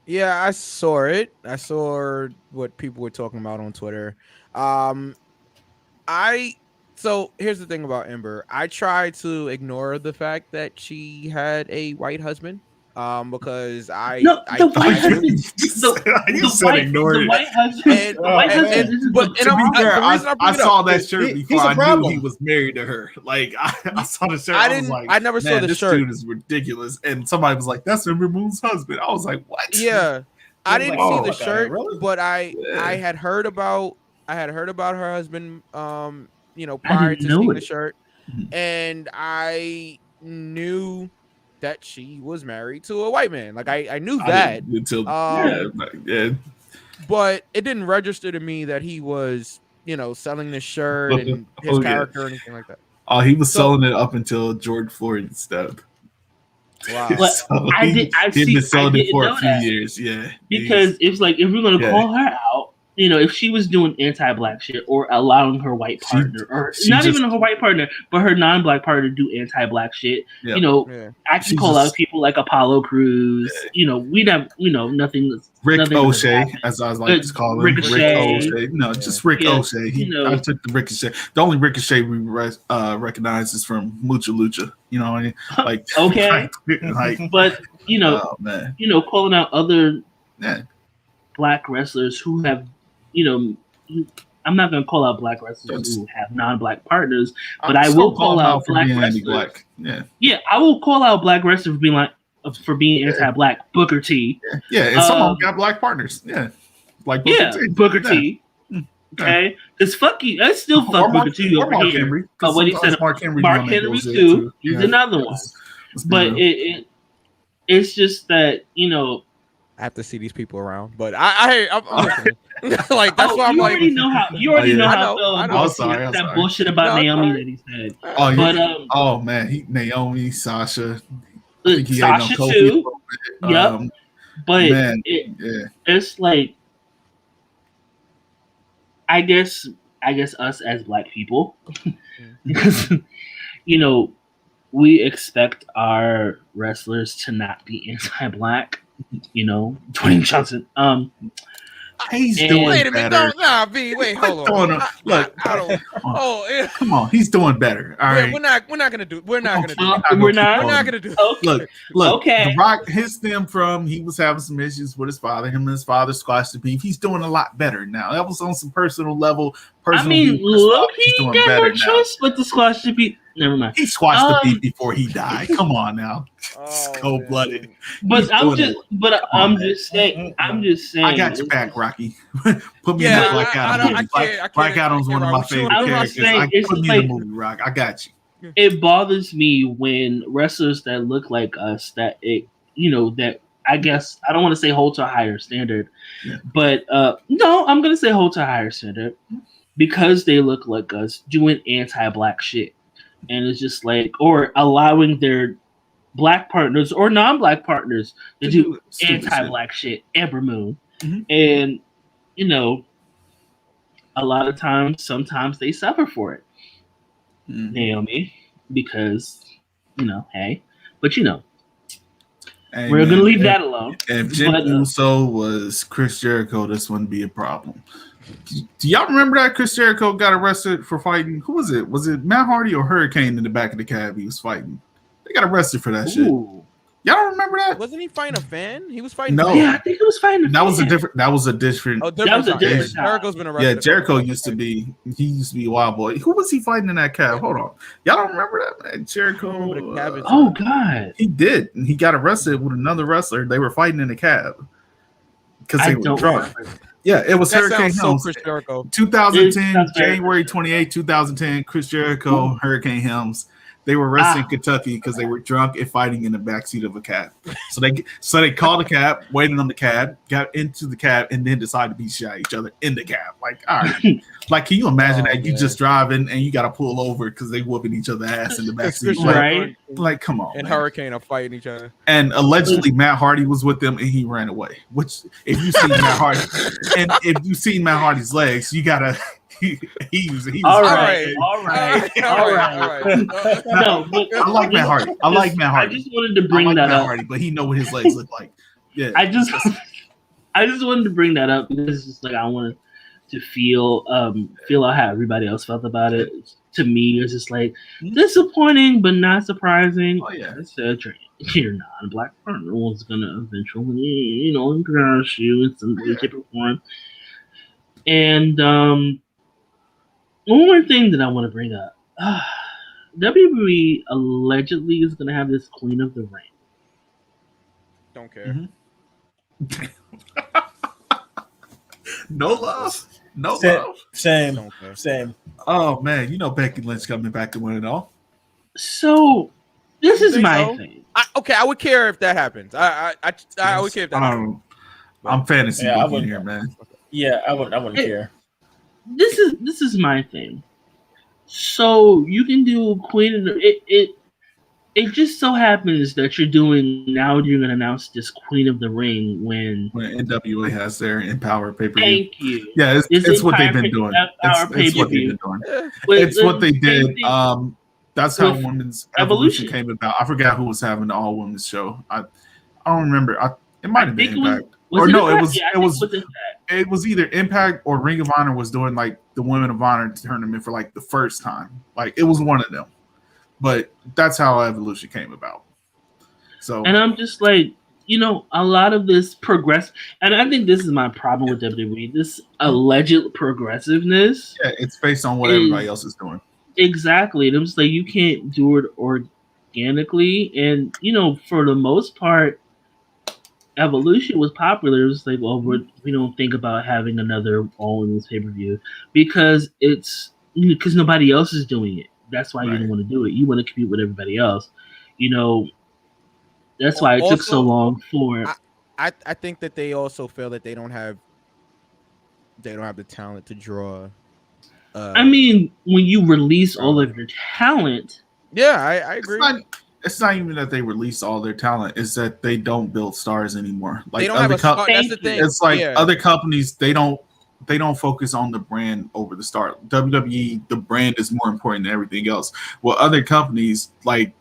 Yeah, I saw it. I saw what people were talking about on Twitter. So here's the thing about Ember. I tried to ignore the fact that she had a white husband. Because
the white husband, the white husband.
I saw that shirt before I knew he was married to her. Like I saw the shirt.
I never saw the
this
shirt.
Dude is ridiculous. And somebody was like, "That's Ember Moon's husband." I was like, "What?"
Yeah, I didn't see the shirt,
really?
but I had heard about her husband. Prior to seeing the shirt, and I knew that she was married to a white man. Like I knew that
until
but it didn't register to me that he was, selling this shirt and his character or anything like that.
Oh, he was selling it up until George Floyd stepped.
Wow.
He'd been selling it for a few years. Yeah.
Because it's like, if we're going to call her out, if she was doing anti-black shit or allowing her white partner, or not even her white partner, but her non-black partner do anti-black shit, I can call out people like Apollo Crews. We'd have, nothing.
Rick O'Shea, as I was like to call him.
Ricochet.
Rick O'Shea. No, just Rick O'Shea. I took the Ricochet. The only Ricochet we recognize is from Mucha Lucha. You know what I mean? Like,
okay. But, calling out other black wrestlers who have, I'm not going to call out black wrestlers who have non-black partners, but I will call out black wrestlers. Yeah, I will call out black wrestlers for being anti-black. Booker T.
Yeah, and some of them got black partners. Yeah, like
Booker T. Okay, because fuck you, I still fuck Booker T over here. But what he said, Mark Henry too. He's another one. But it's just that
I have to see these people around, but I'm listening. Like that's why I'm like,
you already know how I feel about that bullshit about Naomi that he said.
Oh man, Naomi, Sasha,
Sasha too. Yep. But it's like, I guess us as black people, because we expect our wrestlers to not be anti-black. Dwayne Johnson.
He's doing better.
Wait, hold on.
Look, come on, he's doing better. All right,
we're not gonna do. We're not gonna do.
We're not
gonna do.
Look.
Okay.
The Rock, his stem from he was having some issues with his father. Him and his father squashed the beef. He's doing a lot better now. That was on some personal level.
Look, he got no choice but to squash the beef. Never mind.
He squashed the beef before he died. Come on now, cold blooded.
But I'm just saying.
I got your back, Rocky. Put me in the Black Adam. Black Adam's one of my favorite characters. Put me in the movie, Rock. I got you.
It bothers me when wrestlers that look like us, that I guess I don't want to say hold to a higher standard, but no, I'm gonna say hold to a higher standard because they look like us doing anti-black shit. And it's just like, or allowing their black partners or non-black partners to do anti-black shit. Ember Moon. And, a lot of times, sometimes they suffer for it. Naomi, because, hey. But,
hey,
we're going to leave that alone.
If Jim Uso was Chris Jericho, this wouldn't be a problem. Do y'all remember that Chris Jericho got arrested for fighting? Who was it? Was it Matt Hardy or Hurricane in the back of the cab he was fighting? They got arrested for that shit. Y'all don't remember that?
Wasn't he fighting a fan? He was fighting.
No,
yeah, I think he was fighting.
That was a different.
Oh, different. Jericho's been arrested.
Yeah, Jericho used to be. He used to be Wild Boy. Who was he fighting in that cab? Hold on, y'all don't remember that, man? Jericho.
Oh God,
he did. And he got arrested with another wrestler. They were fighting in the cab because they were drunk. Yeah, it was Hurricane Helms. 2010, January 28, 2010, Chris Jericho, Hurricane Helms. They were arrested in Kentucky because they were drunk and fighting in the backseat of a cab. So they called a cab, waited on the cab, got into the cab, and then decided to beat shit at each other in the cab. Like, all right. Like, can you imagine that you just driving and you got to pull over because they whooping each other's ass in the backseat?
Right.
Like, come on.
And
man.
Hurricane are fighting each other.
And allegedly Matt Hardy was with them and he ran away. Which, if you see Matt Hardy, and if you see Matt Hardy's legs, you gotta. He was
all right. No, but
I like Matt Hardy.
I just wanted to bring that up.
Hardy, but he know what his legs look like. Yeah.
I just wanted to bring that up because it's just like I wanted to feel out how everybody else felt about it. To me, it's just like disappointing but not surprising.
Oh yeah,
it's you're not a black partner was gonna eventually, embarrass you in some way, shape, or form. And one more thing that I want to bring up. WWE allegedly is going to have this Queen of the Ring.
Don't care.
No love. No love.
Same.
Oh, man. You know Becky Lynch coming back to win it all.
So, this is my thing.
I would care if that happens. I would care if that happens.
I'm fantasy booking here, man.
Yeah, I wouldn't care.
This is my thing. So you can do Queen of the it just so happens that you're gonna announce this Queen of the Ring when
NWA has their Empower pay-per-view.
Thank you.
Yeah, it's what they've been doing. It's what they've been doing. It's what they did. That's how Women's Evolution came about. I forgot who was having the all women's show. I don't remember. It might have been Impact. It was either Impact or Ring of Honor was doing like the Women of Honor tournament for like the first time. Like it was one of them. But that's how Evolution came about. So,
and I'm just like, a lot of this and I think this is my problem with WWE. This alleged progressiveness.
Yeah, it's based on what everybody else is doing.
Exactly. And I'm just like, you can't do it organically. And, for the most part, Evolution was popular. It was like, well, we don't think about having another all in this pay-per-view because because nobody else is doing it. That's why you don't want to do it. You want to compete with everybody else. That's why it took so long for.
I think that they also feel that they don't have the talent to draw.
I mean, when you release all of your talent,
yeah, I agree.
It's not even that they release all their talent; it's that they don't build stars anymore. Like
they don't have a star. That's the thing.
It's like other companies; they don't focus on the brand over the star. WWE, the brand is more important than everything else. Well, other companies like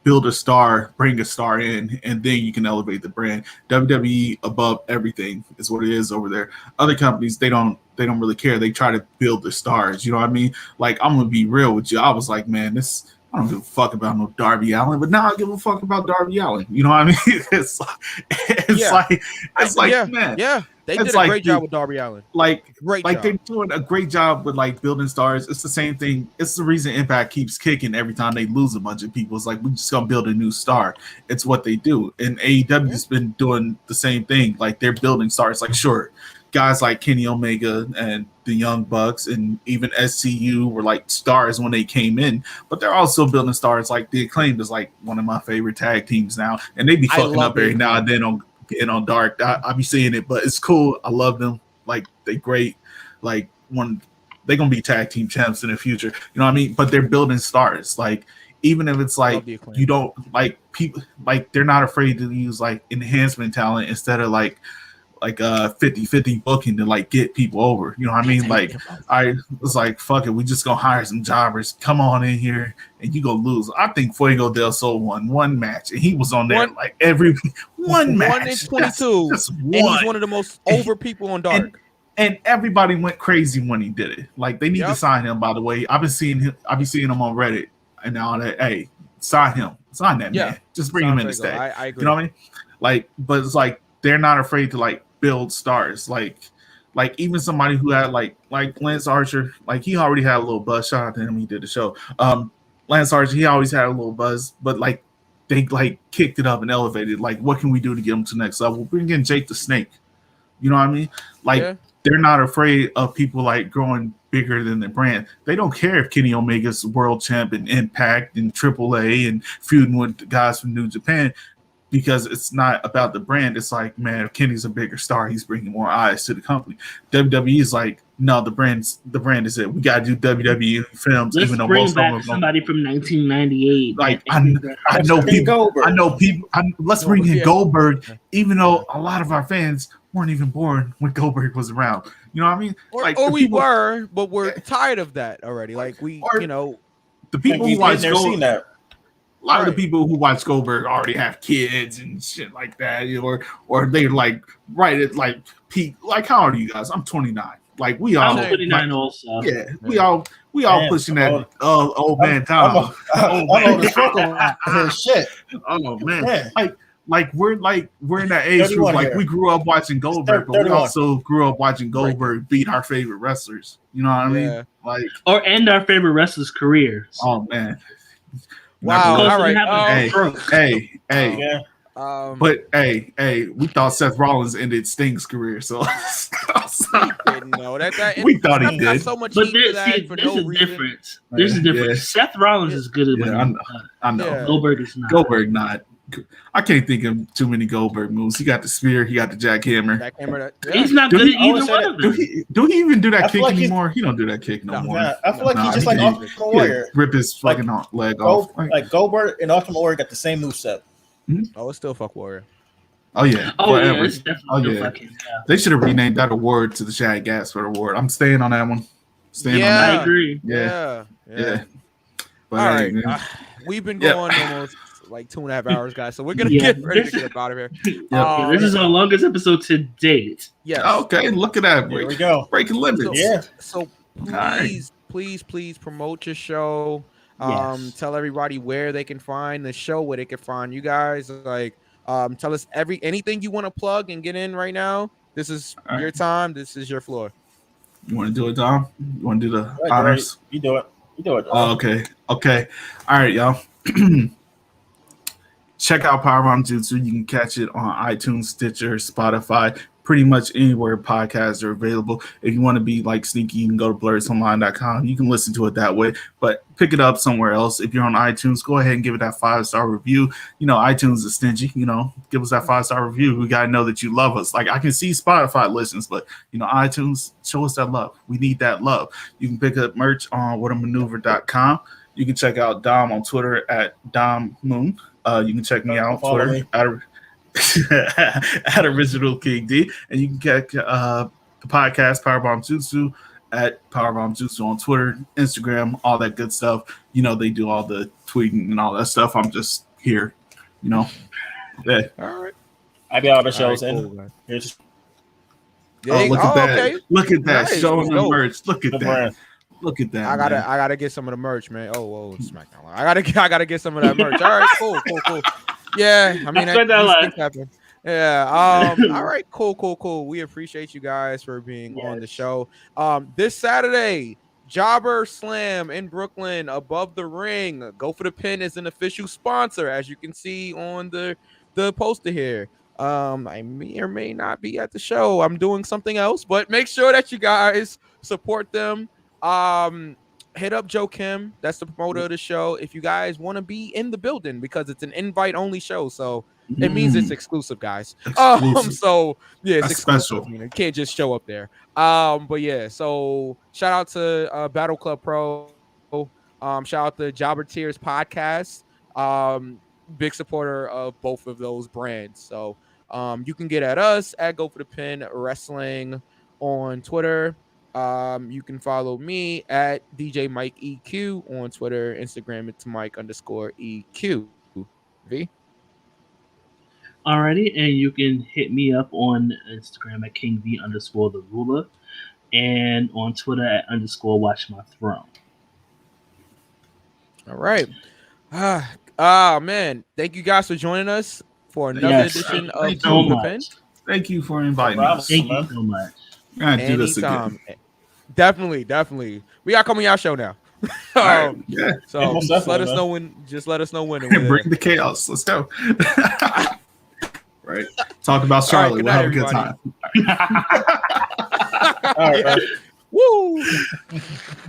build a star, bring a star in, and then you can elevate the brand. WWE above everything is what it is over there. Other companies, they don't really care. They try to build the stars. You know what I mean? Like I'm gonna be real with you. I was like, man, I don't give a fuck about no Darby Allin, but now I give a fuck about Darby Allin. You know what I mean? It's like, man.
Yeah. They did a great job with Darby Allin.
They're doing a great job with like building stars. It's the same thing. It's the reason Impact keeps kicking every time they lose a bunch of people. It's like we just gonna build a new star. It's what they do. And AEW's been doing the same thing. Like they're building stars. Like sure, guys like Kenny Omega and the Young Bucks and even SCU were like stars when they came in, but they're also building stars. Like the Acclaimed is like one of my favorite tag teams now, and they be fucking up every now and then on Dark. I be seeing it, but it's cool. I love them. Like they great. Like they're gonna be tag team champs in the future. You know what I mean? But they're building stars. Like even if it's like you don't like people, like they're not afraid to use like enhancement talent instead of like 50-50 booking to like get people over. You know what I mean? Like I was like, fuck it, we just gonna hire some jobbers. Come on in here and you go lose. I think Fuego del Sol won one match and he was on there like every one match.
1 in 22. Just one. And he's one of the most over people on Dark.
And everybody went crazy when he did it. Like they need to sign him, by the way. I've been seeing him on Reddit and now that hey, sign him. Sign that man. Just bring him in instead.
I agree.
You know what I mean? Like, but it's like they're not afraid to like build stars. Like even somebody who had like Lance Archer, like he already had a little buzz. Shout out to him, he did the show. Lance Archer, he always had a little buzz, but like they like kicked it up and elevated. Like, what can we do to get him to the next level? Bring in Jake the Snake. You know what I mean? Like they're not afraid of people like growing bigger than the brand. They don't care if Kenny Omega's world champ and Impact and AAA and feuding with the guys from New Japan, because it's not about the brand. It's like, man, if Kenny's a bigger star, he's bringing more eyes to the company. WWE is like, no, the brand is it. We got to do WWE films.
Let's
even though
bring
most
back
of them
somebody from 1998.
like I know people. Let's bring in Goldberg, even though a lot of our fans weren't even born when Goldberg was around. You know what I mean?
Or we were, but we're tired of that already. Like the
people who watch Goldberg.
That.
A lot of the people who watch Goldberg already have kids and shit like that, or they're like right at like peak. Like, how old are you guys? I'm 29. Like we all,
I'm 29 also.
Yeah, we all pushing that old man time.
Shit.
Oh man, like we're in that age group. Like we grew up watching Goldberg, but we also grew up watching Goldberg beat our favorite wrestlers. You know what I mean? Like,
or end our favorite wrestlers' careers.
Oh man.
Wow. All right.
Hey. But hey, we thought Seth Rollins ended Sting's career, so we thought he did.
So much but there's a difference. There's a difference. Seth Rollins is good at
I know. Yeah.
Goldberg is not.
Goldberg not. I can't think of too many Goldberg moves. He got the spear. He got the jackhammer.
He's not good at either one of them.
Do he even do that kick anymore? He don't do that kick no more.
I feel like he's just like Ultimate Warrior.
Rip his fucking leg off.
Like Goldberg and Ultimate Warrior got the same moveset.
Oh, it's still fuck Warrior.
Oh yeah.
Yeah, it's definitely
fucking, They should have renamed that award to the Shad Gaspard Award. I'm staying on that one.
I agree.
Yeah.
But, all right. We've been going almost like 2.5 hours, guys. So we're gonna get ready to get up out of here.
This is our longest episode to date.
Yes.
Okay, look at that.
Here we go.
Breaking limits.
So please promote your show. Tell everybody where they can find the show, where they can find you guys. Like, tell us anything you want to plug and get in right now. This is your time. This is your floor.
You want to do it, Dom? You want to do the honors?
You do it.
Oh, okay. All right, y'all. Check out Powerbomb Jutsu. You can catch it on iTunes, Stitcher, Spotify, pretty much anywhere podcasts are available. If you want to be like sneaky, you can go to blurredsonline.com. You can listen to it that way, but pick it up somewhere else. If you're on iTunes, go ahead and give it that 5-star review. iTunes is stingy. Give us that 5-star review. We got to know that you love us. Like, I can see Spotify listens, but iTunes, show us that love. We need that love. You can pick up merch on whatamaneuver.com. You can check out Dom on Twitter at Dom Moon. You can check me out on Twitter at Original King D, and you can get the podcast Powerbomb Jutsu at Powerbomb Jutsu on Twitter, Instagram, all that good stuff. They do all the tweeting and all that stuff. I'm just here, Yeah.
All right.
I be all the shows
cool,
here's.
Look at that!
Okay.
Look at that!
Nice.
Showing the merch. Look at that!
Brand.
Look at that!
I gotta get some of the merch, man. Oh, SmackDown. I gotta get some of that merch. All right, cool. Yeah, I mean, these things happen. Yeah. All right. Cool. We appreciate you guys for being on the show. This Saturday, Jobber Slam in Brooklyn, Above the Ring. Go for the Pin is an official sponsor, as you can see on the poster here. I may or may not be at the show. I'm doing something else, but make sure that you guys support them. Hit up Joe Kim. That's the promoter of the show. If you guys want to be in the building, because it's an invite-only show, so it means it's exclusive, guys. So yeah, it's exclusive.
Special.
You can't just show up there. But yeah, so shout out to Battle Club Pro. Shout out to Jobber Tears podcast. Big supporter of both of those brands. So you can get at us at Go for the Pin Wrestling on Twitter. You can follow me at DJ Mike EQ on Twitter, Instagram. It's Mike_EQ. V.
Alrighty, and you can hit me up on Instagram at KingV_the ruler, and on Twitter at _Watch My Throne.
All right. Man, thank you guys for joining us for another edition of Go for the Pin.
Thank you for inviting us.
Thank you so much.
Gotta do this again.
Definitely. We got coming out show now.
Yeah.
So just let us know when.
Bring the chaos. Let's go. Right. Talk about Charlotte. We'll have a good time.
All right.
Woo!